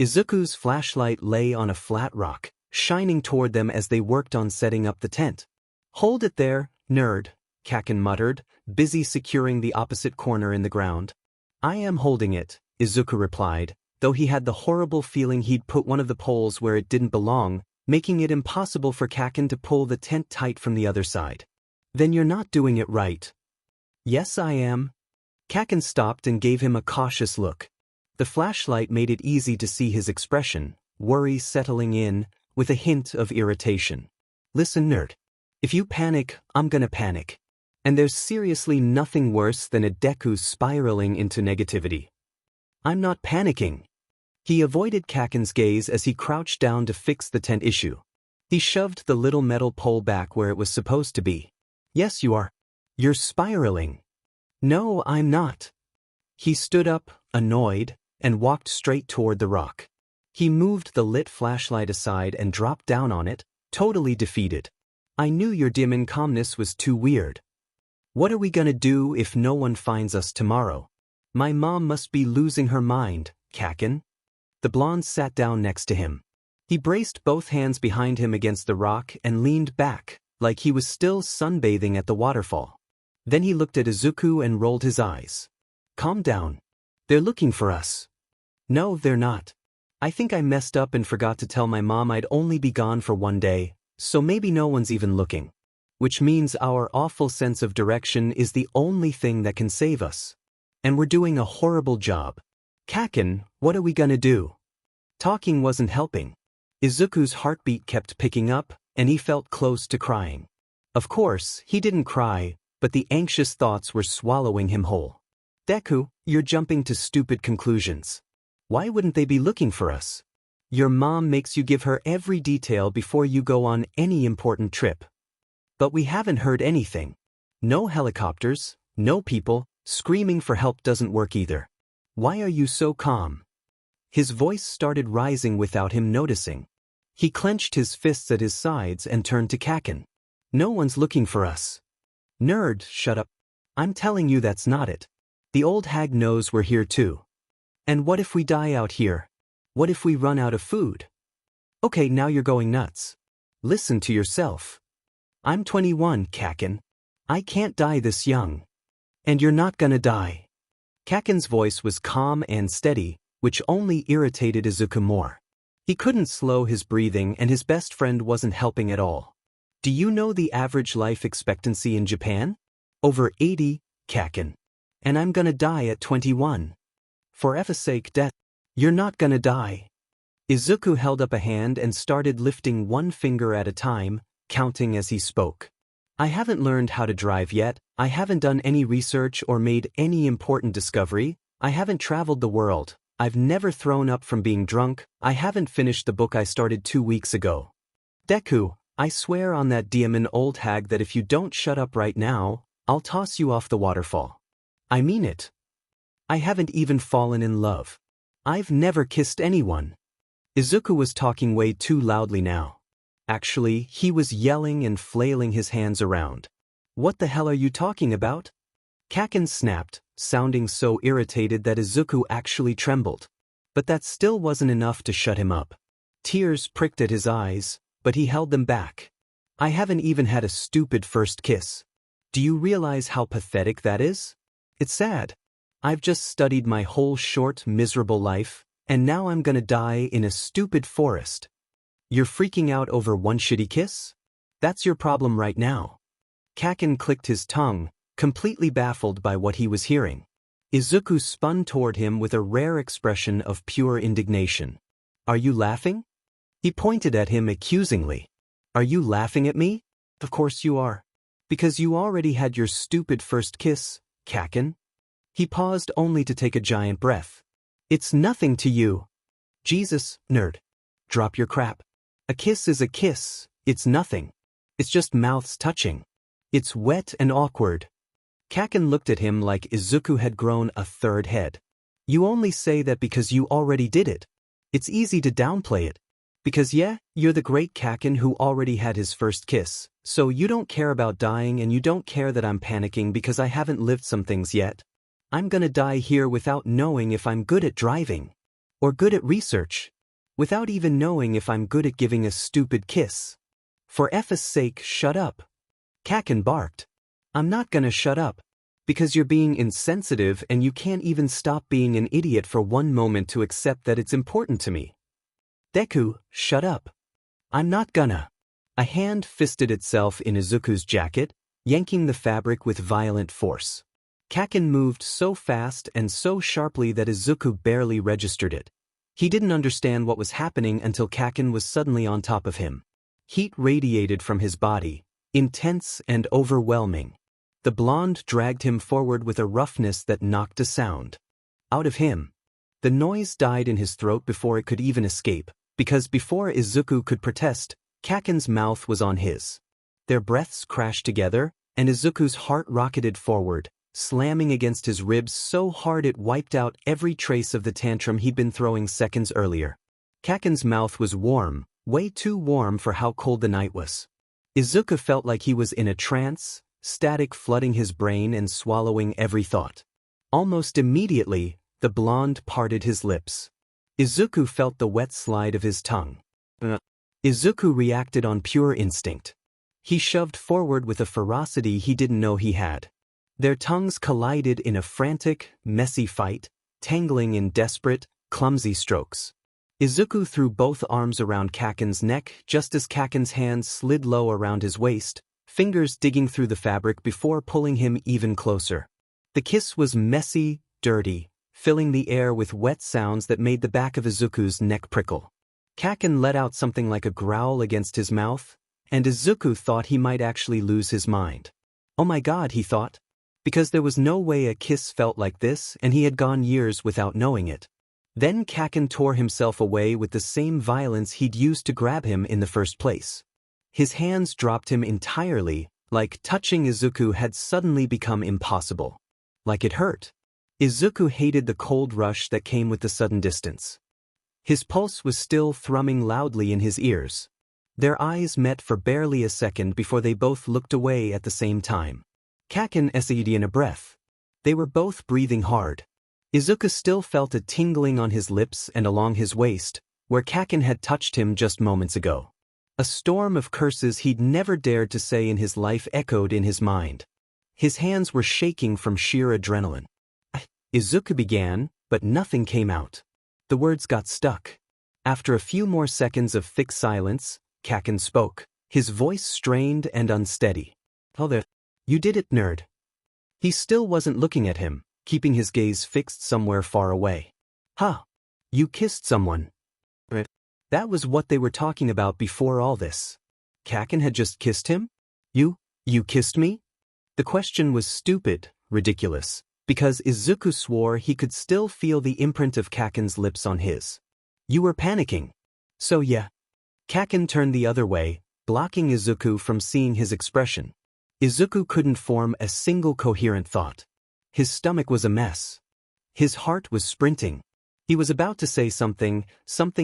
Izuku's flashlight lay on a flat rock, shining toward them as they worked on setting up the tent. Hold it there, nerd, Kaken muttered, busy securing the opposite corner in the ground. I am holding it, Izuku replied, though he had the horrible feeling he'd put one of the poles where it didn't belong, making it impossible for Kaken to pull the tent tight from the other side. Then you're not doing it right. Yes, I am. Kaken stopped and gave him a cautious look. The flashlight made it easy to see his expression, worry settling in, with a hint of irritation. Listen, nerd. If you panic, I'm gonna panic. And there's seriously nothing worse than a Deku spiraling into negativity. I'm not panicking. He avoided Kaken's gaze as he crouched down to fix the tent issue. He shoved the little metal pole back where it was supposed to be. Yes, you are. You're spiraling. No, I'm not. He stood up, annoyed, and walked straight toward the rock. He moved the lit flashlight aside and dropped down on it, totally defeated. I knew your dim and calmness was too weird. What are we gonna do if no one finds us tomorrow? My mom must be losing her mind, Kaken. The blonde sat down next to him. He braced both hands behind him against the rock and leaned back, like he was still sunbathing at the waterfall. Then he looked at Izuku and rolled his eyes. Calm down. They're looking for us. No, they're not. I think I messed up and forgot to tell my mom I'd only be gone for one day, so maybe no one's even looking. Which means our awful sense of direction is the only thing that can save us. And we're doing a horrible job. Kaken, what are we gonna do? Talking wasn't helping. Izuku's heartbeat kept picking up, and he felt close to crying. Of course, he didn't cry, but the anxious thoughts were swallowing him whole. Deku, you're jumping to stupid conclusions. Why wouldn't they be looking for us? Your mom makes you give her every detail before you go on any important trip. But we haven't heard anything. No helicopters, no people, screaming for help doesn't work either. Why are you so calm? His voice started rising without him noticing. He clenched his fists at his sides and turned to Kaken. No one's looking for us. Nerd, shut up. I'm telling you that's not it. The old hag knows we're here too. And what if we die out here? What if we run out of food? Okay, now you're going nuts. Listen to yourself. I'm 21, Kaken. I can't die this young. And you're not gonna die. Kaken's voice was calm and steady, which only irritated Izuku more. He couldn't slow his breathing and his best friend wasn't helping at all. Do you know the average life expectancy in Japan? Over 80, Kaken. And I'm gonna die at 21. For F's sake, you're not gonna die. Izuku held up a hand and started lifting one finger at a time, counting as he spoke. I haven't learned how to drive yet, I haven't done any research or made any important discovery, I haven't traveled the world, I've never thrown up from being drunk, I haven't finished the book I started 2 weeks ago. Deku, I swear on that demon old hag that if you don't shut up right now, I'll toss you off the waterfall. I mean it. I haven't even fallen in love. I've never kissed anyone. Izuku was talking way too loudly now. Actually, he was yelling and flailing his hands around. What the hell are you talking about? Kaken snapped, sounding so irritated that Izuku actually trembled. But that still wasn't enough to shut him up. Tears pricked at his eyes, but he held them back. I haven't even had a stupid first kiss. Do you realize how pathetic that is? It's sad. I've just studied my whole short, miserable life, and now I'm gonna die in a stupid forest. You're freaking out over one shitty kiss? That's your problem right now. Kaken clicked his tongue, completely baffled by what he was hearing. Izuku spun toward him with a rare expression of pure indignation. Are you laughing? He pointed at him accusingly. Are you laughing at me? Of course you are. Because you already had your stupid first kiss, Kaken. He paused only to take a giant breath. It's nothing to you. Jesus, nerd. Drop your crap. A kiss is a kiss, it's nothing. It's just mouths touching. It's wet and awkward. Kaken looked at him like Izuku had grown a third head. You only say that because you already did it. It's easy to downplay it. Because yeah, you're the great Kaken who already had his first kiss, so you don't care about dying and you don't care that I'm panicking because I haven't lived some things yet. I'm gonna die here without knowing if I'm good at driving. Or good at research. Without even knowing if I'm good at giving a stupid kiss. For F's sake, shut up. Kaken barked. I'm not gonna shut up. Because you're being insensitive and you can't even stop being an idiot for one moment to accept that it's important to me. Deku, shut up. I'm not gonna. A hand fisted itself in Izuku's jacket, yanking the fabric with violent force. Kaken moved so fast and so sharply that Izuku barely registered it. He didn't understand what was happening until Kaken was suddenly on top of him. Heat radiated from his body, intense and overwhelming. The blonde dragged him forward with a roughness that knocked a sound out of him. The noise died in his throat before it could even escape, because before Izuku could protest, Kaken's mouth was on his. Their breaths crashed together, and Izuku's heart rocketed forward, slamming against his ribs so hard it wiped out every trace of the tantrum he'd been throwing seconds earlier. Kaken's mouth was warm, way too warm for how cold the night was. Izuku felt like he was in a trance, static flooding his brain and swallowing every thought. Almost immediately, the blonde parted his lips. Izuku felt the wet slide of his tongue. Izuku reacted on pure instinct. He shoved forward with a ferocity he didn't know he had. Their tongues collided in a frantic, messy fight, tangling in desperate, clumsy strokes. Izuku threw both arms around Kaken's neck just as Kaken's hands slid low around his waist, fingers digging through the fabric before pulling him even closer. The kiss was messy, dirty, filling the air with wet sounds that made the back of Izuku's neck prickle. Kaken let out something like a growl against his mouth, and Izuku thought he might actually lose his mind. Oh my god, he thought. Because there was no way a kiss felt like this and he had gone years without knowing it. Then Kaken tore himself away with the same violence he'd used to grab him in the first place. His hands dropped him entirely, like touching Izuku had suddenly become impossible. Like it hurt. Izuku hated the cold rush that came with the sudden distance. His pulse was still thrumming loudly in his ears. Their eyes met for barely a second before they both looked away at the same time. Kaken essayed in a breath. They were both breathing hard. Izuku still felt a tingling on his lips and along his waist, where Kaken had touched him just moments ago. A storm of curses he'd never dared to say in his life echoed in his mind. His hands were shaking from sheer adrenaline. Izuku began, but nothing came out. The words got stuck. After a few more seconds of thick silence, Kaken spoke. his voice strained and unsteady. "Oh, you did it, nerd." He still wasn't looking at him, keeping his gaze fixed somewhere far away. "Huh. You kissed someone." That was what they were talking about before all this. Kaken had just kissed him? You kissed me? The question was stupid, ridiculous, because Izuku swore he could still feel the imprint of Kaken's lips on his. "You were panicking." "So yeah." Kaken turned the other way, blocking Izuku from seeing his expression. Izuku couldn't form a single coherent thought. His stomach was a mess. His heart was sprinting. He was about to say something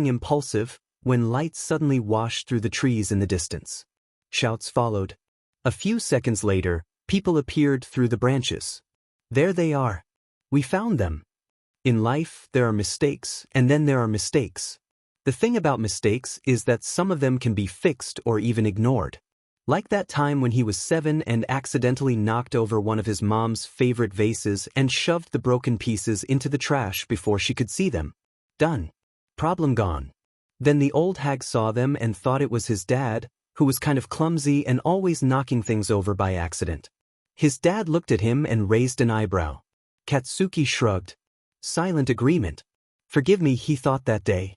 impulsive, when lights suddenly washed through the trees in the distance. Shouts followed. A few seconds later, people appeared through the branches. "There they are. We found them." In life, there are mistakes, and then there are mistakes. The thing about mistakes is that some of them can be fixed or even ignored. Like that time when he was 7 and accidentally knocked over one of his mom's favorite vases and shoved the broken pieces into the trash before she could see them. Done. Problem gone. Then the old hag saw them and thought it was his dad, who was kind of clumsy and always knocking things over by accident. His dad looked at him and raised an eyebrow. Katsuki shrugged. Silent agreement. Forgive me, he thought that day.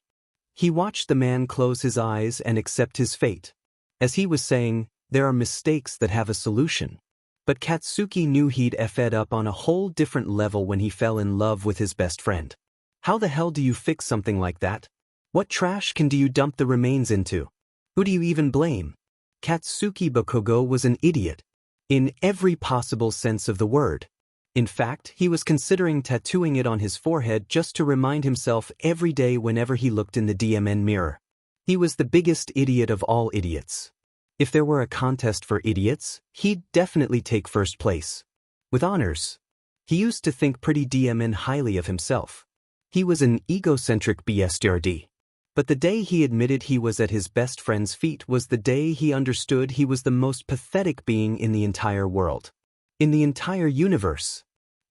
He watched the man close his eyes and accept his fate. As he was saying, there are mistakes that have a solution. But Katsuki knew he'd f'd up on a whole different level when he fell in love with his best friend. How the hell do you fix something like that? What trash can do you dump the remains into? Who do you even blame? Katsuki Bakugo was an idiot. In every possible sense of the word. In fact, he was considering tattooing it on his forehead just to remind himself every day whenever he looked in the DMN mirror. He was the biggest idiot of all idiots. If there were a contest for idiots, he'd definitely take first place. With honors. He used to think pretty DMN highly of himself. He was an egocentric bastard. But the day he admitted he was at his best friend's feet was the day he understood he was the most pathetic being in the entire world. In the entire universe.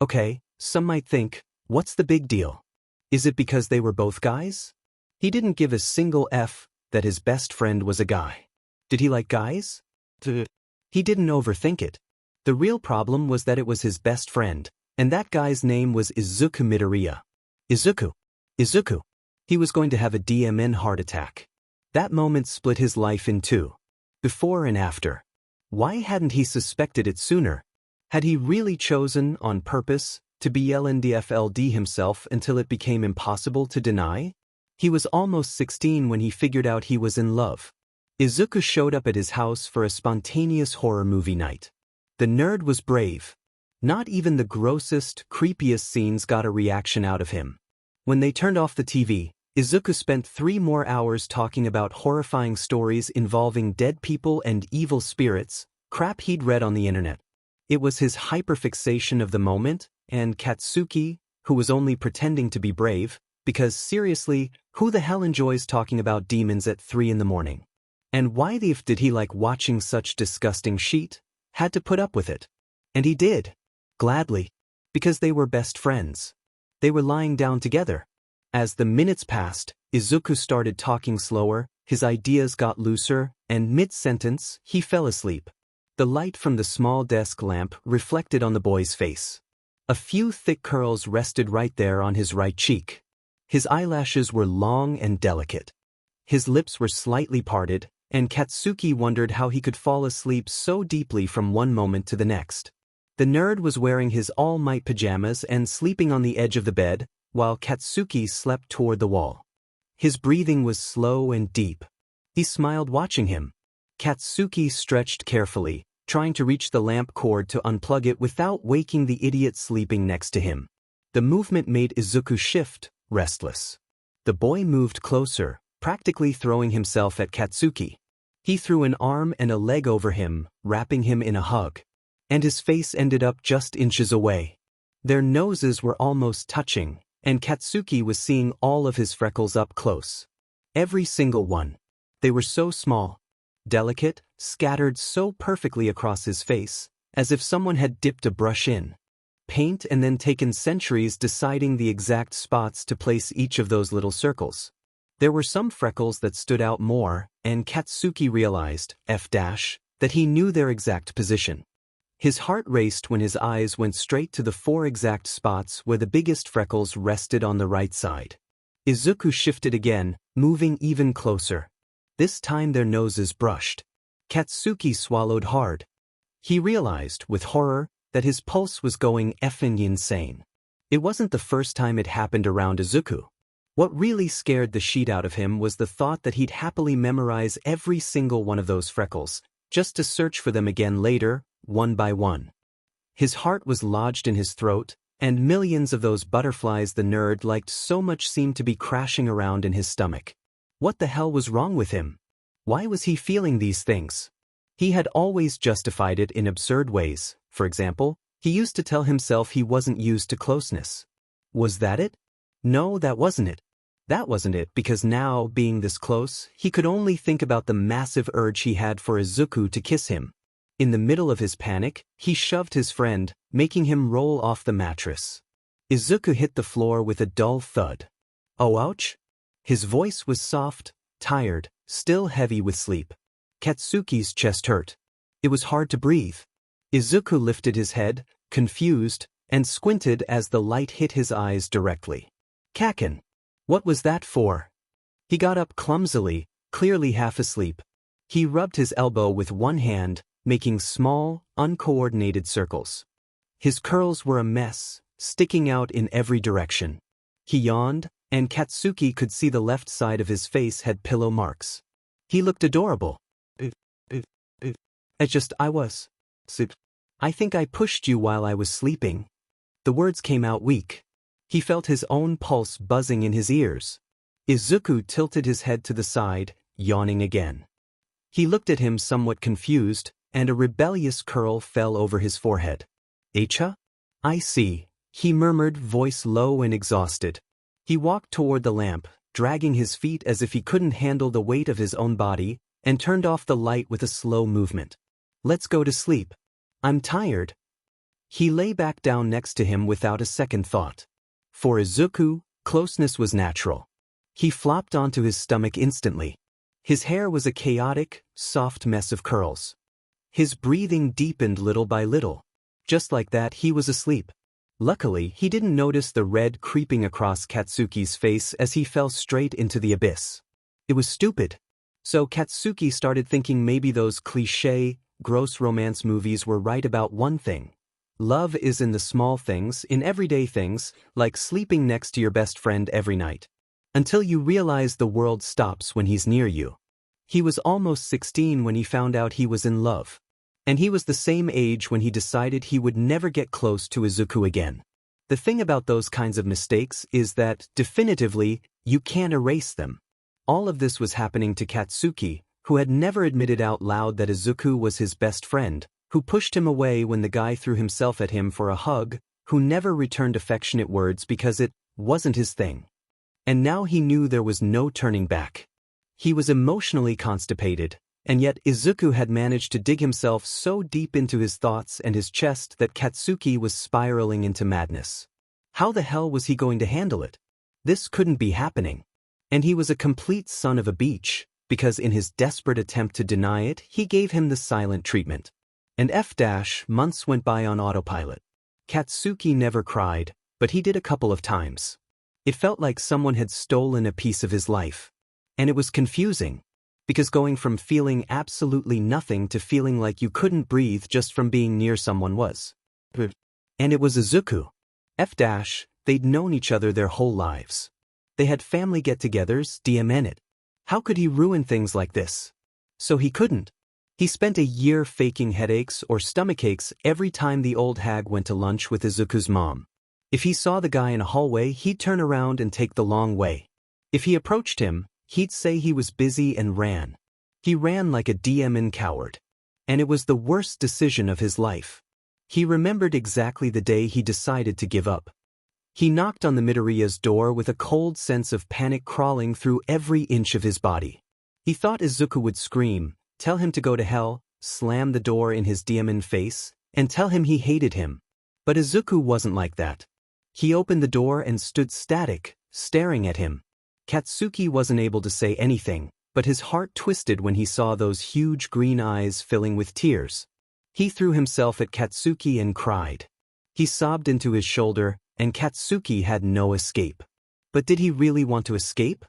Okay, some might think, what's the big deal? Is it because they were both guys? He didn't give a single F that his best friend was a guy. Did he like guys? He didn't overthink it. The real problem was that it was his best friend, and that guy's name was Izuku Midoriya. Izuku. He was going to have a DMN heart attack. That moment split his life in two. Before and after. Why hadn't he suspected it sooner? Had he really chosen, on purpose, to be LNDFLD himself until it became impossible to deny? He was almost 16 when he figured out he was in love. Izuku showed up at his house for a spontaneous horror movie night. The nerd was brave. Not even the grossest, creepiest scenes got a reaction out of him. When they turned off the TV, Izuku spent 3 more hours talking about horrifying stories involving dead people and evil spirits, crap he'd read on the internet. It was his hyperfixation of the moment, and Katsuki, who was only pretending to be brave, because seriously, who the hell enjoys talking about demons at 3 in the morning? And why the f did he like watching such disgusting shit? Had to put up with it. And he did. Gladly. Because they were best friends. They were lying down together. As the minutes passed, Izuku started talking slower, his ideas got looser, and mid-sentence, he fell asleep. The light from the small desk lamp reflected on the boy's face. A few thick curls rested right there on his right cheek. His eyelashes were long and delicate. His lips were slightly parted, and Katsuki wondered how he could fall asleep so deeply from one moment to the next. The nerd was wearing his all-might pajamas and sleeping on the edge of the bed, while Katsuki slept toward the wall. His breathing was slow and deep. He smiled watching him. Katsuki stretched carefully, trying to reach the lamp cord to unplug it without waking the idiot sleeping next to him. The movement made Izuku shift, restless. The boy moved closer, practically throwing himself at Katsuki. He threw an arm and a leg over him, wrapping him in a hug. And his face ended up just inches away. Their noses were almost touching, and Katsuki was seeing all of his freckles up close. Every single one. They were so small, delicate, scattered so perfectly across his face, as if someone had dipped a brush in paint and then taken centuries deciding the exact spots to place each of those little circles. There were some freckles that stood out more, and Katsuki realized, that he knew their exact position. His heart raced when his eyes went straight to the 4 exact spots where the biggest freckles rested on the right side. Izuku shifted again, moving even closer. This time their noses brushed. Katsuki swallowed hard. He realized, with horror, that his pulse was going effing insane. It wasn't the first time it happened around Izuku. What really scared the shit out of him was the thought that he'd happily memorize every single one of those freckles, just to search for them again later, one by one. His heart was lodged in his throat, and millions of those butterflies the nerd liked so much seemed to be crashing around in his stomach. What the hell was wrong with him? Why was he feeling these things? He had always justified it in absurd ways. For example, he used to tell himself he wasn't used to closeness. Was that it? No, that wasn't it. That wasn't it, because now, being this close, he could only think about the massive urge he had for Izuku to kiss him. In the middle of his panic, he shoved his friend, making him roll off the mattress. Izuku hit the floor with a dull thud. Oh, ouch? His voice was soft, tired, still heavy with sleep. Katsuki's chest hurt. It was hard to breathe. Izuku lifted his head, confused, and squinted as the light hit his eyes directly. Kaken. What was that for? He got up clumsily, clearly half asleep. He rubbed his elbow with one hand, making small, uncoordinated circles. His curls were a mess, sticking out in every direction. He yawned, and Katsuki could see the left side of his face had pillow marks. He looked adorable. I think I pushed you while I was sleeping. The words came out weak. He felt his own pulse buzzing in his ears. Izuku tilted his head to the side, yawning again. He looked at him somewhat confused, and a rebellious curl fell over his forehead. Echa? I see, he murmured, voice low and exhausted. He walked toward the lamp, dragging his feet as if he couldn't handle the weight of his own body, and turned off the light with a slow movement. Let's go to sleep. I'm tired. He lay back down next to him without a second thought. For Izuku, closeness was natural. He flopped onto his stomach instantly. His hair was a chaotic, soft mess of curls. His breathing deepened little by little. Just like that, he was asleep. Luckily, he didn't notice the red creeping across Katsuki's face as he fell straight into the abyss. It was stupid. So Katsuki started thinking maybe those cliché, gross romance movies were right about one thing. Love is in the small things, in everyday things, like sleeping next to your best friend every night. Until you realize the world stops when he's near you. He was almost 16 when he found out he was in love. And he was the same age when he decided he would never get close to Izuku again. The thing about those kinds of mistakes is that, definitively, you can't erase them. All of this was happening to Katsuki, who had never admitted out loud that Izuku was his best friend, who pushed him away when the guy threw himself at him for a hug, who never returned affectionate words because it wasn't his thing. And now he knew there was no turning back. He was emotionally constipated, and yet Izuku had managed to dig himself so deep into his thoughts and his chest that Katsuki was spiraling into madness. How the hell was he going to handle it? This couldn't be happening. And he was a complete son of a bitch, because in his desperate attempt to deny it, he gave him the silent treatment. And months went by on autopilot. Katsuki never cried, but he did a couple of times. It felt like someone had stolen a piece of his life. And it was confusing. Because going from feeling absolutely nothing to feeling like you couldn't breathe just from being near someone was. And it was Izuku. They'd known each other their whole lives. They had family get-togethers, DMN it. How could he ruin things like this? So he couldn't. He spent a year faking headaches or stomachaches every time the old hag went to lunch with Izuku's mom. If he saw the guy in a hallway, he'd turn around and take the long way. If he approached him, he'd say he was busy and ran. He ran like a DMN coward. And it was the worst decision of his life. He remembered exactly the day he decided to give up. He knocked on the Midoriya's door with a cold sense of panic crawling through every inch of his body. He thought Izuku would scream, tell him to go to hell, slam the door in his DMN face, and tell him he hated him. But Izuku wasn't like that. He opened the door and stood static, staring at him. Katsuki wasn't able to say anything, but his heart twisted when he saw those huge green eyes filling with tears. He threw himself at Katsuki and cried. He sobbed into his shoulder, and Katsuki had no escape. But did he really want to escape?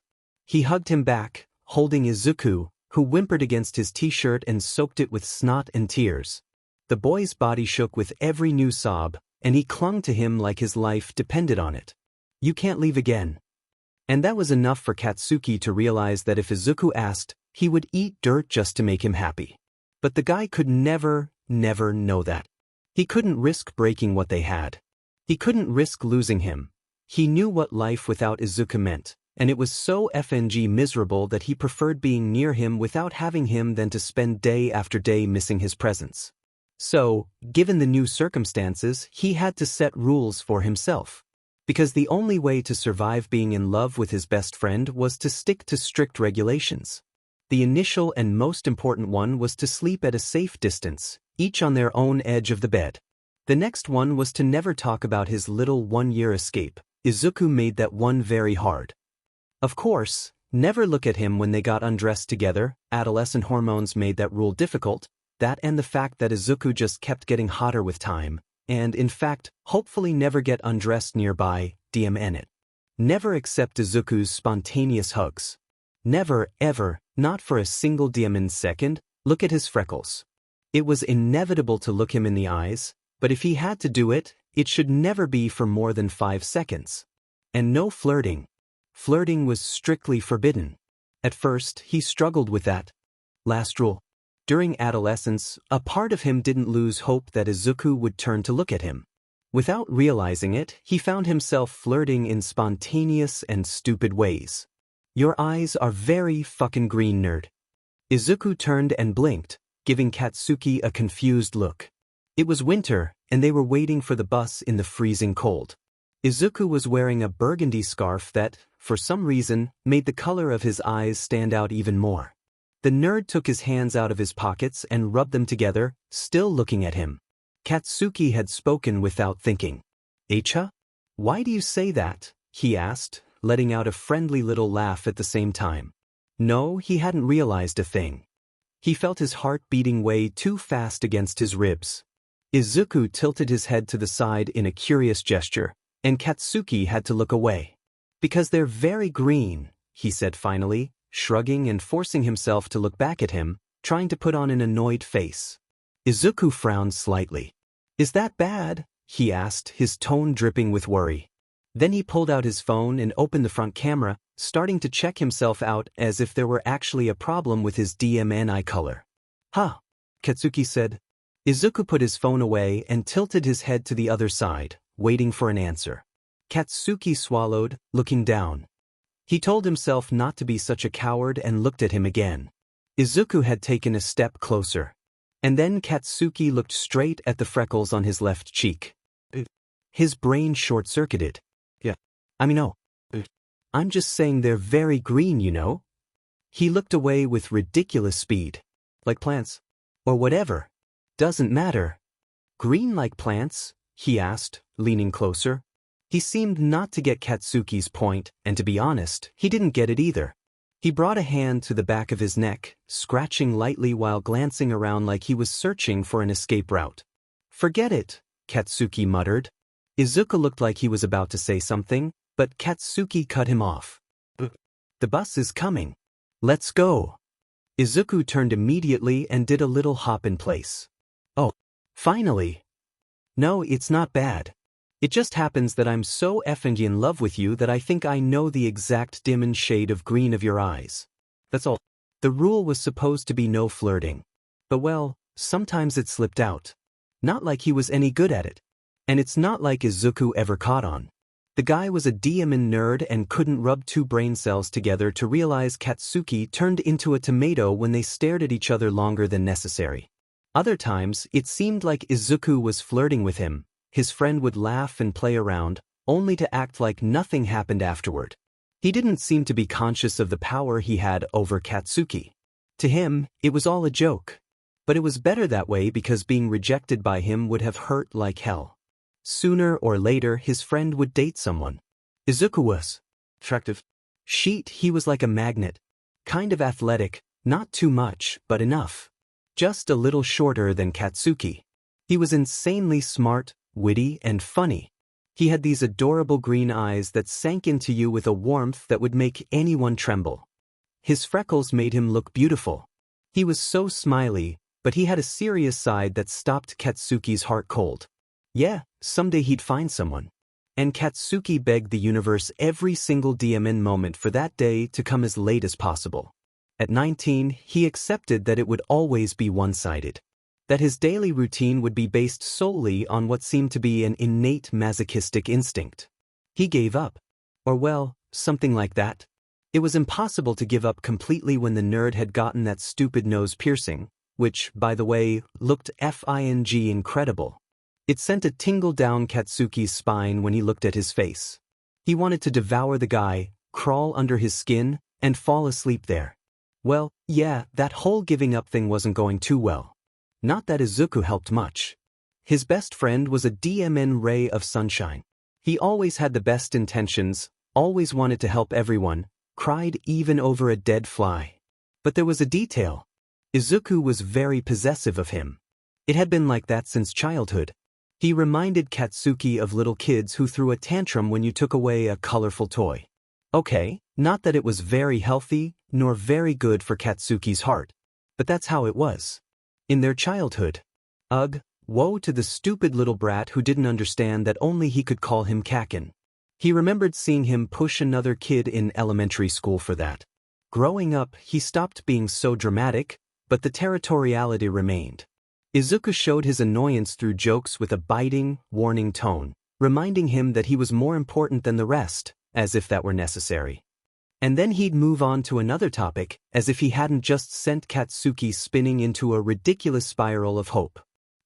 He hugged him back, holding Izuku, who whimpered against his t-shirt and soaked it with snot and tears. The boy's body shook with every new sob, and he clung to him like his life depended on it. "You can't leave again." And that was enough for Katsuki to realize that if Izuku asked, he would eat dirt just to make him happy. But the guy could never know that. He couldn't risk breaking what they had. He couldn't risk losing him. He knew what life without Izuku meant, and it was so FNG miserable that he preferred being near him without having him than to spend day after day missing his presence. So, given the new circumstances, he had to set rules for himself. Because the only way to survive being in love with his best friend was to stick to strict regulations. The initial and most important one was to sleep at a safe distance, each on their own edge of the bed. The next one was to never talk about his little one-year escape. Izuku made that one very hard. Of course, never look at him when they got undressed together. Adolescent hormones made that rule difficult, that and the fact that Izuku just kept getting hotter with time. And, in fact, hopefully never get undressed nearby, DMN it. Never accept Izuku's spontaneous hugs. Never, ever, not for a single DMN second, look at his freckles. It was inevitable to look him in the eyes, but if he had to do it, it should never be for more than 5 seconds. And no flirting. Flirting was strictly forbidden. At first, he struggled with that last rule. During adolescence, a part of him didn't lose hope that Izuku would turn to look at him. Without realizing it, he found himself flirting in spontaneous and stupid ways. "Your eyes are very fucking green, nerd." Izuku turned and blinked, giving Katsuki a confused look. It was winter, and they were waiting for the bus in the freezing cold. Izuku was wearing a burgundy scarf that, for some reason, made the color of his eyes stand out even more. The nerd took his hands out of his pockets and rubbed them together, still looking at him. Katsuki had spoken without thinking. "Echa? Why do you say that?" he asked, letting out a friendly little laugh at the same time. No, he hadn't realized a thing. He felt his heart beating way too fast against his ribs. Izuku tilted his head to the side in a curious gesture, and Katsuki had to look away. "Because they're very green," he said finally, shrugging and forcing himself to look back at him, trying to put on an annoyed face. Izuku frowned slightly. "Is that bad?" he asked, his tone dripping with worry. Then he pulled out his phone and opened the front camera, starting to check himself out as if there were actually a problem with his DMN eye color. "Huh," Katsuki said. Izuku put his phone away and tilted his head to the other side, waiting for an answer. Katsuki swallowed, looking down. He told himself not to be such a coward and looked at him again. Izuku had taken a step closer. And then Katsuki looked straight at the freckles on his left cheek. His brain short-circuited. "No. I'm just saying they're very green, you know." He looked away with ridiculous speed. "Like plants. Or whatever. Doesn't matter." "Green like plants?" he asked, leaning closer. He seemed not to get Katsuki's point, and to be honest, he didn't get it either. He brought a hand to the back of his neck, scratching lightly while glancing around like he was searching for an escape route. "Forget it," Katsuki muttered. Izuku looked like he was about to say something, but Katsuki cut him off. "The bus is coming. Let's go." Izuku turned immediately and did a little hop in place. "Oh, finally." "No, it's not bad. It just happens that I'm so effing in love with you that I think I know the exact dim and shade of green of your eyes. That's all." The rule was supposed to be no flirting. But well, sometimes it slipped out. Not like he was any good at it. And it's not like Izuku ever caught on. The guy was a DMN nerd and couldn't rub 2 brain cells together to realize Katsuki turned into a tomato when they stared at each other longer than necessary. Other times, it seemed like Izuku was flirting with him. His friend would laugh and play around, only to act like nothing happened afterward. He didn't seem to be conscious of the power he had over Katsuki. To him, it was all a joke. But it was better that way because being rejected by him would have hurt like hell. Sooner or later, his friend would date someone. Izuku was attractive. Sheet, he was like a magnet. Kind of athletic, not too much, but enough. Just a little shorter than Katsuki. He was insanely smart, witty, and funny. He had these adorable green eyes that sank into you with a warmth that would make anyone tremble. His freckles made him look beautiful. He was so smiley, but he had a serious side that stopped Katsuki's heart cold. Yeah, someday he'd find someone. And Katsuki begged the universe every single DMN moment for that day to come as late as possible. At 19, he accepted that it would always be one-sided. That his daily routine would be based solely on what seemed to be an innate masochistic instinct. He gave up. Or well, something like that. It was impossible to give up completely when the nerd had gotten that stupid nose piercing, which, by the way, looked f***ing incredible. It sent a tingle down Katsuki's spine when he looked at his face. He wanted to devour the guy, crawl under his skin, and fall asleep there. Well, yeah, that whole giving up thing wasn't going too well. Not that Izuku helped much. His best friend was a DMN ray of sunshine. He always had the best intentions, always wanted to help everyone, cried even over a dead fly. But there was a detail. Izuku was very possessive of him. It had been like that since childhood. He reminded Katsuki of little kids who threw a tantrum when you took away a colorful toy. Okay, not that it was very healthy, nor very good for Katsuki's heart. But that's how it was. In their childhood. Ugh, woe to the stupid little brat who didn't understand that only he could call him Kakin. He remembered seeing him push another kid in elementary school for that. Growing up, he stopped being so dramatic, but the territoriality remained. Izuku showed his annoyance through jokes with a biting, warning tone, reminding him that he was more important than the rest, as if that were necessary. And then he'd move on to another topic, as if he hadn't just sent Katsuki spinning into a ridiculous spiral of hope.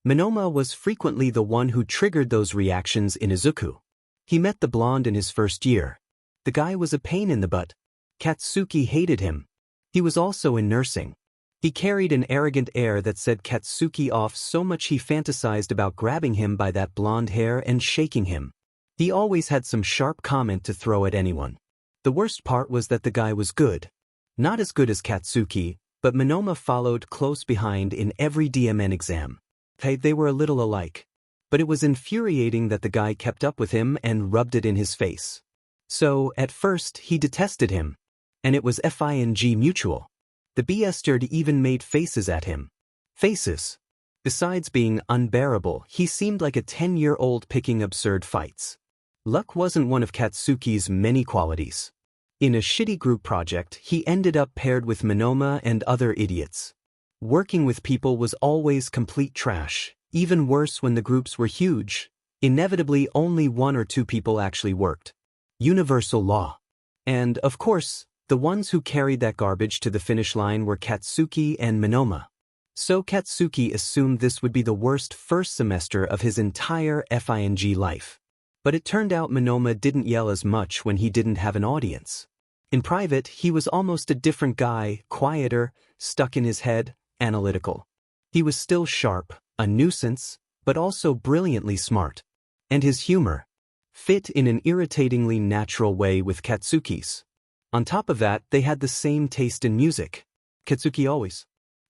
Monoma was frequently the one who triggered those reactions in Izuku. He met the blonde in his first year. The guy was a pain in the butt. Katsuki hated him. He was also in nursing. He carried an arrogant air that set Katsuki off so much he fantasized about grabbing him by that blonde hair and shaking him. He always had some sharp comment to throw at anyone. The worst part was that the guy was good. Not as good as Katsuki, but Monoma followed close behind in every DMN exam. They were a little alike. But it was infuriating that the guy kept up with him and rubbed it in his face. So, at first, he detested him. And it was fing mutual. The bastard even made faces at him. Faces. Besides being unbearable, he seemed like a 10-year-old picking absurd fights. Luck wasn't one of Katsuki's many qualities. In a shitty group project, he ended up paired with Monoma and other idiots. Working with people was always complete trash, even worse when the groups were huge. Inevitably, only one or two people actually worked. Universal law. And, of course, the ones who carried that garbage to the finish line were Katsuki and Monoma. So Katsuki assumed this would be the worst first semester of his entire FING life. But it turned out Monoma didn't yell as much when he didn't have an audience. In private, he was almost a different guy, quieter, stuck in his head, analytical. He was still sharp, a nuisance, but also brilliantly smart. And his humor fit in an irritatingly natural way with Katsuki's. On top of that, they had the same taste in music. Katsuki always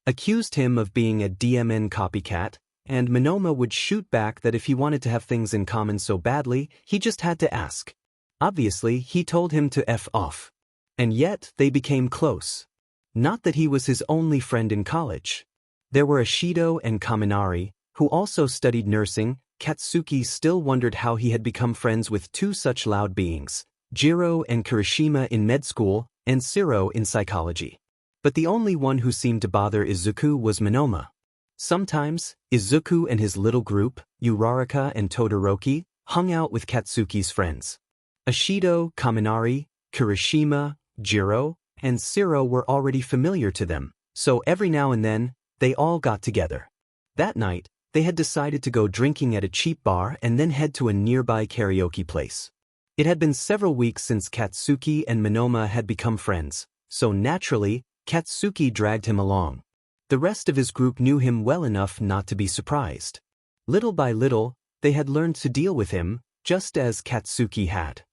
accused him of being a DMN copycat, and Monoma would shoot back that if he wanted to have things in common so badly, he just had to ask. Obviously, he told him to F off. And yet, they became close. Not that he was his only friend in college. There were Ashido and Kaminari, who also studied nursing. Katsuki still wondered how he had become friends with two such loud beings, Jiro and Kirishima in med school, and Siro in psychology. But the only one who seemed to bother Izuku was Monoma. Sometimes, Izuku and his little group, Uraraka and Todoroki, hung out with Katsuki's friends. Ashido, Kaminari, Kirishima, Jiro, and Siro were already familiar to them, so every now and then, they all got together. That night, they had decided to go drinking at a cheap bar and then head to a nearby karaoke place. It had been several weeks since Katsuki and Monoma had become friends, so naturally, Katsuki dragged him along. The rest of his group knew him well enough not to be surprised. Little by little, they had learned to deal with him, just as Katsuki had.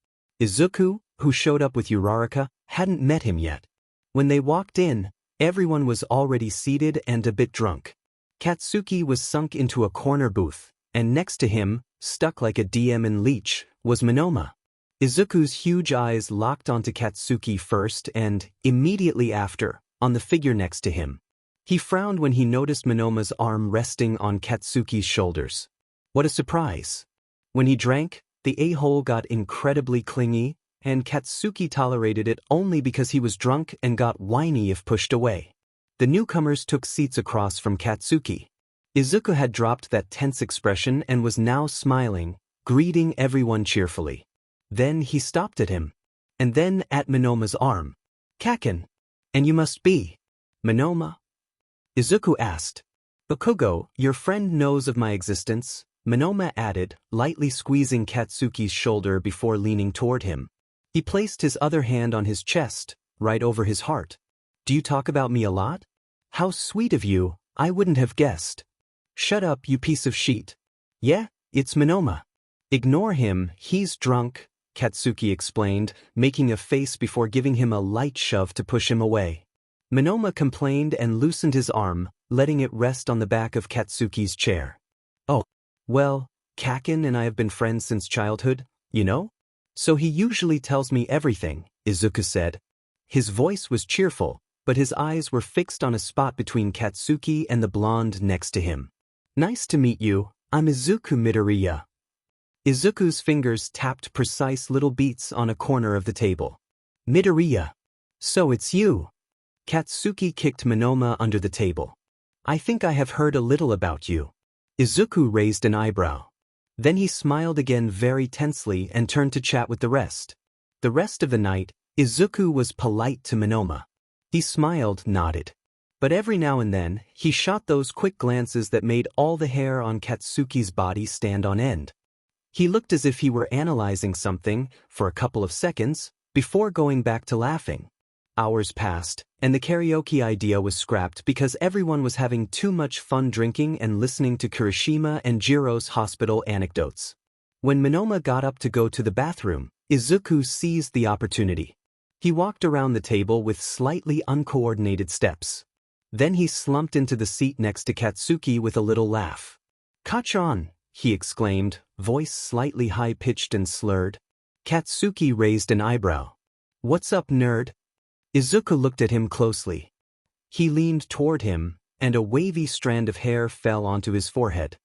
Izuku, who showed up with Uraraka, hadn't met him yet. When they walked in, everyone was already seated and a bit drunk. Katsuki was sunk into a corner booth, and next to him, stuck like a demon leech, was Monoma. Izuku's huge eyes locked onto Katsuki first and, immediately after, on the figure next to him. He frowned when he noticed Monoma's arm resting on Katsuki's shoulders. What a surprise. When he drank, the a-hole got incredibly clingy, and Katsuki tolerated it only because he was drunk and got whiny if pushed away. The newcomers took seats across from Katsuki. Izuku had dropped that tense expression and was now smiling, greeting everyone cheerfully. Then he stopped at him. And then at Monoma's arm. "Kaken. And you must be Monoma?" Izuku asked. "Bakugo, your friend knows of my existence," Monoma added, lightly squeezing Katsuki's shoulder before leaning toward him. He placed his other hand on his chest, right over his heart. "Do you talk about me a lot? How sweet of you, I wouldn't have guessed." "Shut up, you piece of shit." "Yeah, it's Monoma." "Ignore him, he's drunk," Katsuki explained, making a face before giving him a light shove to push him away. Monoma complained and loosened his arm, letting it rest on the back of Katsuki's chair. "Oh, well, Kaken and I have been friends since childhood, you know? So he usually tells me everything," Izuku said. His voice was cheerful, but his eyes were fixed on a spot between Katsuki and the blonde next to him. "Nice to meet you, I'm Izuku Midoriya." Izuku's fingers tapped precise little beats on a corner of the table. "Midoriya. So it's you." Katsuki kicked Monoma under the table. "I think I have heard a little about you." Izuku raised an eyebrow. Then he smiled again very tensely and turned to chat with the rest. The rest of the night, Izuku was polite to Monoma. He smiled, nodded. But every now and then, he shot those quick glances that made all the hair on Katsuki's body stand on end. He looked as if he were analyzing something, for a couple of seconds, before going back to laughing. Hours passed, and the karaoke idea was scrapped because everyone was having too much fun drinking and listening to Kirishima and Jiro's hospital anecdotes. When Monoma got up to go to the bathroom, Izuku seized the opportunity. He walked around the table with slightly uncoordinated steps. Then he slumped into the seat next to Katsuki with a little laugh. "Kachan," he exclaimed, voice slightly high-pitched and slurred. Katsuki raised an eyebrow. "What's up, nerd?" Izuku looked at him closely. He leaned toward him, and a wavy strand of hair fell onto his forehead.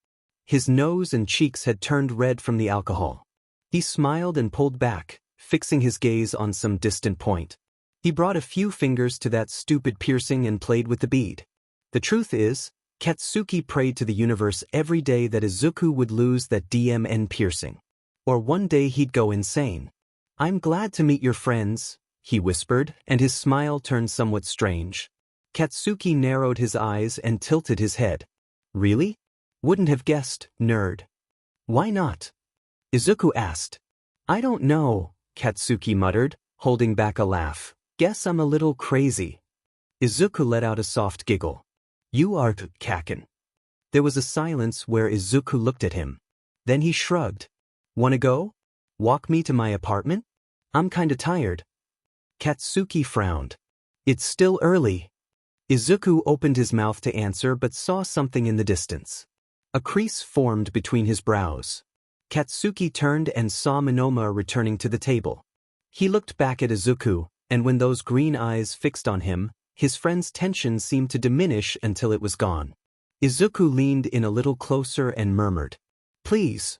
His nose and cheeks had turned red from the alcohol. He smiled and pulled back, fixing his gaze on some distant point. He brought a few fingers to that stupid piercing and played with the bead. The truth is, Katsuki prayed to the universe every day that Izuku would lose that DMN piercing. Or one day he'd go insane. "I'm glad to meet your friends," he whispered, and his smile turned somewhat strange. Katsuki narrowed his eyes and tilted his head. "Really? Wouldn't have guessed, nerd." "Why not?" Izuku asked. "I don't know," Katsuki muttered, holding back a laugh. "Guess I'm a little crazy." Izuku let out a soft giggle. "You are Kaken." There was a silence where Izuku looked at him. Then he shrugged. "Wanna go? Walk me to my apartment? I'm kinda tired." Katsuki frowned. "It's still early." Izuku opened his mouth to answer but saw something in the distance. A crease formed between his brows. Katsuki turned and saw Monoma returning to the table. He looked back at Izuku, and when those green eyes fixed on him, his friend's tension seemed to diminish until it was gone. Izuku leaned in a little closer and murmured, "Please."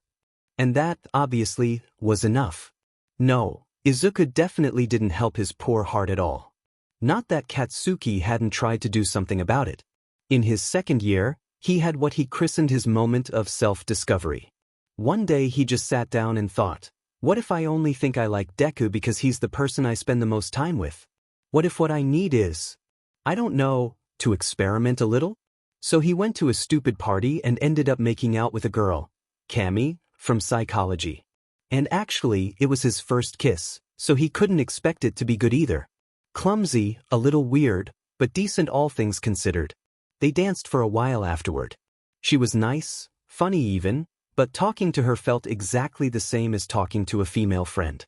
And that, obviously, was enough. No, Izuku definitely didn't help his poor heart at all. Not that Katsuki hadn't tried to do something about it. In his second year, he had what he christened his moment of self-discovery. One day he just sat down and thought, what if I only think I like Deku because he's the person I spend the most time with? What if what I need is, I don't know, to experiment a little? So he went to a stupid party and ended up making out with a girl, Cammy, from psychology. And actually, it was his first kiss, so he couldn't expect it to be good either. Clumsy, a little weird, but decent all things considered. They danced for a while afterward. She was nice, funny even, but talking to her felt exactly the same as talking to a female friend.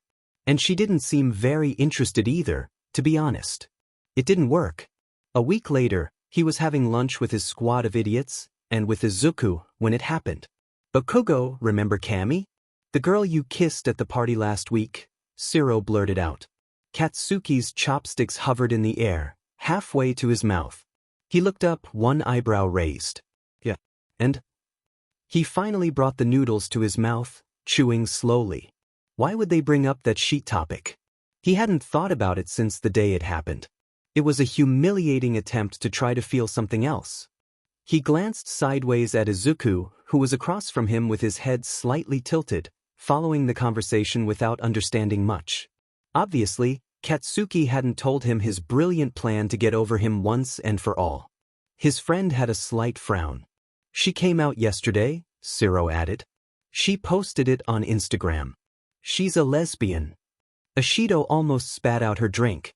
And she didn't seem very interested either, To be honest, it didn't work. A week later, he was having lunch with his squad of idiots, and with Izuku, when it happened. "Bakugo, remember Kami? The girl you kissed at the party last week?" Shiro blurted out. Katsuki's chopsticks hovered in the air, halfway to his mouth. He looked up, one eyebrow raised. "Yeah. And?" He finally brought the noodles to his mouth, chewing slowly. Why would they bring up that sheet topic? He hadn't thought about it since the day it happened. It was a humiliating attempt to try to feel something else. He glanced sideways at Izuku, who was across from him with his head slightly tilted, following the conversation without understanding much. Obviously, Katsuki hadn't told him his brilliant plan to get over him once and for all. His friend had a slight frown. "She came out yesterday," Shiro added. "She posted it on Instagram. She's a lesbian." Ashido almost spat out her drink.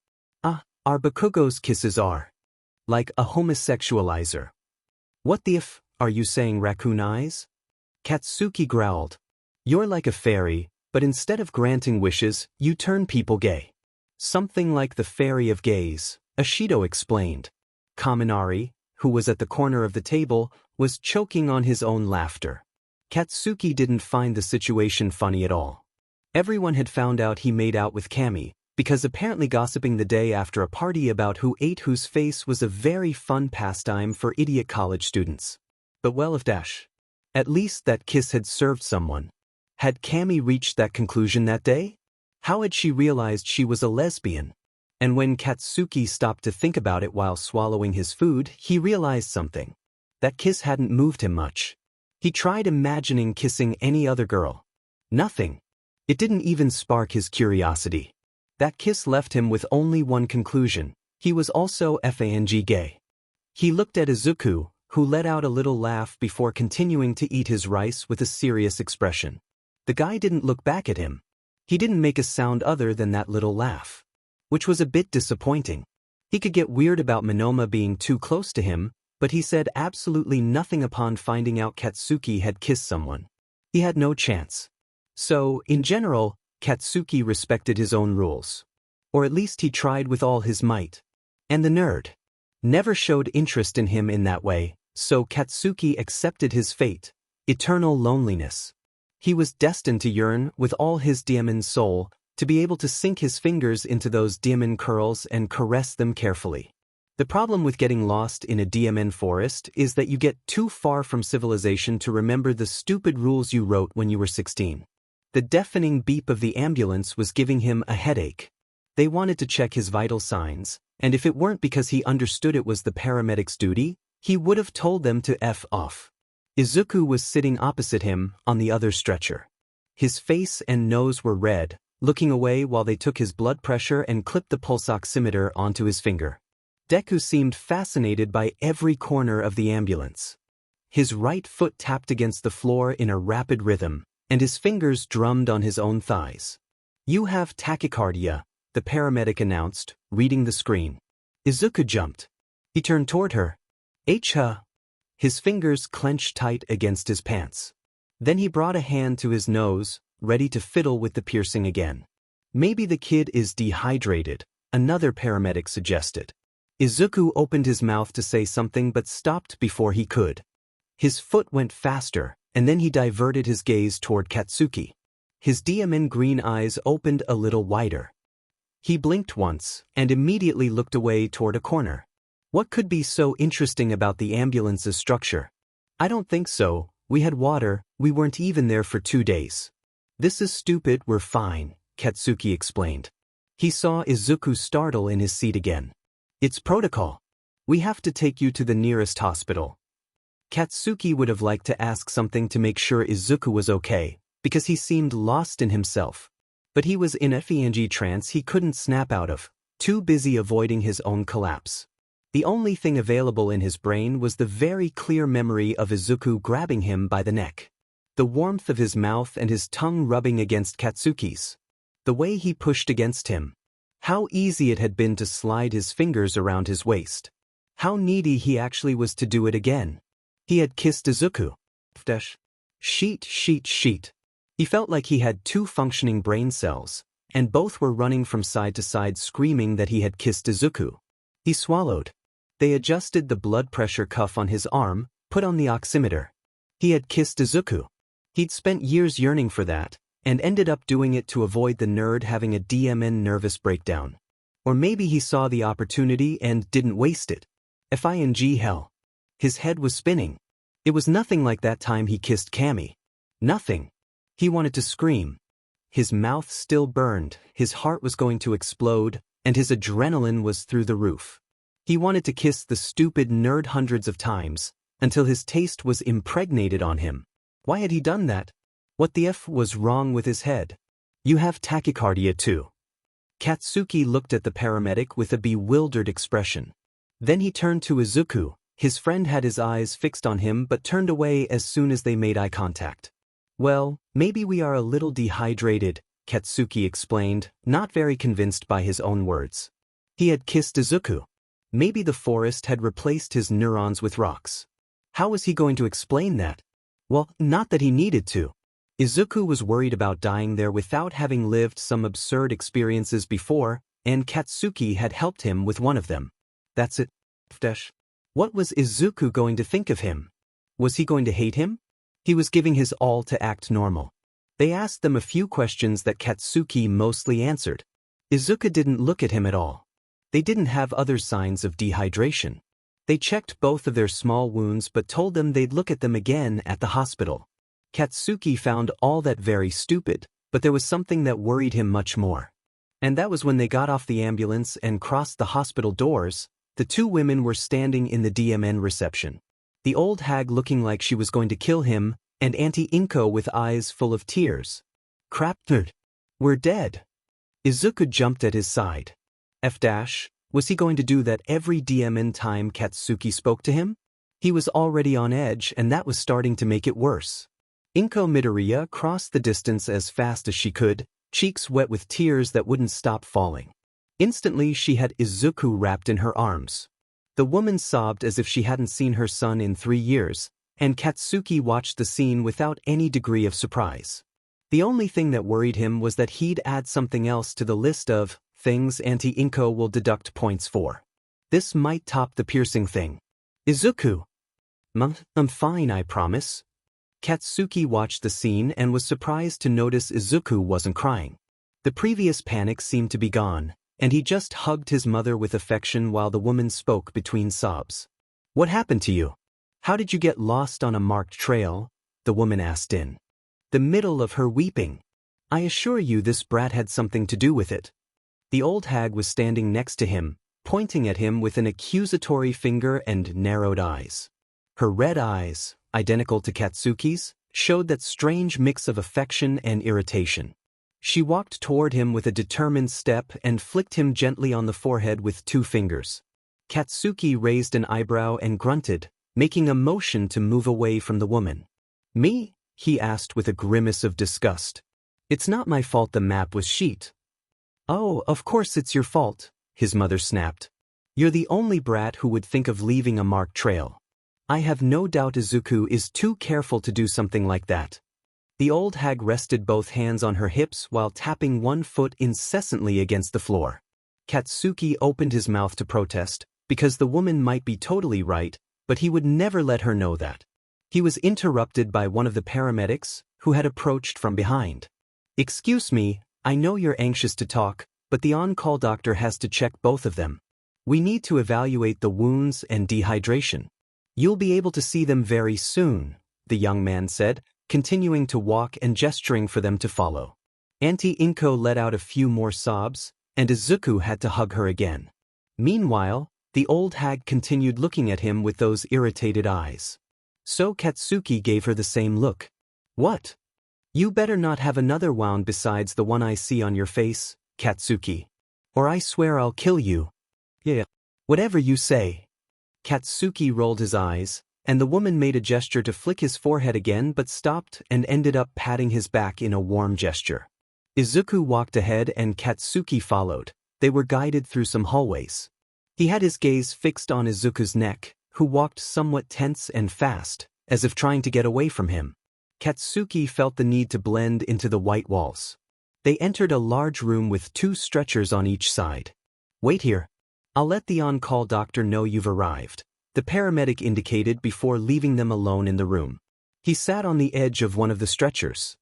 Our Bakugo's kisses are like a homosexualizer." "What the f, are you saying, raccoon eyes?" Katsuki growled. "You're like a fairy, but instead of granting wishes, you turn people gay." "Something like the fairy of gays," Ashido explained. Kaminari, who was at the corner of the table, was choking on his own laughter. Katsuki didn't find the situation funny at all. Everyone had found out he made out with Kami, because apparently gossiping the day after a party about who ate whose face was a very fun pastime for idiot college students. But well, if at least that kiss had served someone. Had Kami reached that conclusion that day? How had she realized she was a lesbian? And when Katsuki stopped to think about it while swallowing his food, he realized something. That kiss hadn't moved him much. He tried imagining kissing any other girl. Nothing. It didn't even spark his curiosity. That kiss left him with only one conclusion: he was also fang gay. He looked at Izuku, who let out a little laugh before continuing to eat his rice with a serious expression. The guy didn't look back at him. He didn't make a sound other than that little laugh, which was a bit disappointing. He could get weird about Monoma being too close to him, but he said absolutely nothing upon finding out Katsuki had kissed someone. He had no chance. So, in general, Katsuki respected his own rules. Or at least he tried with all his might. And the nerd never showed interest in him in that way, so Katsuki accepted his fate: eternal loneliness. He was destined to yearn with all his diamond soul, to be able to sink his fingers into those diamond curls and caress them carefully. The problem with getting lost in a diamond forest is that you get too far from civilization to remember the stupid rules you wrote when you were 16. The deafening beep of the ambulance was giving him a headache. They wanted to check his vital signs, and if it weren't because he understood it was the paramedic's duty, he would have told them to F off. Izuku was sitting opposite him, on the other stretcher. His face and nose were red, looking away while they took his blood pressure and clipped the pulse oximeter onto his finger. Deku seemed fascinated by every corner of the ambulance. His right foot tapped against the floor in a rapid rhythm, and his fingers drummed on his own thighs. "You have tachycardia," the paramedic announced, reading the screen. Izuku jumped. He turned toward her. "H-huh." His fingers clenched tight against his pants. Then he brought a hand to his nose, ready to fiddle with the piercing again. "Maybe the kid is dehydrated," another paramedic suggested. Izuku opened his mouth to say something but stopped before he could. His foot went faster, and then he diverted his gaze toward Katsuki. His diamond green eyes opened a little wider. He blinked once, and immediately looked away toward a corner. What could be so interesting about the ambulance's structure? "I don't think so. We had water, we weren't even there for 2 days." "This is stupid, we're fine," Katsuki explained. He saw Izuku startle in his seat again. "It's protocol. We have to take you to the nearest hospital." Katsuki would have liked to ask something to make sure Izuku was okay, because he seemed lost in himself. But he was in a fang trance he couldn't snap out of, too busy avoiding his own collapse. The only thing available in his brain was the very clear memory of Izuku grabbing him by the neck. The warmth of his mouth and his tongue rubbing against Katsuki's. The way he pushed against him. How easy it had been to slide his fingers around his waist. How needy he actually was to do it again. He had kissed Izuku. Sheet. He felt like he had 2 functioning brain cells, and both were running from side to side screaming that he had kissed Izuku. He swallowed. They adjusted the blood pressure cuff on his arm, put on the oximeter. He had kissed Izuku. He'd spent years yearning for that, and ended up doing it to avoid the nerd having a DMN nervous breakdown. Or maybe he saw the opportunity and didn't waste it. Fing hell. His head was spinning. It was nothing like that time he kissed Cammy. Nothing. He wanted to scream. His mouth still burned, his heart was going to explode, and his adrenaline was through the roof. He wanted to kiss the stupid nerd hundreds of times, until his taste was impregnated on him. Why had he done that? What the F was wrong with his head? You have tachycardia too. Katsuki looked at the paramedic with a bewildered expression. Then he turned to Izuku. His friend had his eyes fixed on him but turned away as soon as they made eye contact. Well, maybe we are a little dehydrated, Katsuki explained, not very convinced by his own words. He had kissed Izuku. Maybe the forest had replaced his neurons with rocks. How was he going to explain that? Well, not that he needed to. Izuku was worried about dying there without having lived some absurd experiences before, and Katsuki had helped him with one of them. That's it. What was Izuku going to think of him? Was he going to hate him? He was giving his all to act normal. They asked them a few questions that Katsuki mostly answered. Izuku didn't look at him at all. They didn't have other signs of dehydration. They checked both of their small wounds but told them they'd look at them again at the hospital. Katsuki found all that very stupid, but there was something that worried him much more. And that was when they got off the ambulance and crossed the hospital doors, the two women were standing in the DMN reception. The old hag looking like she was going to kill him, and Auntie Inko with eyes full of tears. Crap, dude. We're dead. Izuku jumped at his side. Was he going to do that every DMN time Katsuki spoke to him? He was already on edge and that was starting to make it worse. Inko Midoriya crossed the distance as fast as she could, cheeks wet with tears that wouldn't stop falling. Instantly she had Izuku wrapped in her arms. The woman sobbed as if she hadn't seen her son in 3 years, and Katsuki watched the scene without any degree of surprise. The only thing that worried him was that he'd add something else to the list of things Auntie Inko will deduct points for. This might top the piercing thing. Izuku. I'm fine, I promise. Katsuki watched the scene and was surprised to notice Izuku wasn't crying. The previous panic seemed to be gone, and he just hugged his mother with affection while the woman spoke between sobs. What happened to you? How did you get lost on a marked trail? The woman asked in the middle of her weeping. I assure you this brat had something to do with it. The old hag was standing next to him, pointing at him with an accusatory finger and narrowed eyes. Her red eyes, identical to Katsuki's, showed that strange mix of affection and irritation. She walked toward him with a determined step and flicked him gently on the forehead with 2 fingers. Katsuki raised an eyebrow and grunted, making a motion to move away from the woman. Me? He asked with a grimace of disgust. It's not my fault the map was sheet. Oh, of course it's your fault, his mother snapped. You're the only brat who would think of leaving a marked trail. I have no doubt Izuku is too careful to do something like that. The old hag rested both hands on her hips while tapping one foot incessantly against the floor. Katsuki opened his mouth to protest, because the woman might be totally right, but he would never let her know that. He was interrupted by one of the paramedics, who had approached from behind. Excuse me, I know you're anxious to talk, but the on-call doctor has to check both of them. We need to evaluate the wounds and dehydration. You'll be able to see them very soon, the young man said, continuing to walk and gesturing for them to follow. Auntie Inko let out a few more sobs, and Izuku had to hug her again. Meanwhile, the old hag continued looking at him with those irritated eyes. So Katsuki gave her the same look. What? You better not have another wound besides the one I see on your face, Katsuki. Or I swear I'll kill you. Yeah. Whatever you say. Katsuki rolled his eyes, and the woman made a gesture to flick his forehead again but stopped and ended up patting his back in a warm gesture. Izuku walked ahead and Katsuki followed. They were guided through some hallways. He had his gaze fixed on Izuku's neck, who walked somewhat tense and fast, as if trying to get away from him. Katsuki felt the need to blend into the white walls. They entered a large room with 2 stretchers on each side. Wait here. I'll let the on-call doctor know you've arrived, the paramedic indicated before leaving them alone in the room. He sat on the edge of one of the stretchers.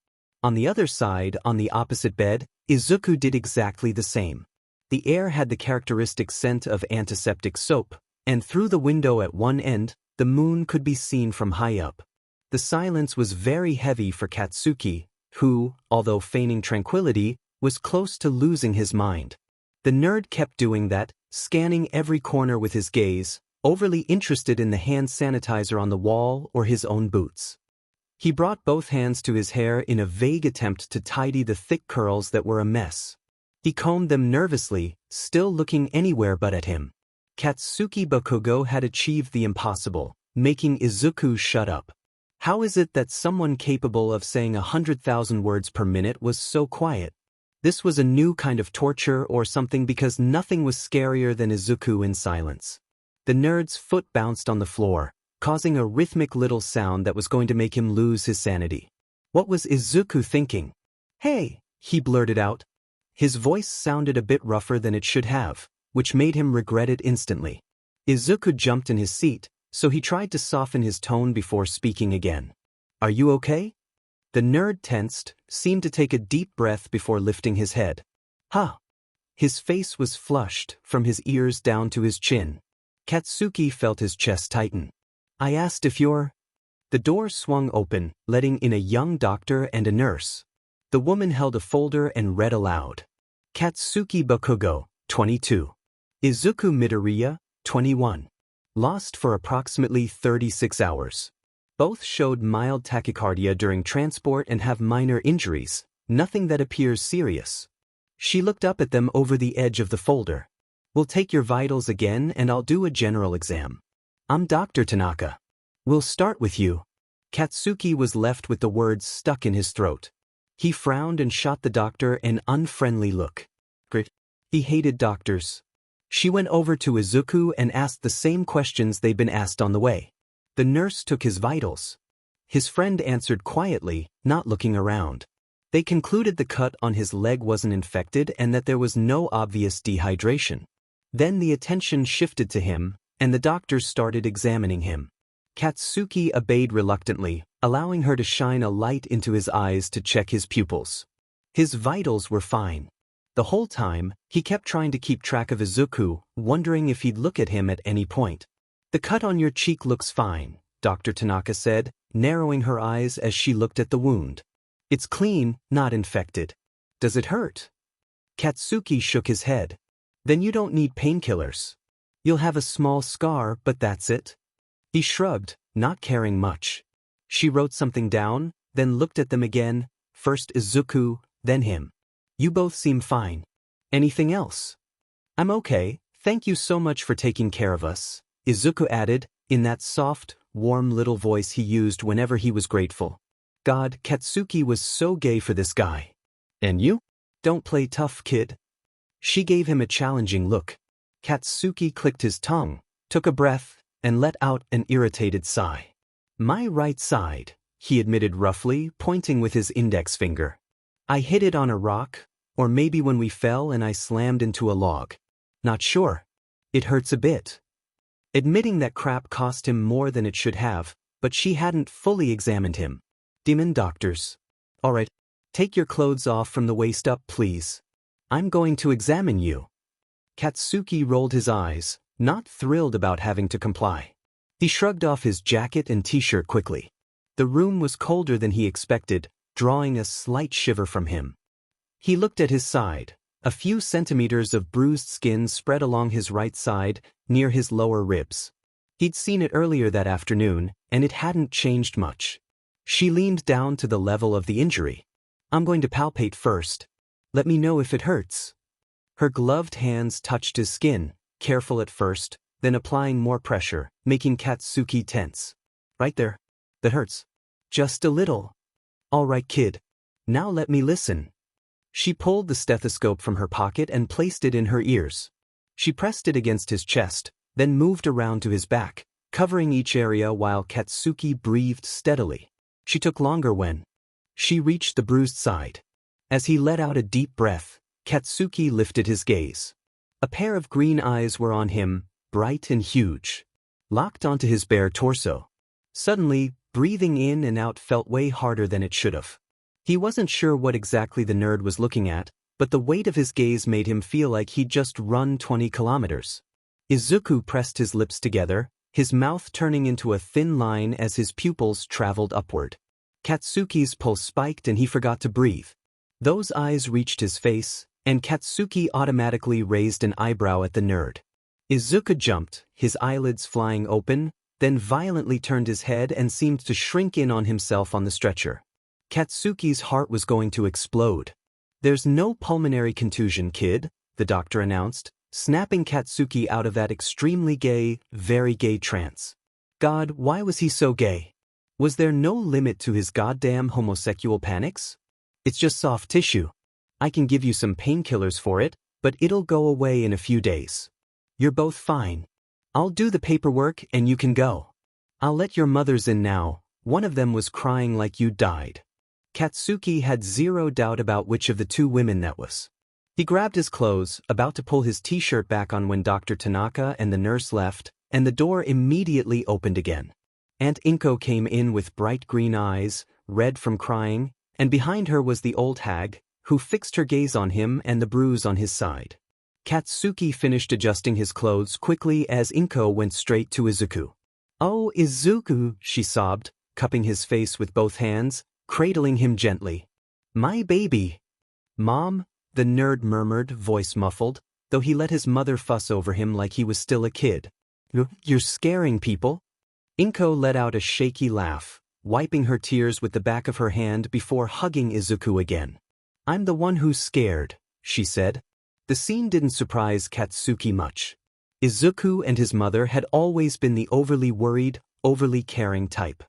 On the other side, on the opposite bed, Izuku did exactly the same. The air had the characteristic scent of antiseptic soap, and through the window at one end, the moon could be seen from high up. The silence was very heavy for Katsuki, who, although feigning tranquility, was close to losing his mind. The nerd kept doing that, scanning every corner with his gaze, overly interested in the hand sanitizer on the wall or his own boots. He brought both hands to his hair in a vague attempt to tidy the thick curls that were a mess. He combed them nervously, still looking anywhere but at him. Katsuki Bakugo had achieved the impossible, making Izuku shut up. How is it that someone capable of saying 100,000 words per minute was so quiet? This was a new kind of torture or something, because nothing was scarier than Izuku in silence. The nerd's foot bounced on the floor, causing a rhythmic little sound that was going to make him lose his sanity. What was Izuku thinking? "Hey," he blurted out. His voice sounded a bit rougher than it should have, which made him regret it instantly. Izuku jumped in his seat, so he tried to soften his tone before speaking again. "Are you okay?" The nerd tensed, seemed to take a deep breath before lifting his head. "Huh." His face was flushed, from his ears down to his chin. Katsuki felt his chest tighten. "I asked if you're—" The door swung open, letting in a young doctor and a nurse. The woman held a folder and read aloud. Katsuki Bakugo, 22. Izuku Midoriya, 21. Lost for approximately 36 hours. Both showed mild tachycardia during transport and have minor injuries, nothing that appears serious. She looked up at them over the edge of the folder. "We'll take your vitals again and I'll do a general exam. I'm Dr. Tanaka. We'll start with you." Katsuki was left with the words stuck in his throat. He frowned and shot the doctor an unfriendly look. Great. He hated doctors. She went over to Izuku and asked the same questions they'd been asked on the way. The nurse took his vitals. His friend answered quietly, not looking around. They concluded the cut on his leg wasn't infected and that there was no obvious dehydration. Then the attention shifted to him, and the doctors started examining him. Katsuki obeyed reluctantly, allowing her to shine a light into his eyes to check his pupils. His vitals were fine. The whole time, he kept trying to keep track of Izuku, wondering if he'd look at him at any point. "The cut on your cheek looks fine," Dr. Tanaka said, narrowing her eyes as she looked at the wound. "It's clean, not infected. Does it hurt?" Katsuki shook his head. "Then you don't need painkillers. You'll have a small scar, but that's it." He shrugged, not caring much. She wrote something down, then looked at them again, first Izuku, then him. "You both seem fine. Anything else?" "I'm okay, thank you so much for taking care of us," Izuku added, in that soft, warm little voice he used whenever he was grateful. God, Katsuki was so gay for this guy. "And you? Don't play tough, kid." She gave him a challenging look. Katsuki clicked his tongue, took a breath, and let out an irritated sigh. "My right side," he admitted roughly, pointing with his index finger. "I hit it on a rock, or maybe when we fell and I slammed into a log. Not sure. It hurts a bit." Admitting that crap cost him more than it should have, but she hadn't fully examined him. Demon doctors. "All right, take your clothes off from the waist up, please. I'm going to examine you." Katsuki rolled his eyes, not thrilled about having to comply. He shrugged off his jacket and t-shirt quickly. The room was colder than he expected, drawing a slight shiver from him. He looked at his side. A few centimeters of bruised skin spread along his right side, near his lower ribs. He'd seen it earlier that afternoon, and it hadn't changed much. She leaned down to the level of the injury. "I'm going to palpate first. Let me know if it hurts." Her gloved hands touched his skin, careful at first, then applying more pressure, making Katsuki tense. "Right there. That hurts. Just a little." "All right, kid. Now let me listen." She pulled the stethoscope from her pocket and placed it in her ears. She pressed it against his chest, then moved around to his back, covering each area while Katsuki breathed steadily. She took longer when she reached the bruised side. As he let out a deep breath, Katsuki lifted his gaze. A pair of green eyes were on him, bright and huge, locked onto his bare torso. Suddenly, breathing in and out felt way harder than it should have. He wasn't sure what exactly the nerd was looking at, but the weight of his gaze made him feel like he'd just run 20 kilometers. Izuku pressed his lips together, his mouth turning into a thin line as his pupils traveled upward. Katsuki's pulse spiked and he forgot to breathe. Those eyes reached his face, and Katsuki automatically raised an eyebrow at the nerd. Izuku jumped, his eyelids flying open, then violently turned his head and seemed to shrink in on himself on the stretcher. Katsuki's heart was going to explode. "There's no pulmonary contusion, kid," the doctor announced, snapping Katsuki out of that extremely gay, very gay trance. God, why was he so gay? Was there no limit to his goddamn homosexual panics? "It's just soft tissue. I can give you some painkillers for it, but it'll go away in a few days. You're both fine. I'll do the paperwork and you can go. I'll let your mothers in now. One of them was crying like you died." Katsuki had zero doubt about which of the two women that was. He grabbed his clothes, about to pull his t-shirt back on when Dr. Tanaka and the nurse left, and the door immediately opened again. Aunt Inko came in with bright green eyes, red from crying, and behind her was the old hag, who fixed her gaze on him and the bruise on his side. Katsuki finished adjusting his clothes quickly as Inko went straight to Izuku. "Oh, Izuku," she sobbed, cupping his face with both hands, cradling him gently. "My baby." "Mom," the nerd murmured, voice muffled, though he let his mother fuss over him like he was still a kid. "You're scaring people." Inko let out a shaky laugh, wiping her tears with the back of her hand before hugging Izuku again. "I'm the one who's scared," she said. The scene didn't surprise Katsuki much. Izuku and his mother had always been the overly worried, overly caring type.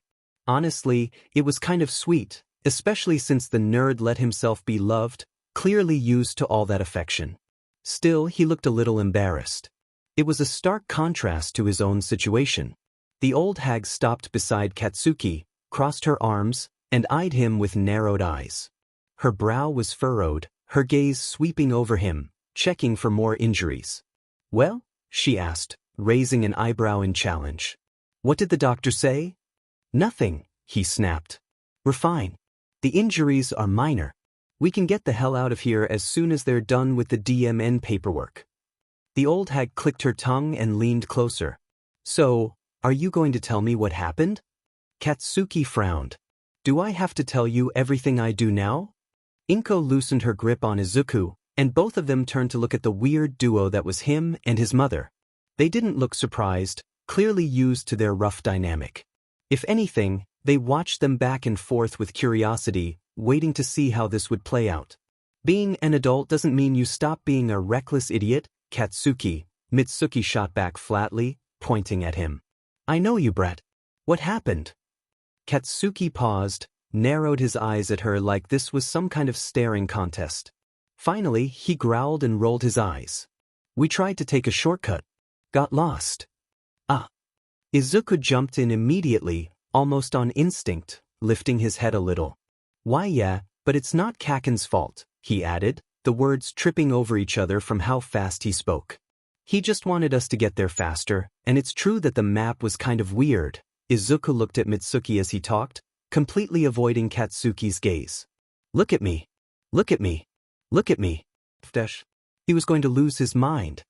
Honestly, it was kind of sweet, especially since the nerd let himself be loved, clearly used to all that affection. Still, he looked a little embarrassed. It was a stark contrast to his own situation. The old hag stopped beside Katsuki, crossed her arms, and eyed him with narrowed eyes. Her brow was furrowed, her gaze sweeping over him, checking for more injuries. "Well?" she asked, raising an eyebrow in challenge. "What did the doctor say?" "Nothing," he snapped. "We're fine. The injuries are minor. We can get the hell out of here as soon as they're done with the DMN paperwork." The old hag clicked her tongue and leaned closer. "So, are you going to tell me what happened?" Katsuki frowned. "Do I have to tell you everything I do now?" Inko loosened her grip on Izuku, and both of them turned to look at the weird duo that was him and his mother. They didn't look surprised, clearly used to their rough dynamic. If anything, they watched them back and forth with curiosity, waiting to see how this would play out. "Being an adult doesn't mean you stop being a reckless idiot, Katsuki," Mitsuki shot back flatly, pointing at him. "I know you, brat. What happened?" Katsuki paused, narrowed his eyes at her like this was some kind of staring contest. Finally, he growled and rolled his eyes. "We tried to take a shortcut. Got lost." "Ah." Izuku jumped in immediately, almost on instinct, lifting his head a little. "Why yeah, but it's not Kaken's fault," he added, the words tripping over each other from how fast he spoke. "He just wanted us to get there faster, and it's true that the map was kind of weird." Izuku looked at Mitsuki as he talked, completely avoiding Katsuki's gaze. "Look at me. Look at me. Look at me." He was going to lose his mind.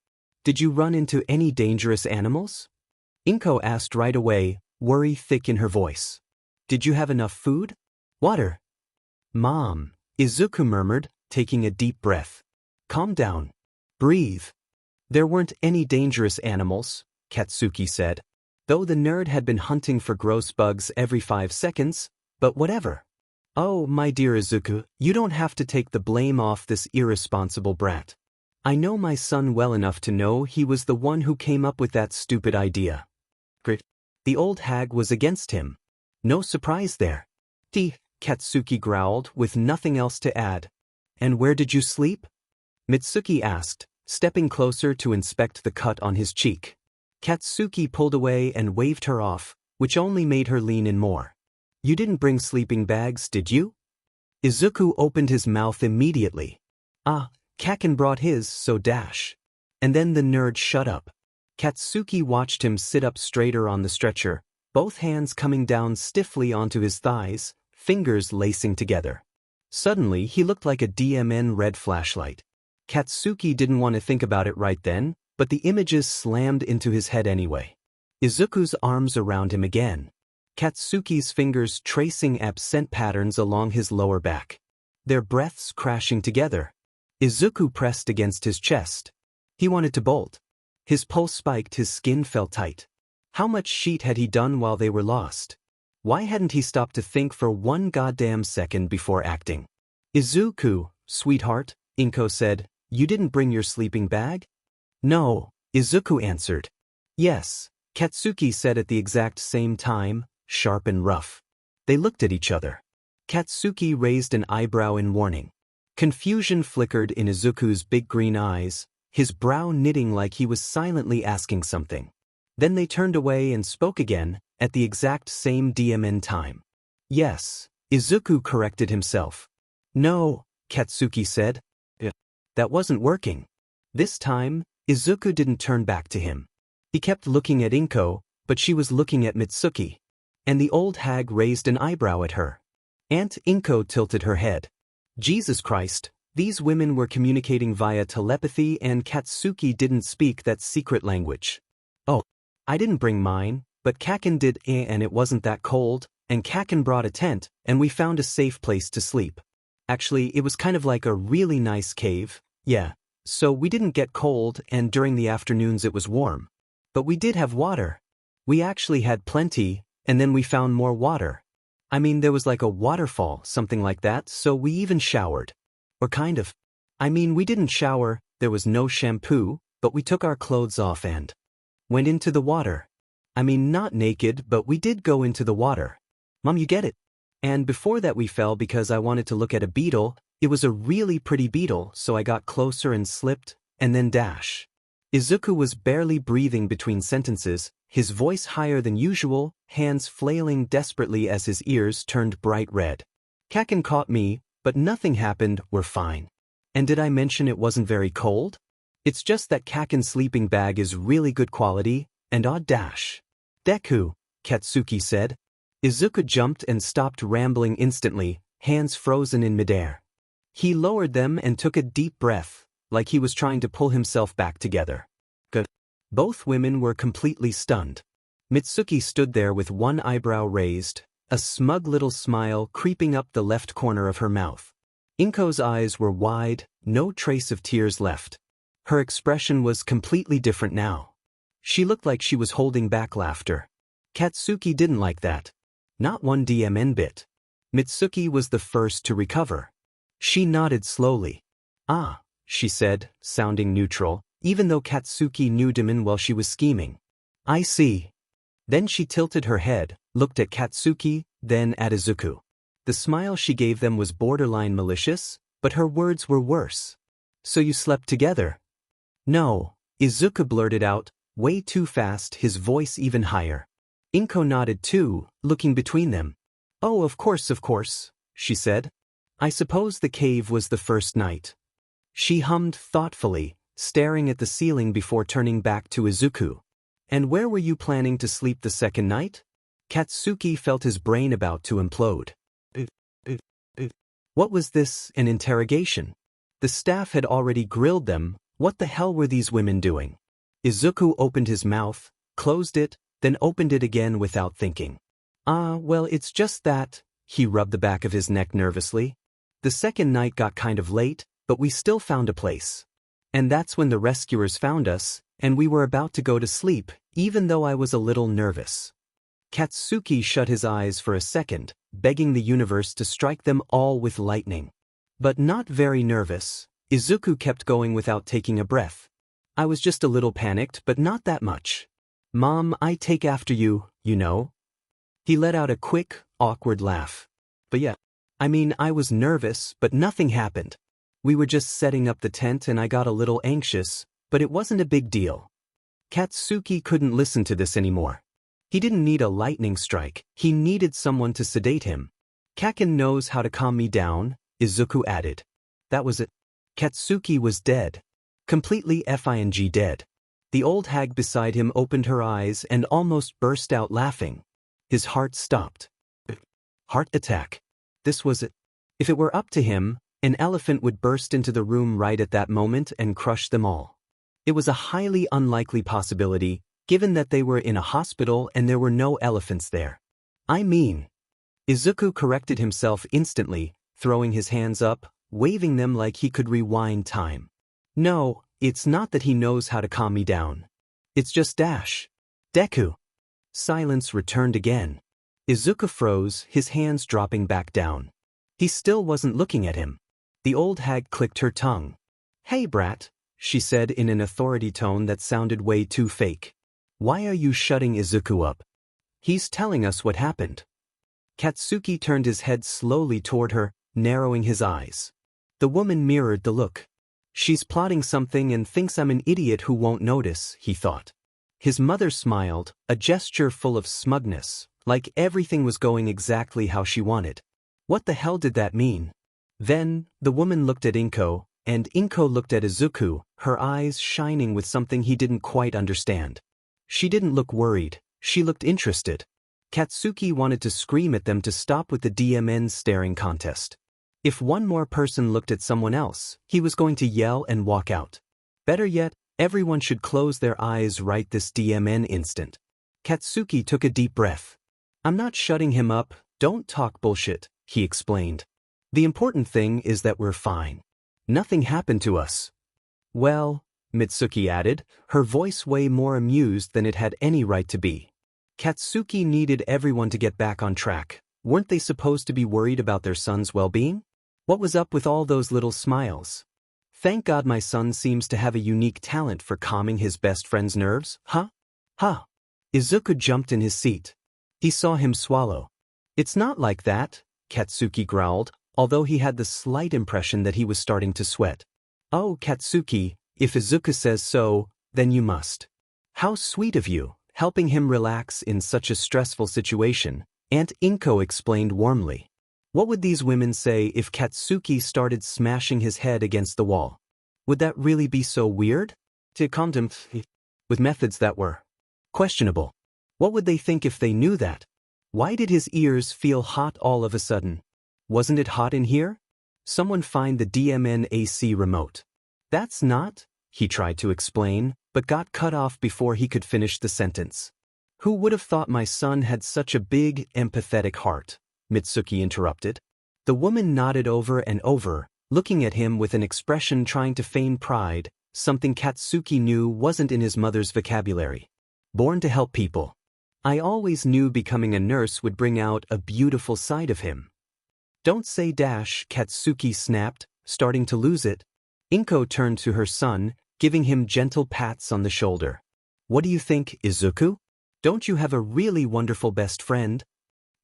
"Did you run into any dangerous animals?" Inko asked right away, worry thick in her voice. "Did you have enough food? Water?" "Mom," Izuku murmured, taking a deep breath. "Calm down. Breathe." "There weren't any dangerous animals," Katsuki said, though the nerd had been hunting for gross bugs every 5 seconds, but whatever. "Oh, my dear Izuku, you don't have to take the blame off this irresponsible brat. I know my son well enough to know he was the one who came up with that stupid idea." The old hag was against him. No surprise there. Katsuki growled, with nothing else to add. "And where did you sleep?" Mitsuki asked, stepping closer to inspect the cut on his cheek. Katsuki pulled away and waved her off, which only made her lean in more. "You didn't bring sleeping bags, did you?" Izuku opened his mouth immediately. Ah, Kaken brought his, so dash. And then the nerd shut up. Katsuki watched him sit up straighter on the stretcher, both hands coming down stiffly onto his thighs, fingers lacing together. Suddenly he looked like a DMN red flashlight. Katsuki didn't want to think about it right then, but the images slammed into his head anyway. Izuku's arms around him again. Katsuki's fingers tracing absent patterns along his lower back. Their breaths crashing together. Izuku pressed against his chest. He wanted to bolt. His pulse spiked, his skin felt tight. How much sheet had he done while they were lost? Why hadn't he stopped to think for one goddamn second before acting? Izuku, sweetheart, Inko said, you didn't bring your sleeping bag? No, Izuku answered. Yes, Katsuki said at the exact same time, sharp and rough. They looked at each other. Katsuki raised an eyebrow in warning. Confusion flickered in Izuku's big green eyes, his brow knitting like he was silently asking something. Then they turned away and spoke again, at the exact same DMN time. Yes, Izuku corrected himself. No, Katsuki said. That wasn't working. This time, Izuku didn't turn back to him. He kept looking at Inko, but she was looking at Mitsuki. And the old hag raised an eyebrow at her. Aunt Inko tilted her head. Jesus Christ, these women were communicating via telepathy and Katsuki didn't speak that secret language. Oh, I didn't bring mine, but Kaken did and it wasn't that cold, and Kaken brought a tent, and we found a safe place to sleep. Actually, it was kind of like a really nice cave, yeah, so we didn't get cold and during the afternoons it was warm. But we did have water. We actually had plenty, and then we found more water. I mean, there was like a waterfall, something like that, so we even showered. Or kind of. I mean, we didn't shower, there was no shampoo, but we took our clothes off and went into the water. I mean, not naked, but we did go into the water. Mom, you get it. And before that we fell because I wanted to look at a beetle. It was a really pretty beetle, so I got closer and slipped, and then dash. Izuku was barely breathing between sentences, his voice higher than usual, hands flailing desperately as his ears turned bright red. Kaken caught me, but nothing happened, we're fine. And did I mention it wasn't very cold? It's just that Kaken's sleeping bag is really good quality, and odd dash. Deku, Katsuki said. Izuku jumped and stopped rambling instantly, hands frozen in midair. He lowered them and took a deep breath, like he was trying to pull himself back together. Good. Both women were completely stunned. Mitsuki stood there with one eyebrow raised, a smug little smile creeping up the left corner of her mouth. Inko's eyes were wide, no trace of tears left. Her expression was completely different now. She looked like she was holding back laughter. Katsuki didn't like that. Not one DMN bit. Mitsuki was the first to recover. She nodded slowly. Ah, she said, sounding neutral, even though Katsuki knew Demon while she was scheming. I see. Then she tilted her head, looked at Katsuki, then at Izuku. The smile she gave them was borderline malicious, but her words were worse. So you slept together? No, Izuku blurted out, way too fast, his voice even higher. Inko nodded too, looking between them. Oh, of course, she said. I suppose the cave was the first night. She hummed thoughtfully, staring at the ceiling before turning back to Izuku. And where were you planning to sleep the second night? Katsuki felt his brain about to implode. What was this, an interrogation? The staff had already grilled them, what the hell were these women doing? Izuku opened his mouth, closed it, then opened it again without thinking. Well, it's just that, he rubbed the back of his neck nervously. The second night got kind of late, but we still found a place. And that's when the rescuers found us, and we were about to go to sleep, even though I was a little nervous. Katsuki shut his eyes for a second, begging the universe to strike them all with lightning. But not very nervous, Izuku kept going without taking a breath. I was just a little panicked, but not that much. Mom, I take after you, you know. He let out a quick, awkward laugh. But yeah, I mean, I was nervous, but nothing happened. We were just setting up the tent and I got a little anxious, but it wasn't a big deal. Katsuki couldn't listen to this anymore. He didn't need a lightning strike, he needed someone to sedate him. Kaken knows how to calm me down, Izuku added. That was it. Katsuki was dead. Completely fing dead. The old hag beside him opened her eyes and almost burst out laughing. His heart stopped. Heart attack. This was it. If it were up to him, an elephant would burst into the room right at that moment and crush them all. It was a highly unlikely possibility, given that they were in a hospital and there were no elephants there. I mean. Izuku corrected himself instantly, throwing his hands up, waving them like he could rewind time. No, it's not that he knows how to calm me down. It's just Deku. Silence returned again. Izuku froze, his hands dropping back down. He still wasn't looking at him. The old hag clicked her tongue. Hey brat, she said in an authority tone that sounded way too fake. Why are you shutting Izuku up? He's telling us what happened. Katsuki turned his head slowly toward her, narrowing his eyes. The woman mirrored the look. She's plotting something and thinks I'm an idiot who won't notice, he thought. His mother smiled, a gesture full of smugness, like everything was going exactly how she wanted. What the hell did that mean? Then, the woman looked at Inko, and Inko looked at Izuku, her eyes shining with something he didn't quite understand. She didn't look worried, she looked interested. Katsuki wanted to scream at them to stop with the DMN staring contest. If one more person looked at someone else, he was going to yell and walk out. Better yet, everyone should close their eyes right this DMN instant. Katsuki took a deep breath. I'm not shutting him up, don't talk bullshit, he explained. The important thing is that we're fine. Nothing happened to us. Well, Mitsuki added, her voice way more amused than it had any right to be. Katsuki needed everyone to get back on track. Weren't they supposed to be worried about their son's well-being? What was up with all those little smiles? Thank God my son seems to have a unique talent for calming his best friend's nerves, huh? Huh. Izuku jumped in his seat. He saw him swallow. It's not like that, Katsuki growled, although he had the slight impression that he was starting to sweat. Oh, Katsuki, if Izuku says so, then you must. How sweet of you, helping him relax in such a stressful situation, Aunt Inko explained warmly. What would these women say if Katsuki started smashing his head against the wall? Would that really be so weird? To contemplate with methods that were questionable. What would they think if they knew that? Why did his ears feel hot all of a sudden? Wasn't it hot in here? Someone find the DMN AC remote. That's not, he tried to explain, but got cut off before he could finish the sentence. Who would have thought my son had such a big, empathetic heart? Mitsuki interrupted. The woman nodded over and over, looking at him with an expression trying to feign pride, something Katsuki knew wasn't in his mother's vocabulary. Born to help people. I always knew becoming a nurse would bring out a beautiful side of him. Don't say Katsuki snapped, starting to lose it. Inko turned to her son, giving him gentle pats on the shoulder. What do you think, Izuku? Don't you have a really wonderful best friend?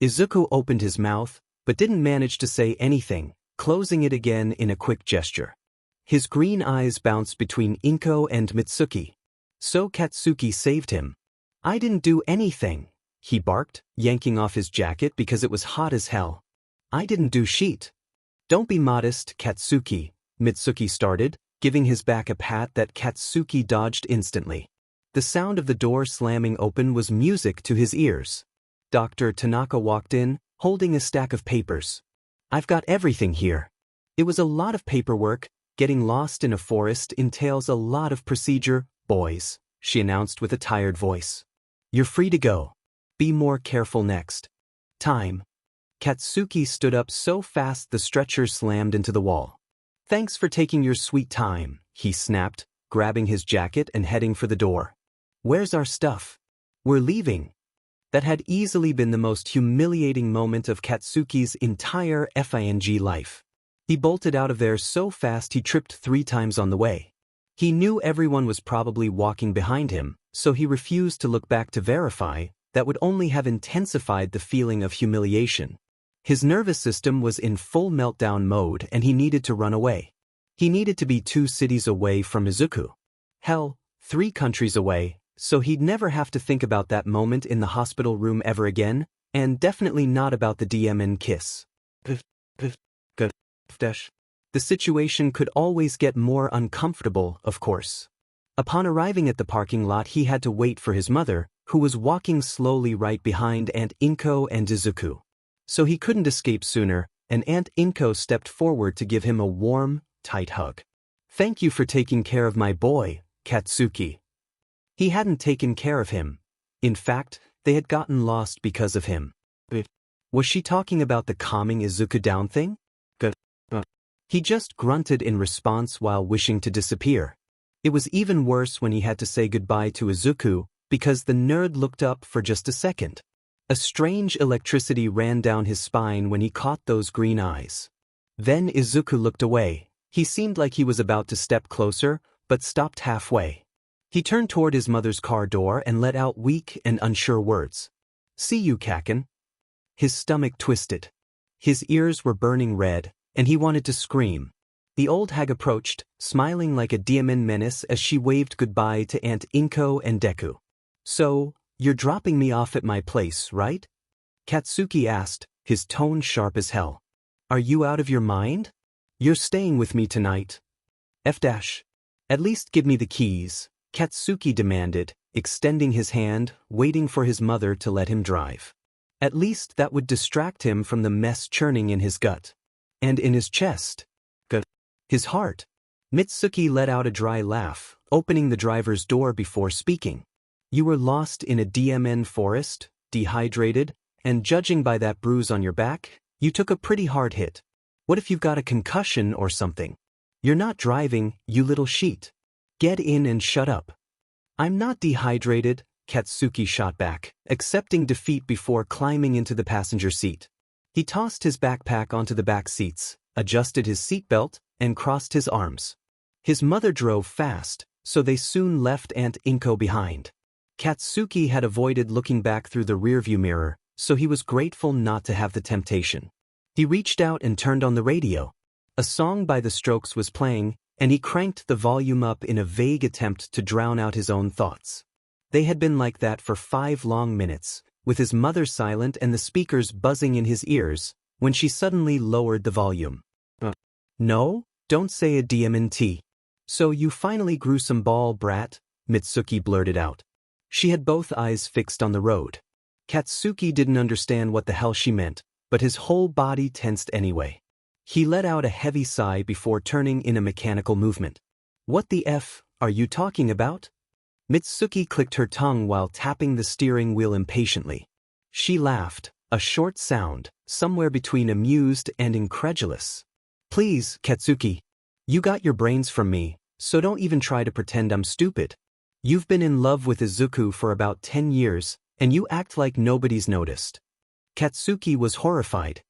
Izuku opened his mouth, but didn't manage to say anything, closing it again in a quick gesture. His green eyes bounced between Inko and Mitsuki. So Katsuki saved him. I didn't do anything, he barked, yanking off his jacket because it was hot as hell. I didn't do shit. Don't be modest, Katsuki, Mitsuki started, giving his back a pat that Katsuki dodged instantly. The sound of the door slamming open was music to his ears. Dr. Tanaka walked in, holding a stack of papers. I've got everything here. It was a lot of paperwork. Getting lost in a forest entails a lot of procedure, boys, she announced with a tired voice. You're free to go. Be more careful next time. Katsuki stood up so fast the stretcher slammed into the wall. Thanks for taking your sweet time, he snapped, grabbing his jacket and heading for the door. Where's our stuff? We're leaving. That had easily been the most humiliating moment of Katsuki's entire FING life. He bolted out of there so fast he tripped 3 times on the way. He knew everyone was probably walking behind him, so he refused to look back to verify. That would only have intensified the feeling of humiliation. His nervous system was in full meltdown mode and he needed to run away. He needed to be 2 cities away from Izuku. Hell, 3 countries away, so he'd never have to think about that moment in the hospital room ever again, and definitely not about the DMN kiss. The situation could always get more uncomfortable, of course. Upon arriving at the parking lot, he had to wait for his mother, who was walking slowly right behind Aunt Inko and Izuku. So he couldn't escape sooner, and Aunt Inko stepped forward to give him a warm, tight hug. "Thank you for taking care of my boy, Katsuki." He hadn't taken care of him. In fact, they had gotten lost because of him. Was she talking about the calming Izuku down thing? He just grunted in response while wishing to disappear. It was even worse when he had to say goodbye to Izuku, because the nerd looked up for just a second. A strange electricity ran down his spine when he caught those green eyes. Then Izuku looked away. He seemed like he was about to step closer, but stopped halfway. He turned toward his mother's car door and let out weak and unsure words. "See you, Kaken." His stomach twisted. His ears were burning red, and he wanted to scream. The old hag approached, smiling like a demon menace as she waved goodbye to Aunt Inko and Deku. "So, you're dropping me off at my place, right?" Katsuki asked, his tone sharp as hell. "Are you out of your mind? You're staying with me tonight." At least give me the keys," Katsuki demanded, extending his hand, waiting for his mother to let him drive. At least that would distract him from the mess churning in his gut. And in his chest. His heart. Mitsuki let out a dry laugh, opening the driver's door before speaking. "You were lost in a DMN forest, dehydrated, and judging by that bruise on your back, you took a pretty hard hit. What if you've got a concussion or something? You're not driving, you little sheet. Get in and shut up." "I'm not dehydrated," Katsuki shot back, accepting defeat before climbing into the passenger seat. He tossed his backpack onto the back seats, adjusted his seatbelt, and crossed his arms. His mother drove fast, so they soon left Aunt Inko behind. Katsuki had avoided looking back through the rearview mirror, so he was grateful not to have the temptation. He reached out and turned on the radio. A song by The Strokes was playing, and he cranked the volume up in a vague attempt to drown out his own thoughts. They had been like that for 5 long minutes, with his mother silent and the speakers buzzing in his ears, when she suddenly lowered the volume. "No, don't say a DMNT. So you finally grew some ball, brat," Mitsuki blurted out. She had both eyes fixed on the road. Katsuki didn't understand what the hell she meant, but his whole body tensed anyway. He let out a heavy sigh before turning in a mechanical movement. "What the F are you talking about?" Mitsuki clicked her tongue while tapping the steering wheel impatiently. She laughed, a short sound, somewhere between amused and incredulous. "Please, Katsuki. You got your brains from me, so don't even try to pretend I'm stupid. You've been in love with Izuku for about 10 years, and you act like nobody's noticed." Katsuki was horrified.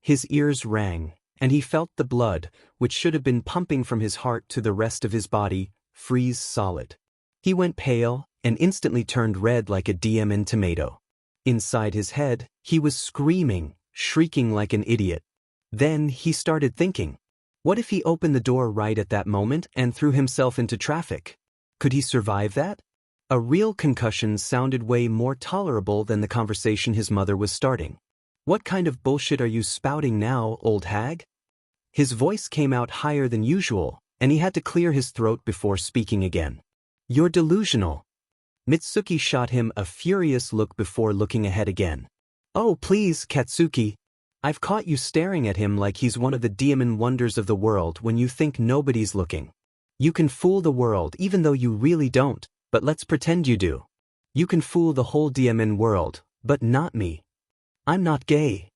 His ears rang, and he felt the blood, which should have been pumping from his heart to the rest of his body, freeze solid. He went pale, and instantly turned red like a DMN tomato. Inside his head, he was screaming, shrieking like an idiot. Then he started thinking. What if he opened the door right at that moment and threw himself into traffic? Could he survive that? A real concussion sounded way more tolerable than the conversation his mother was starting. "What kind of bullshit are you spouting now, old hag?" His voice came out higher than usual, and he had to clear his throat before speaking again. "You're delusional." Mitsuki shot him a furious look before looking ahead again. "Oh please, Katsuki. I've caught you staring at him like he's one of the demon wonders of the world when you think nobody's looking. You can fool the world even though you really don't, but let's pretend you do. You can fool the whole DMN world, but not me. I'm not gay."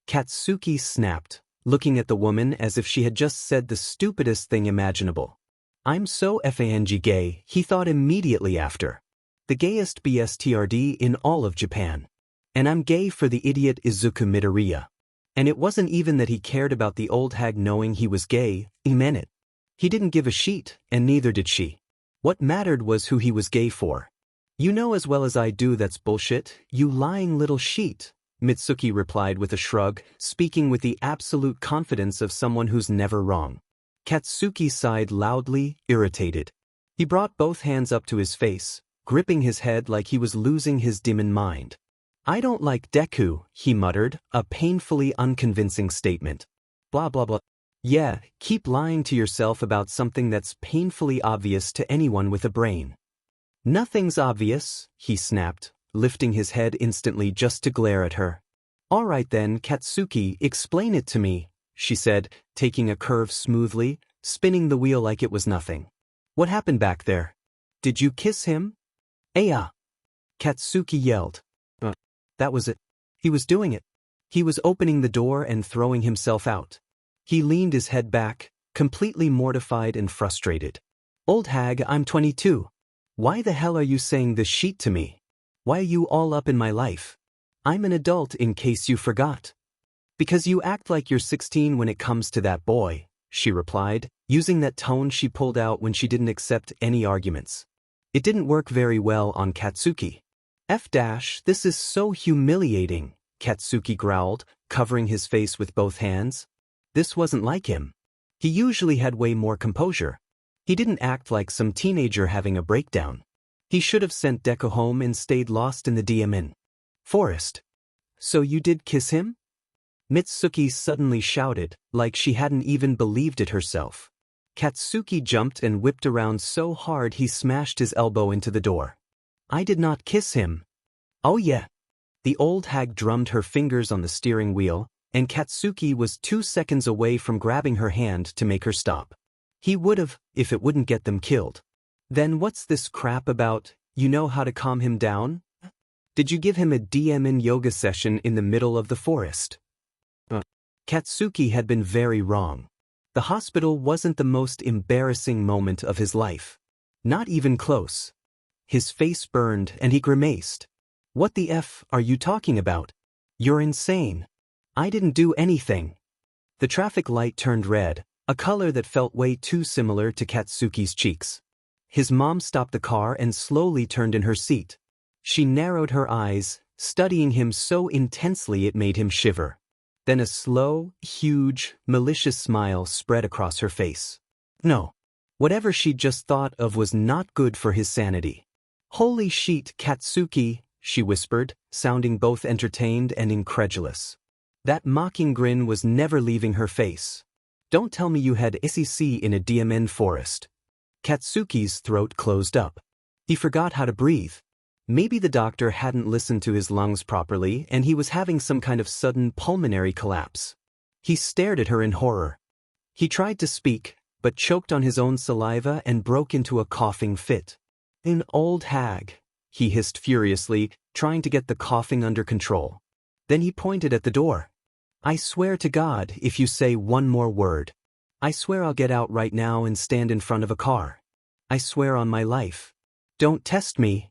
Katsuki snapped, looking at the woman as if she had just said the stupidest thing imaginable. "I'm so fang gay," he thought immediately after. "The gayest BSTRD in all of Japan. And I'm gay for the idiot Izuku Midoriya." And it wasn't even that he cared about the old hag knowing he was gay, he meant it. He didn't give a shit, and neither did she. What mattered was who he was gay for. "You know as well as I do that's bullshit, you lying little sheet," Mitsuki replied with a shrug, speaking with the absolute confidence of someone who's never wrong. Katsuki sighed loudly, irritated. He brought both hands up to his face, gripping his head like he was losing his demon mind. I don't like Deku, he muttered, a painfully unconvincing statement. Blah blah blah. Yeah, keep lying to yourself about something that's painfully obvious to anyone with a brain. Nothing's obvious, he snapped, lifting his head instantly just to glare at her. All right then, Katsuki, explain it to me, she said, taking a curve smoothly, spinning the wheel like it was nothing. What happened back there? Did you kiss him? Aya! Katsuki yelled. That was it. He was doing it. He was opening the door and throwing himself out. He leaned his head back, completely mortified and frustrated. Old hag, I'm 22. Why the hell are you saying this shit to me? Why are you all up in my life? I'm an adult in case you forgot. Because you act like you're 16 when it comes to that boy, she replied, using that tone she pulled out when she didn't accept any arguments. It didn't work very well on Katsuki. This is so humiliating, Katsuki growled, covering his face with both hands. This wasn't like him. He usually had way more composure. He didn't act like some teenager having a breakdown. He should have sent Deku home and stayed lost in the DMN forest. So you did kiss him? Mitsuki suddenly shouted, like she hadn't even believed it herself. Katsuki jumped and whipped around so hard he smashed his elbow into the door. I did not kiss him. Oh yeah. The old hag drummed her fingers on the steering wheel, and Katsuki was 2 seconds away from grabbing her hand to make her stop. He would have, if it wouldn't get them killed. Then what's this crap about, you know how to calm him down? Did you give him a DMN yoga session in the middle of the forest? Katsuki had been very wrong. The hospital wasn't the most embarrassing moment of his life. Not even close. His face burned and he grimaced. What the F are you talking about? You're insane. I didn't do anything. The traffic light turned red, a color that felt way too similar to Katsuki's cheeks. His mom stopped the car and slowly turned in her seat. She narrowed her eyes, studying him so intensely it made him shiver. Then a slow, huge, malicious smile spread across her face. No. Whatever she'd just thought of was not good for his sanity. Holy shit, Katsuki, she whispered, sounding both entertained and incredulous. That mocking grin was never leaving her face. Don't tell me you had SEC in a DMN forest. Katsuki's throat closed up. He forgot how to breathe. Maybe the doctor hadn't listened to his lungs properly and he was having some kind of sudden pulmonary collapse. He stared at her in horror. He tried to speak, but choked on his own saliva and broke into a coughing fit. An old hag, he hissed furiously, trying to get the coughing under control. Then he pointed at the door. I swear to God, if you say one more word. I swear I'll get out right now and stand in front of a car. I swear on my life. Don't test me.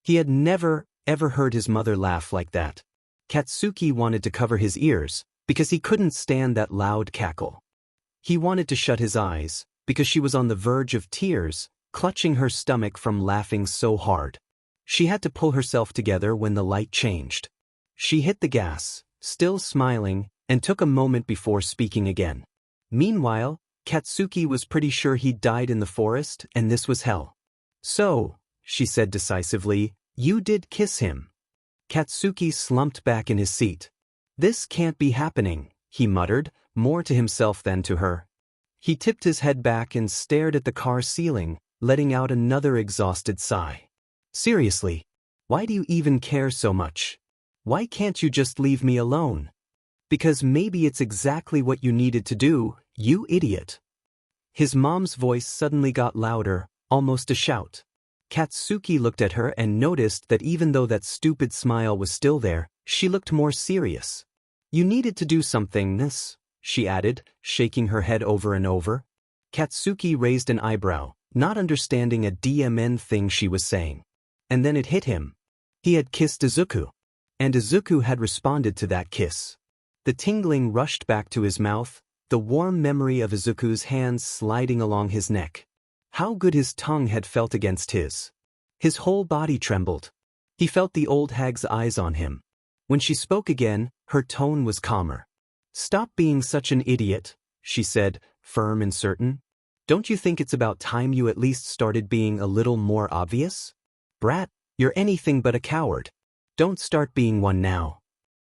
He had never, ever heard his mother laugh like that. Katsuki wanted to cover his ears, because he couldn't stand that loud cackle. He wanted to shut his eyes, because she was on the verge of tears, clutching her stomach from laughing so hard. She had to pull herself together when the light changed. She hit the gas, still smiling, and took a moment before speaking again. Meanwhile, Katsuki was pretty sure he'd died in the forest and this was hell. So, she said decisively, you did kiss him. Katsuki slumped back in his seat. This can't be happening, he muttered, more to himself than to her. He tipped his head back and stared at the car ceiling, letting out another exhausted sigh. Seriously, why do you even care so much? Why can't you just leave me alone? Because maybe it's exactly what you needed to do, you idiot. His mom's voice suddenly got louder, almost a shout. Katsuki looked at her and noticed that even though that stupid smile was still there, she looked more serious. You needed to do something, she added, shaking her head over and over. Katsuki raised an eyebrow, not understanding a DMN thing she was saying. And then it hit him. He had kissed Izuku. And Izuku had responded to that kiss. The tingling rushed back to his mouth, the warm memory of Izuku's hands sliding along his neck. How good his tongue had felt against his. His whole body trembled. He felt the old hag's eyes on him. When she spoke again, her tone was calmer. Stop being such an idiot, she said, firm and certain. Don't you think it's about time you at least started being a little more obvious? Brat, you're anything but a coward. Don't start being one now.